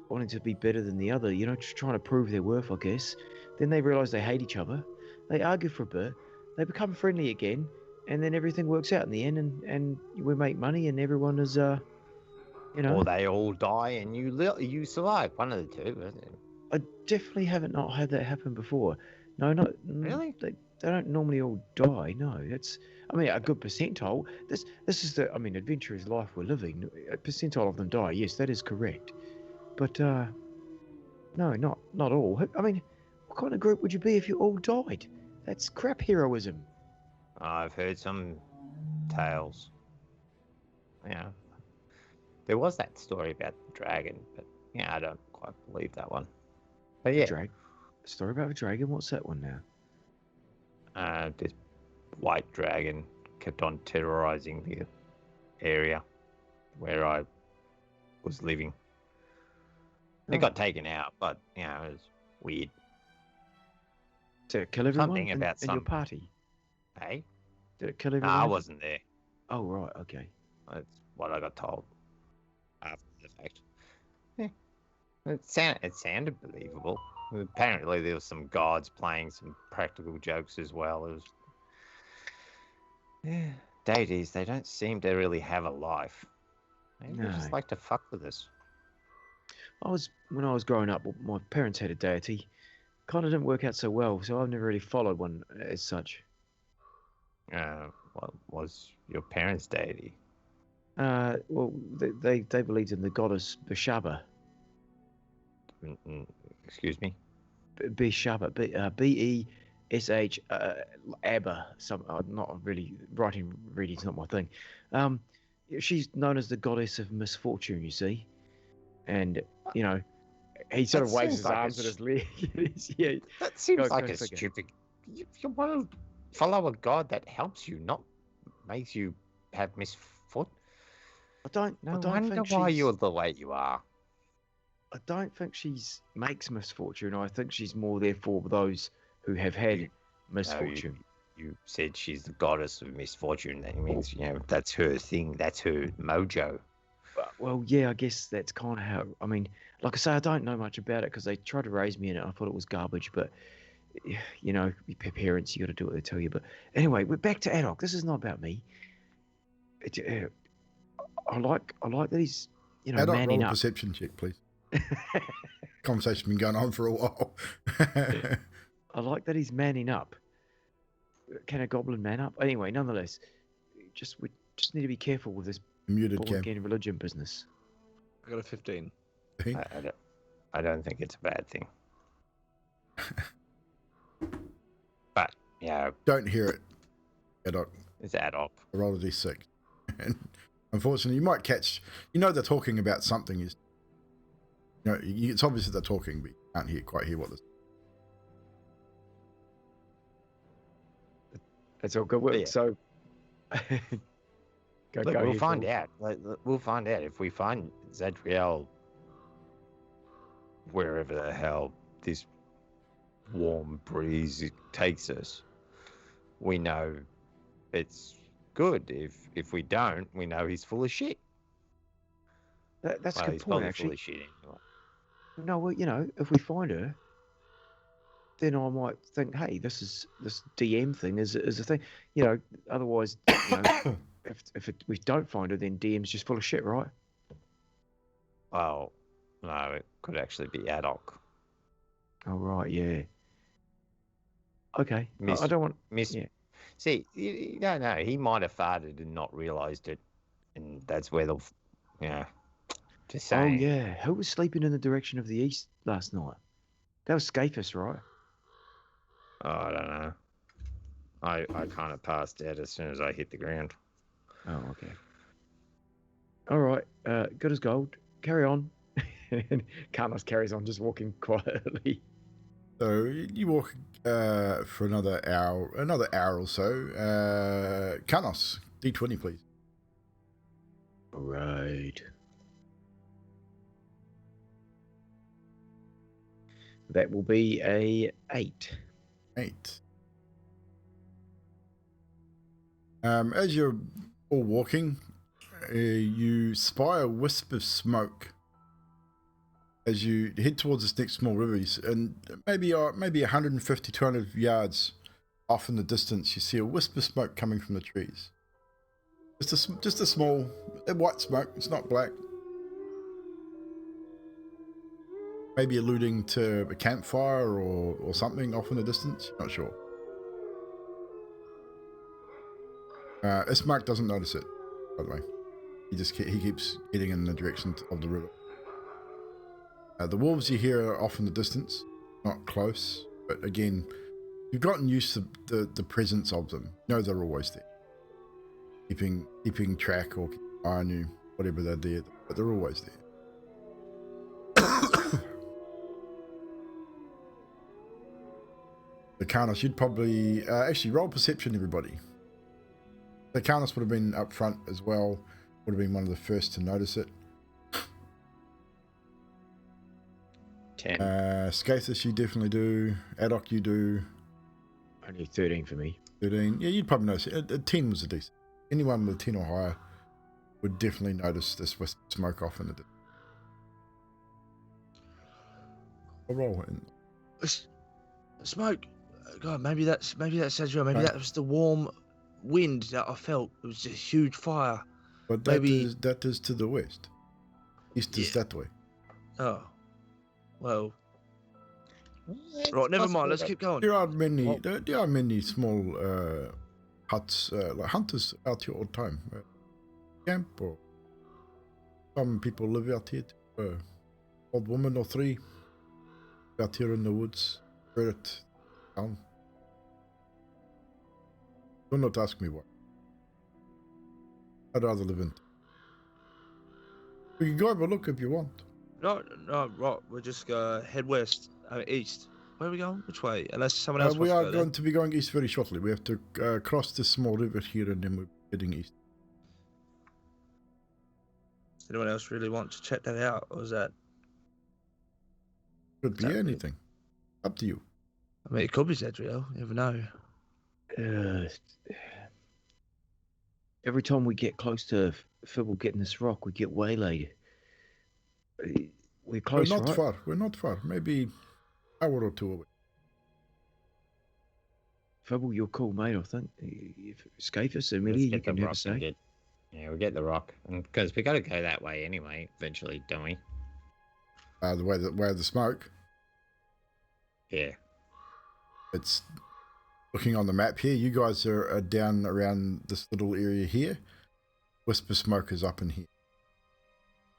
wanting to be better than the other, you know, just trying to prove their worth, I guess. Then they realise they hate each other. They argue for a bit. They become friendly again, and then everything works out in the end, and we make money, and everyone is, you know. Or they all die and you survive. One of the two, isn't it? I definitely haven't not had that happen before. No, not really. They don't normally all die. No, that's. I mean, a good percentile. This is the. I mean, adventure is life we're living. A percentile of them die. Yes, that is correct. But no, not all. I mean, what kind of group would you be if you all died? That's crap heroism. I've heard some tales. Yeah. There was that story about the dragon, but yeah, I don't quite believe that one. But yeah. Story about the dragon? What's that one now? This white dragon kept on terrorizing the area where I was living. It got taken out, but you know, it was weird. Did it kill everyone Something about in your party? Hey? Did it kill everyone? No, I wasn't there. Oh, right, okay. That's what I got told after the fact. Yeah. It sounded believable. Apparently there was some gods playing some practical jokes as well. It was... Yeah. Deities, they don't seem to really have a life. They just like to fuck with us. When I was growing up, my parents had a deity. Kind of didn't work out so well, so I've never really followed one as such. What was your parents' deity? Well, they believed in the goddess Beshaba. Excuse me? Beshaba, Besh, Abba. Not really reading's not my thing. She's known as the goddess of misfortune, you see. And you know, he sort of waves his arms at his leg. Yeah, that seems like a stupid. You want to follow a god that helps you, not makes you have misfortune. I don't wonder why you're the way you are. I don't think she makes misfortune. I think she's more there for those who have had misfortune. You said she's the goddess of misfortune. That means, you know, that's her thing. That's her mojo. Well, yeah, I guess that's kind of how. I mean, like I say, I don't know much about it because they tried to raise me in it. I thought it was garbage, but you know, your parents, you got to do what they tell you. But anyway, we're back to Adoc. This is not about me. I like that he's, you know, Adoc, manning roll a up. Perception check, please. Conversation's been going on for a while. I like that he's manning up. Can a goblin man up? Anyway, nonetheless, we just need to be careful with this Muted born again religion business. I got a 15. Pete? I don't think it's a bad thing. But, Don't hear it. it's ad hoc. I rolled a d6. And unfortunately, you might catch... they're talking about something. It's obvious that they're talking, but you can't quite hear what they're saying. That's all good work. Yeah. So, We'll find out. We'll find out if we find Zadriel wherever the hell this warm breeze takes us. We know it's good. If we don't, we know he's full of shit. That's a good he's point, probably actually. full of shit anyway. No, well, if we find her, then I might think, hey, this DM thing is a thing. Otherwise, if we don't find her, then DM's just full of shit, right? Well, no, it could actually be ad hoc. Oh, right, yeah. Okay. Miss- I don't want... Yeah. See, you don't know. He might have farted and not realised it. And that's where just saying. Oh, yeah. Who was sleeping in the direction of the east last night? That was Scapus, right? Oh, I don't know. I kind of passed out as soon as I hit the ground. Oh, okay. All right. Good as gold. Carry on. And Carlos carries on, just walking quietly. So you walk for another hour or so. Carlos, D20, please. All right. That will be a 8. 8. As you're all walking, you spy a wisp of smoke as you head towards this next small river, and maybe 150, 200 yards off in the distance, you see a wisp of smoke coming from the trees. Just a small white smoke. It's not black. Maybe alluding to a campfire or something off in the distance. Not sure. Ismark doesn't notice it, by the way. He keeps heading in the direction of the river. The wolves you hear are off in the distance, not close, but again, you've gotten used to the presence of them. You know they're always there, keeping track or keeping an eye on you, whatever they're there, but they're always there. The Karnas, you'd probably actually roll perception, everybody. The Karnas would have been up front as well, would have been one of the first to notice it. 10. Skathis, you definitely do. Adok, you do. Only 13 for me. 13. Yeah, you'd probably notice it. A 10 was a decent. Anyone with 10 or higher would definitely notice this wisp of smoke off in the distance. I'll roll it. Smoke. God, maybe that's Zadriel. Maybe that was the warm wind that I felt. It was a huge fire. But maybe that is to the west. East is that way. Oh. Well. Right, never mind. Let's keep going. There are many small huts, like hunters out here all the time. Camp, or some people live out here. Old woman or 3 out here in the woods. Spirit town. Do not ask me why. I'd rather live in. We can go have a look if you want. No, right. We'll just head west, east. Where are we going? Which way? Unless someone else We wants are to go going to be going east very shortly. We have to cross this small river here, and then we're heading east. Does anyone else really want to check that out, or is that? Could be anything. Up to you. I mean, it could be Zadriel. You never know. Every time we get close to Fibble getting this rock, we get waylaid. We're close, We're not right? far. We're not far. Maybe an hour or 2 away. Fibble, you're cool, mate, I think. If Scapus, Emilia, you can never say. We get the rock, and because we got to go that way anyway, eventually, don't we? The way of the smoke. Yeah. It's looking on the map here. You guys are down around this little area here. Wisp of smoke is up in here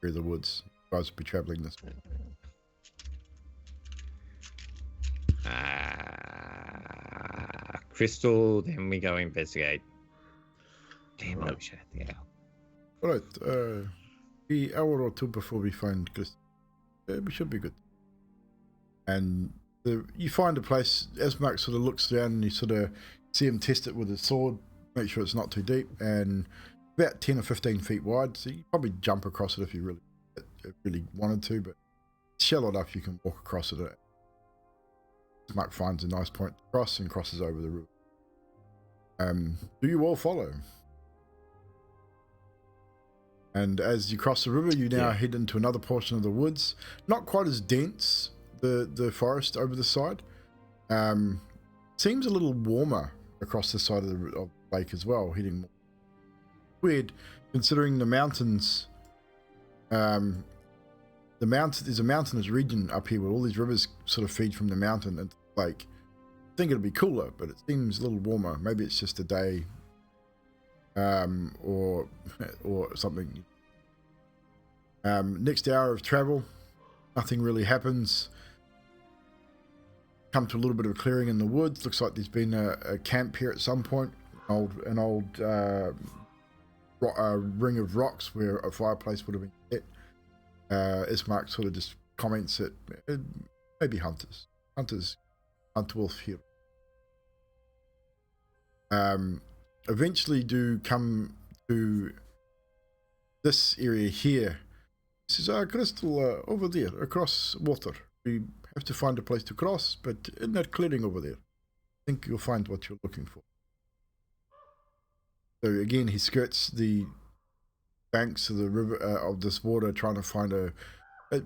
through the woods. guys will be traveling this way. Crystal, then we go investigate. Damn, I wish I had the owl. All right, the hour or two before we find Chris, we should be good. And you find a place. Esmark sort of looks down and you sort of see him test it with his sword, make sure it's not too deep, and about 10 or 15 feet wide. So you probably jump across it if you really wanted to, but it's shallow enough you can walk across it. Esmark finds a nice point to cross and crosses over the river. Do you all follow? And as you cross the river, you now head into another portion of the woods. Not quite as dense, the forest over the side. Seems a little warmer across the side of the lake as well, heading more. Weird, considering the mountains. There's a mountainous region up here where all these rivers sort of feed from the mountain into the lake. I think it'll be cooler, but it seems a little warmer. Maybe it's just a day. Or something. Next hour of travel, nothing really happens. Come to a little bit of a clearing in the woods. Looks like there's been a camp here at some point. An old ring of rocks where a fireplace would have been set. Ismark sort of just comments that maybe hunters hunt wolf here. Eventually do come to this area here. He says, Crystal, over there, across water. We have to find a place to cross, but in that clearing over there, I think you'll find what you're looking for. So again, he skirts the banks of the river, of this water, trying to find a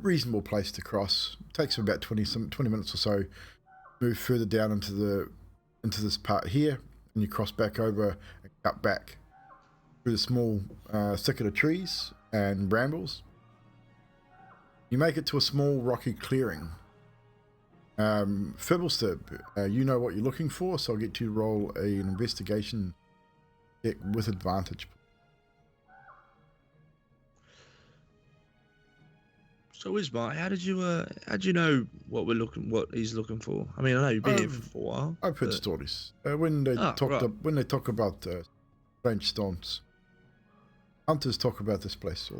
reasonable place to cross. It takes him about 20 minutes or so. Move further down into this part here, and you cross back over and cut back through the small thicket of trees and brambles. You make it to a small rocky clearing. Fibbles, you know what you're looking for, so I'll get you to roll an investigation check with advantage. So Ismar, how did you know what he's looking for? I mean, I know you've been here for a while. I've heard stories when they talk about strange stones. Hunters talk about this place,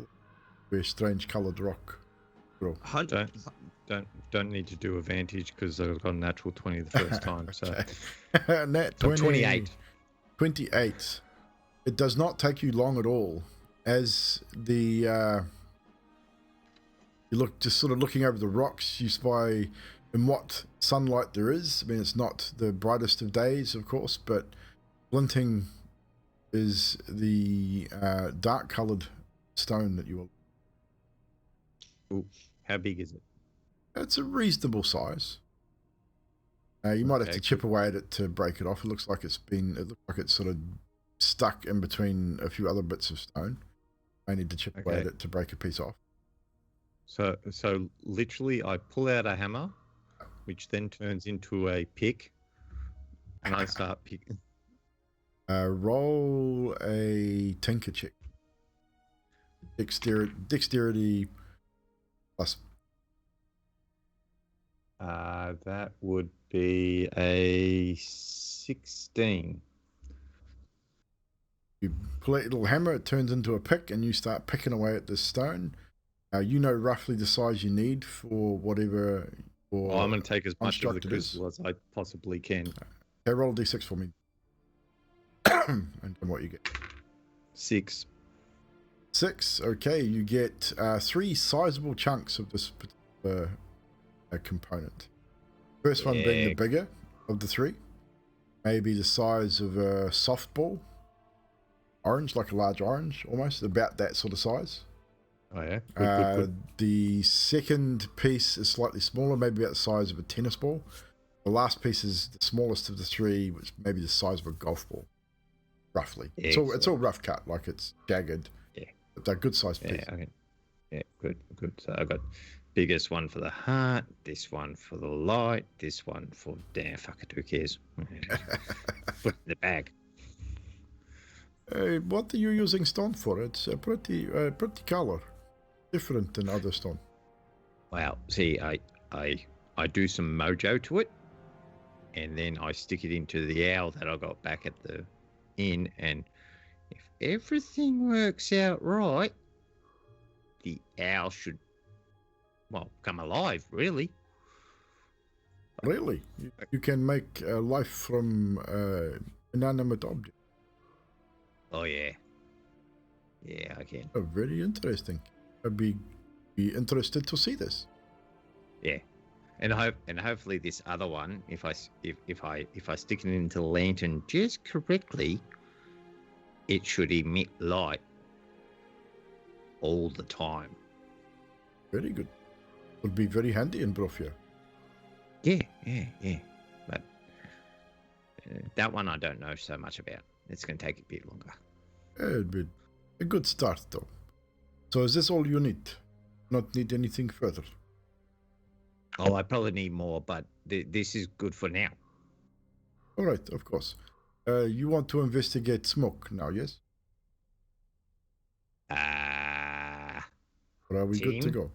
where strange coloured rock grow. Don't need to do advantage because I got a natural 20 the first time. So Nat 20, 28. 28. It does not take you long at all, as the you look, just sort of looking over the rocks, you spy in what sunlight there is. I mean, it's not the brightest of days, of course, but glinting is the dark coloured stone that you will. Ooh, how big is it? It's a reasonable size. You might have to chip away at it to break it off. It looks like it's sort of stuck in between a few other bits of stone. I need to chip away at it to break a piece off. So literally, I pull out a hammer, which then turns into a pick, and I start picking. Roll a tinker check. Dexterity plus. That would be a 16. You pull out your little hammer, it turns into a pick, and you start picking away at this stone. You know roughly the size you need for whatever. I'm going to take as much of the crystal as I possibly can. Okay, roll a d6 for me. And what you get? 6. 6. Okay, you get 3 sizable chunks of this particular component. First one being the bigger of the 3, maybe the size of a softball, orange, like a large orange, almost about that sort of size. Oh yeah. Good. The second piece is slightly smaller, maybe about the size of a tennis ball. The last piece is the smallest of the 3, which may be the size of a golf ball, roughly. It's all rough cut, like it's jagged. Yeah, but they're good sized pieces. Yeah, good. So I got biggest one for the heart, this one for the light, this one for fuck it, who cares? Put in the bag. What are you using stone for? It's a pretty color. different than other stone? Well, see, I do some mojo to it, and then I stick it into the owl that I got back at the inn, and if everything works out right, the owl should, well, come alive, really. Really? You can make life from inanimate object. Oh, yeah. Yeah, I can. Oh, very interesting. I'd be interested to see this. Yeah. And hopefully this other one, if I stick it into the lantern just correctly, it should emit light all the time. Very good. Would be very handy in Brofia. Yeah. But that one I don't know so much about. It's going to take a bit longer. It'd be a good start, though. So is this all you need? Not need anything further? Oh, I probably need more, but this is good for now. All right, of course. You want to investigate smoke now, yes? Or are we good to go?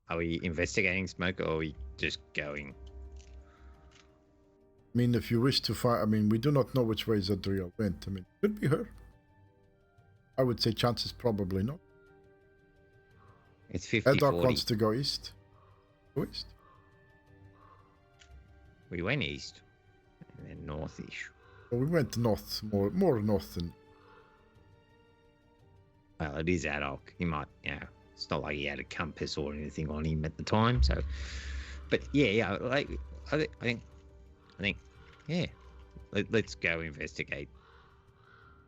Are we investigating smoke, or are we just going? I mean, if you wish to find... I mean, we do not know which way Zadriel went. I mean, it could be her. I would say chances probably not. It's 50-40. Edok wants to go east. Go east. We went east, and then north-ish. Well, we went north, more north than... Well, it is Adok. He might, it's not like he had a compass or anything on him at the time. So, but yeah, like I think, yeah. Let's go investigate.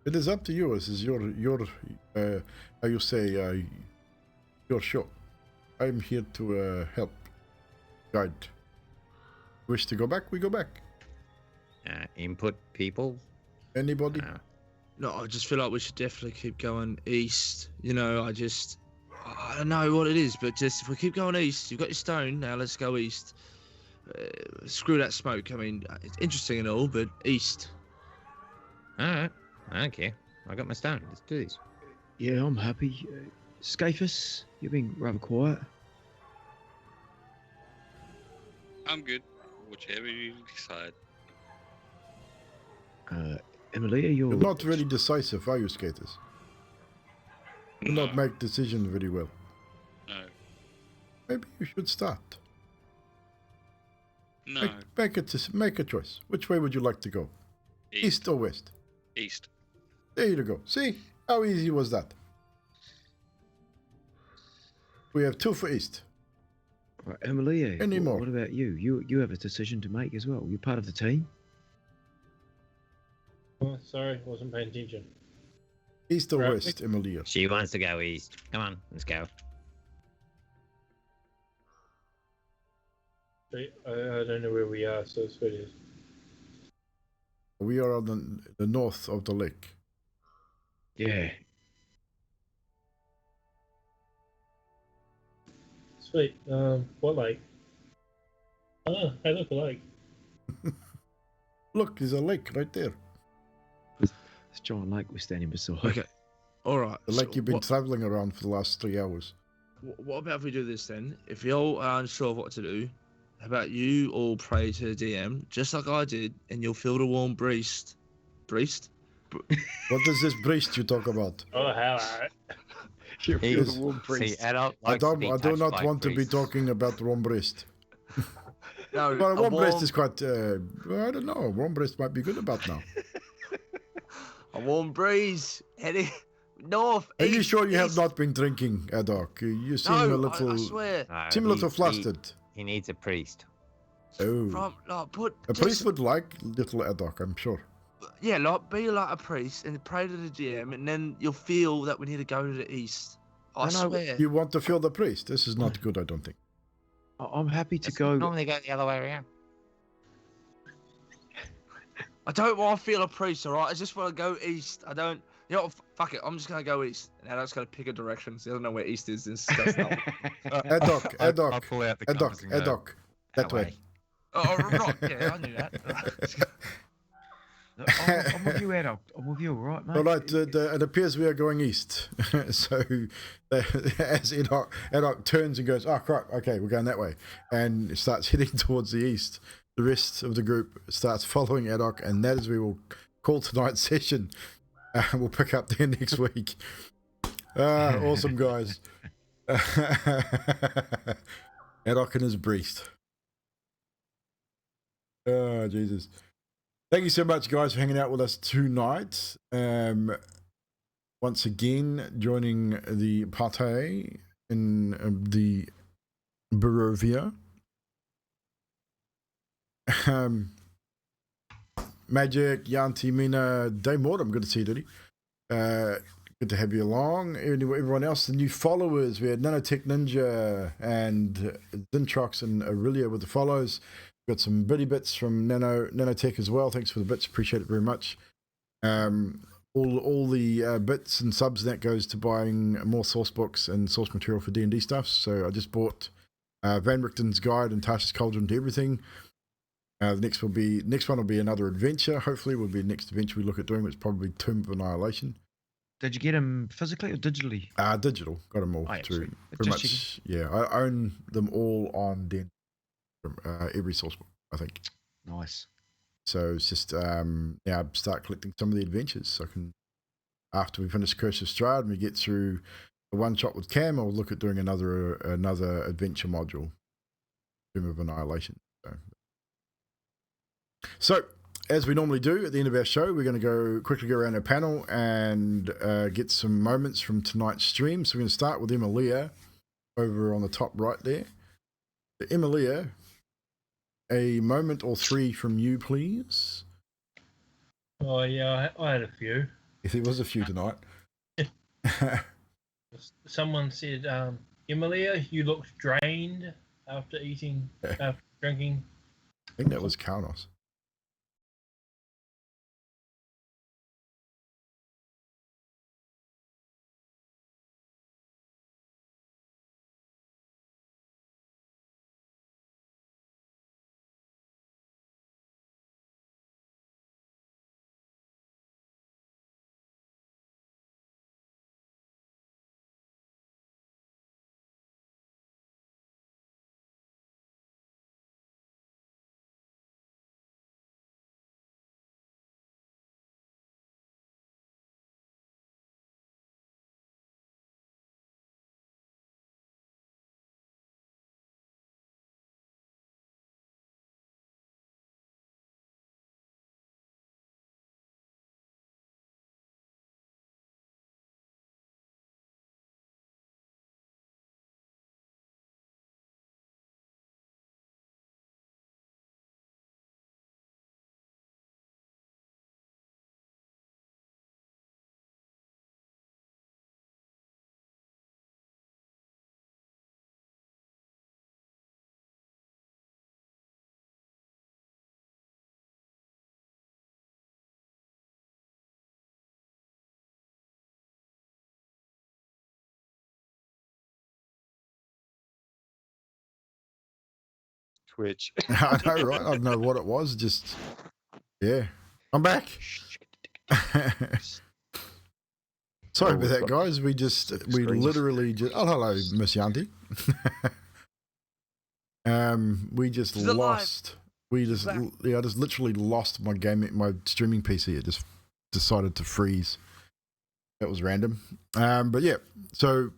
It is up to you. This is your how you say, your show. I'm here to help, guide. Wish to go back? We go back. Input people. Anybody? No, I just feel like we should definitely keep going east. You know, I don't know what it is, but just if we keep going east, you've got your stone, now let's go east. Screw that smoke. I mean, it's interesting and all, but east. Alright, I don't care. I got my stone. Let's do this. Yeah, I'm happy. Scafus, you've been rather quiet. I'm good. Whichever you decide. Emilia, you're not very decisive, are you, skaters? Do not make decisions very well. No. Maybe you should start. No. Make a choice. Which way would you like to go? East or west? East. There you go. See? How easy was that? We have 2 for east. Right, Emilia, Any more? What about you? You have a decision to make as well. You're part of the team. Oh, sorry, wasn't paying attention. East or west, Emilia? She wants to go east. Come on, let's go. I don't know where we are, so it's what it is. We are on the north of the lake. Yeah. Sweet. What lake? Oh, hey, look, a lake. Look, there's a lake right there. It's John Lake we're standing beside. Okay. All right. The lake you've been traveling around for the last 3 hours. What about if we do this then? If you all are unsure of what to do, how about you all pray to the DM, just like I did, and you'll feel the warm breast. Breast? What is this breast you talk about? Oh, hell, alright. See, adult I likes to be do touched not by want to be priests. talking about warm breast. No, Well, a warm breast is quite, I don't know, warm breast might be good about now. A warm breeze heading north. Are you east, sure you have east. not been drinking, Adok? You seem No, a little, I swear. No, seem a little he- flustered. He needs a priest. Oh, From, like, a priest would like little Adok, I'm sure. Yeah, like be like a priest and pray to the GM, and then you'll feel that we need to go to the east. I swear. You want to feel the priest? This is not good, I don't think. I'm happy to Let's go. normally go the other way around. I don't want to feel a priest, alright? I just want to go east. I don't. You know what? Fuck it. I'm just going to go east. And I'm just going to pick a direction. So I don't know where east is. It's just Adok, I'll Adok, pull out the compass Adok, and go. Adok. That way. Oh, right. Yeah, I knew that. I'm with you, Adult. I'm with you, all right, mate? All right, it appears we are going east. So as Enoch turns and goes, oh, crap, okay, we're going that way, and starts heading towards the east, the rest of the group starts following Enoch, and that is where we'll call tonight's session. We'll pick up there next week. Awesome, guys. Enoch and his priest. Oh, Jesus. Thank you so much, guys, for hanging out with us tonight. Once again, joining the party in the Barovia. Magic, Yanti, Mina, Dave Mortem, good to see you, Diddy. Good to have you along. Everyone else, the new followers, we had Nanotech Ninja and Zintrox and Aurelia with the follows. Got some bitty bits from Nanotech as well. Thanks for the bits, appreciate it very much. All the bits and subs that goes to buying more source books and source material for D&D stuff. So I just bought Van Richten's Guide and Tasha's Cauldron to everything. The next one will be another adventure. Hopefully, will be the next adventure we look at doing, which is probably Tomb of Annihilation. Did you get them physically or digitally? Digital. Got them all through. Pretty much. Yeah, I own them all on D&D. Every source book, I think. Nice. So it's just now start collecting some of the adventures. So I can, after we finish Curse of Strahd and we get through the one shot with Cam, I'll look at doing another adventure module, Tomb of Annihilation. So as we normally do at the end of our show, we're going to quickly go around our panel and get some moments from tonight's stream. So we're going to start with Emilia over on the top right there. Emilia, a moment or three from you, please. Oh yeah, I had a few. If there was a few tonight. Someone said, Emilia, you looked drained after drinking. I think that was Kaunos. Twitch. I know, right? I don't know what it was. Just, yeah. I'm back. Sorry about that, guys. We literally just. Oh, hello, Miss Yanti. We just She's lost. alive. I just literally lost my streaming PC. It just decided to freeze. That was random. But yeah. So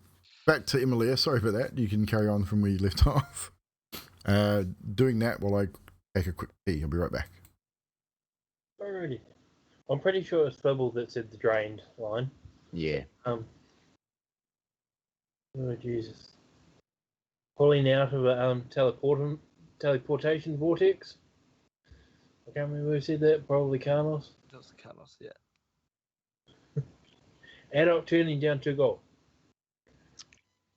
back to Emilia. Sorry about that. You can carry on from where you left off. Doing that while I take a quick pee. I'll be right back. Alrighty. I'm pretty sure it's Fibbles that said the drained line. Yeah. Oh Jesus. Pulling out of a teleportation vortex. I can't remember who said that. Probably Carlos. That was Carlos, yeah. Adult turning down 2 gold.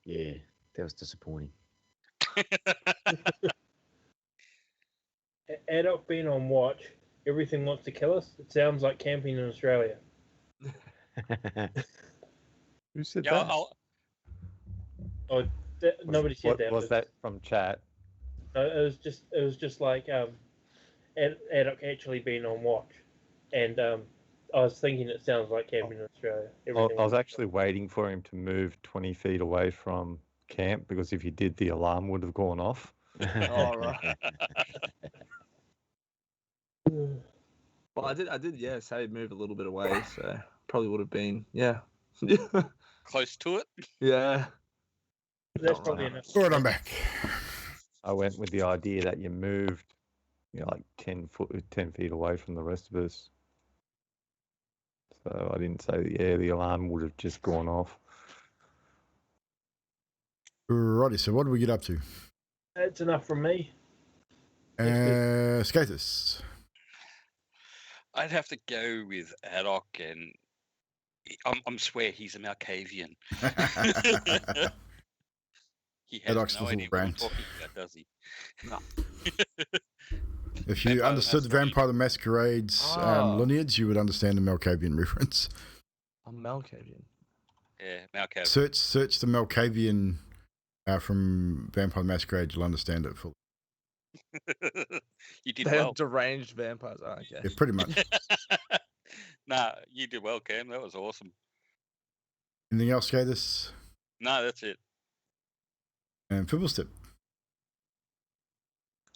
Yeah, that was disappointing. Adult being on watch. Everything wants to kill us. It sounds like camping in Australia. Who said Yeah, that? Nobody said that. Was that from chat? No, it was just like Adult actually being on watch. And I was thinking it sounds like camping in Australia. I Everything was actually waiting for him to move 20 feet away from camp because if he did, the alarm would have gone off. All right. Well, I did, yeah, say move a little bit away, so probably would have been, yeah. Close to it. Yeah. That's probably enough. All right, I'm back. I went with the idea that you moved, like 10 feet away from the rest of us. So I didn't say, yeah, the alarm would have just gone off. Righty, so what do we get up to? That's enough from me. Skaters. I'd have to go with Adok, and I'm swear he's a Malkavian. He has Adok's no the idea full what I'm brand. talking about, does he? No. If you Vampire the understood the Masquerade. Vampire the Masquerade's lineage, you would understand the Malkavian reference. I'm Malkavian. Yeah, Malkavian. Search the Malkavian from Vampire the Masquerade, you'll understand it fully. You did They well. have deranged vampires. Oh, okay. Yeah, pretty much. Nah, you did well, Cam. That was awesome. Anything else, Skaters? No, that's it. And Fibbles tip.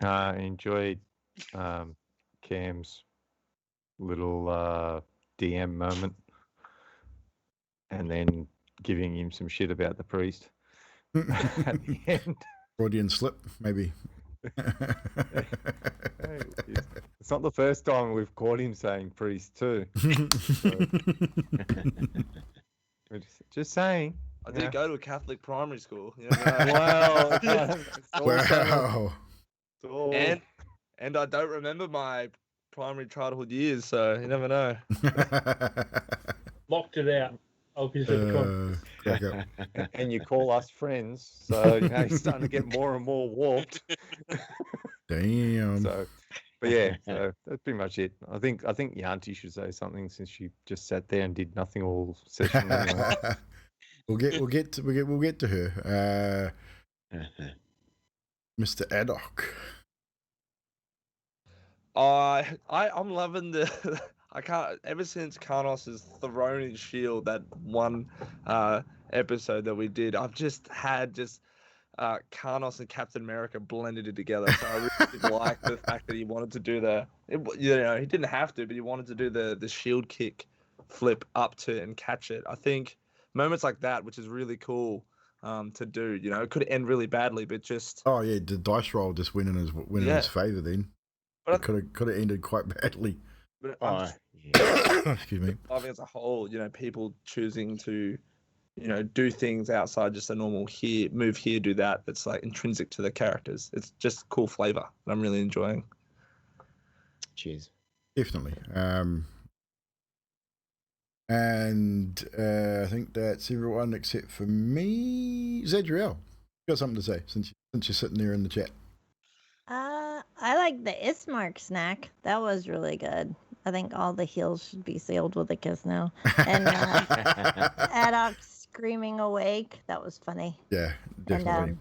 I enjoyed Cam's little DM moment and then giving him some shit about the priest at the end. Freudian slip, maybe. Hey, it's not the first time we've caught him saying priest too. We're just saying. I did go to a Catholic primary school. You Wow. Wow. And I don't remember my primary childhood years, so you never know. Locked it out. I'll consider the contest. Crack up. And you call us friends, so he's starting to get more and more warped. Damn. So, but yeah, so that's pretty much it. I think Yanti should say something since she just sat there and did nothing all session. Anyway. We'll get to her. Mr. Adok. I'm loving the. I can't. Ever since Karnos has thrown his shield, that one episode that we did, I've just had Karnos and Captain America blended it together. So I really like the fact that he wanted to do he didn't have to, but he wanted to do the shield kick flip up to and catch it. I think moments like that, which is really cool to do. It could end really badly, but just. Oh yeah, the dice roll just went in his favor then. But it could have ended quite badly. But Excuse me. I think as a whole, people choosing to, do things outside just a normal move here, do that. That's like intrinsic to the characters. It's just cool flavor that I'm really enjoying. Cheers. Definitely. And I think that's everyone except for me. Zadriel, you got something to say since you're sitting there in the chat. I like the Ismark snack. That was really good. I think all the heels should be sealed with a kiss now. And Adok screaming awake. That was funny. Yeah, definitely. And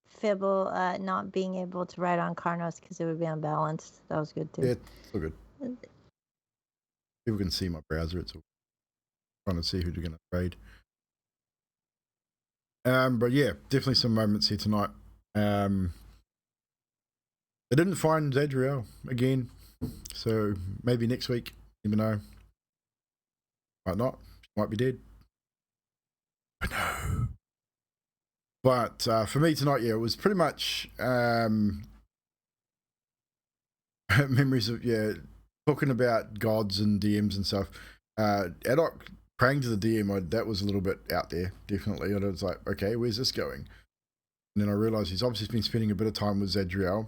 Fibble not being able to ride on Karnos because it would be unbalanced. That was good too. Yeah, it's all good. People can see my browser. It's all trying to see who they're going to trade. But yeah, definitely some moments here tonight. I didn't find Zadriel again, so maybe next week. Never know. Might not. She might be dead. I know. But for me tonight, yeah, it was pretty much memories of talking about gods and DMs and stuff. Adok praying to the DM, that was a little bit out there, definitely. I was like, okay, where's this going? And then I realised he's obviously been spending a bit of time with Zadriel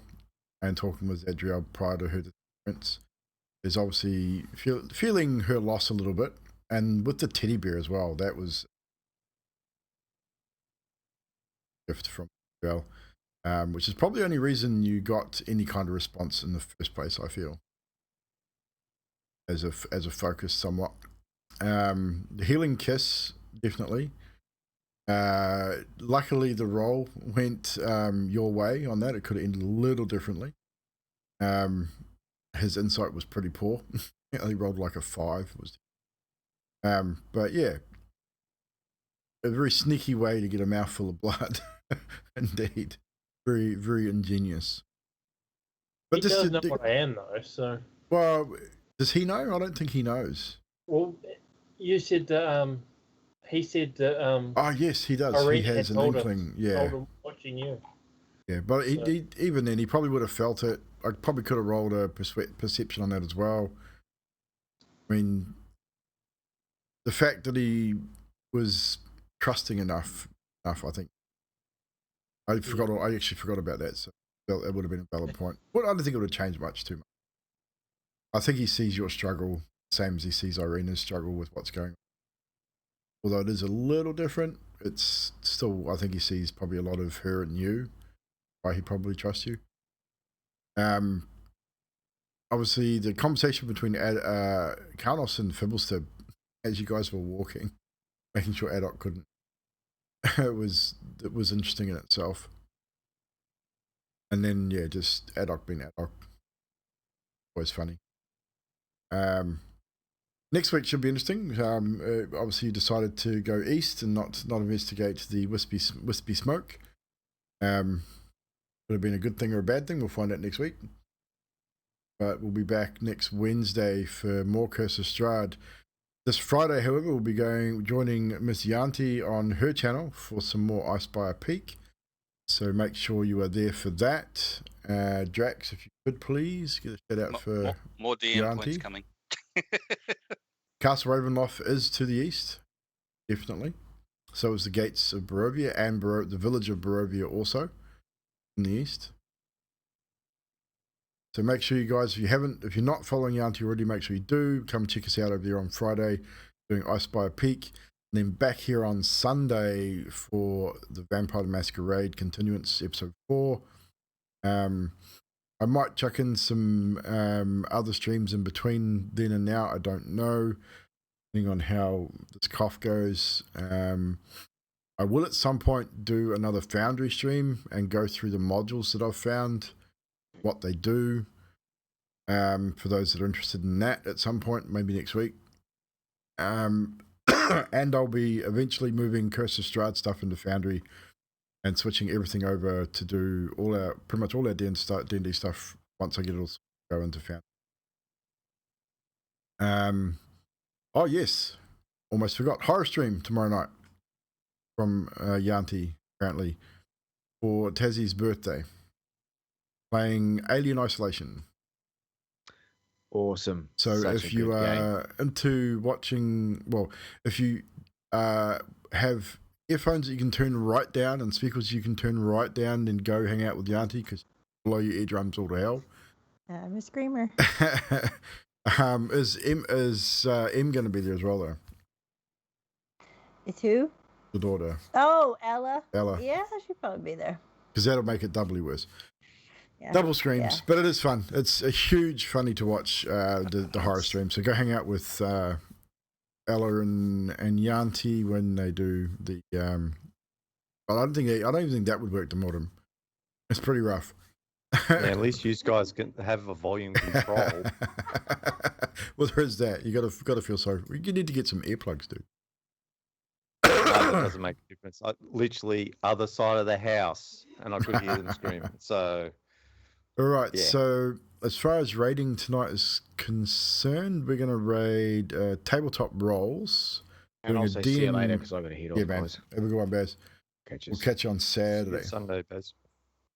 and talking with Zadriel prior to her disappearance. There's obviously feeling her loss a little bit, and with the teddy bear as well. That was a gift from Zadriel, which is probably the only reason you got any kind of response in the first place, I feel, as a focus somewhat. The healing kiss, definitely. Luckily the roll went your way on that. It could have ended a little differently. His insight was pretty poor. He rolled like a 5. But yeah, a very sneaky way to get a mouthful of blood. Indeed, very very ingenious. But He does know what I am, though. So. Well, does he know? I don't think he knows. Well, you said that. He said that. Oh yes, he does. He has an inkling. Yeah. Told him watching you. Yeah, but he, even then, he probably would have felt it. I probably could have rolled a perception on that as well. I mean, the fact that he was trusting enough, I think. I actually forgot about that, so that would have been a valid point. Well, I don't think it would have changed much too much. I think he sees your struggle same as he sees Irina's struggle with what's going on. Although it is a little different, it's still, I think he sees probably a lot of her and you, why he probably trusts you. Obviously, the conversation between Carlos and Fibbles, as you guys were walking, making sure Adok couldn't, it was interesting in itself. And then, yeah, just Adok being Adok. Always funny. Next week should be interesting. Obviously, you decided to go east and not investigate the wispy smoke. Could have been a good thing or a bad thing. We'll find out next week. But we'll be back next Wednesday for more Curse of Strahd. This Friday, however, we'll be joining Miss Yanti on her channel for some more I Spy a Peak. So make sure you are there for that. Drax, if you could please get a shout out for more DM Yanti. points coming. Castle Ravenloft is to the east, definitely. So is the gates of Barovia and the village of Barovia also in the east. So make sure you guys, if you're not following Yanti already, make sure you do. Come check us out over there on Friday doing I Spy a Peak. And then back here on Sunday for the Vampire Masquerade Continuance Episode 4. I might chuck in some other streams in between then and now. I don't know, depending on how this cough goes. I will at some point do another Foundry stream and go through the modules that I've found, what they do, for those that are interested in that at some point, maybe next week. And I'll be eventually moving Curse of Strahd stuff into Foundry and switching everything over to do pretty much all our D&D stuff once I get it all go into Foundry. Oh yes, almost forgot. Horror stream tomorrow night from Yanti, apparently, for Tassie's birthday. Playing Alien Isolation. Awesome. So if you are into watching, well, if you have earphones that you can turn right down and speakers you can turn right down, then go hang out with Yanti because blow your eardrums all to hell. I'm a screamer. Is M going to be there as well though? It's who? The daughter. Oh, Ella. Ella. Yeah, she'll probably be there. Because that'll make it doubly worse. Yeah. Double streams, but it is fun. It's a huge funny to watch the horror stream. So go hang out with Ella and Yanti when they do the. I don't even think that would work to modem. It's pretty rough. Yeah, at least you guys can have a volume control. Well, there is that. You got to feel sorry. You need to get some earplugs, dude. That doesn't make a difference. Literally other side of the house, and I could hear them screaming. So. All right, yeah. So as far as raiding tonight is concerned, we're going to raid tabletop roles. And I'll say see you later because I've got to head off. Yeah, man. Have a good one, Baz. We'll catch you on Saturday. Sunday, Baz.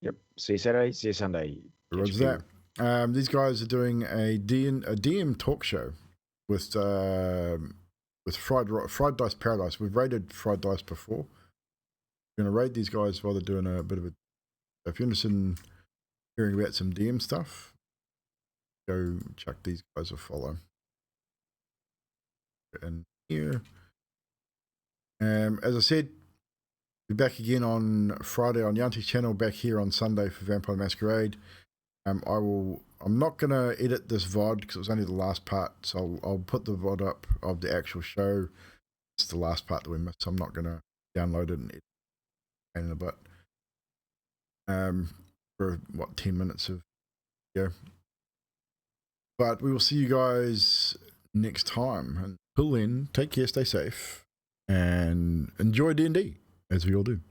Yep. See you Saturday. See you Sunday. What's that? These guys are doing a DM talk show with Fried Dice Paradise. We've raided Fried Dice before. We're going to raid these guys while they're doing a bit of a. If you're interested in hearing about some DM stuff, go chuck these guys a follow. And here, as I said, be back again on Friday on Yanti's channel. Back here on Sunday for Vampire Masquerade. I'm not gonna edit this VOD because it was only the last part, so I'll put the VOD up of the actual show. It's the last part that we missed. So I'm not gonna download it and edit it in the butt. For 10 minutes of video. But we will see you guys next time. Until then, take care, stay safe, and enjoy D&D, as we all do.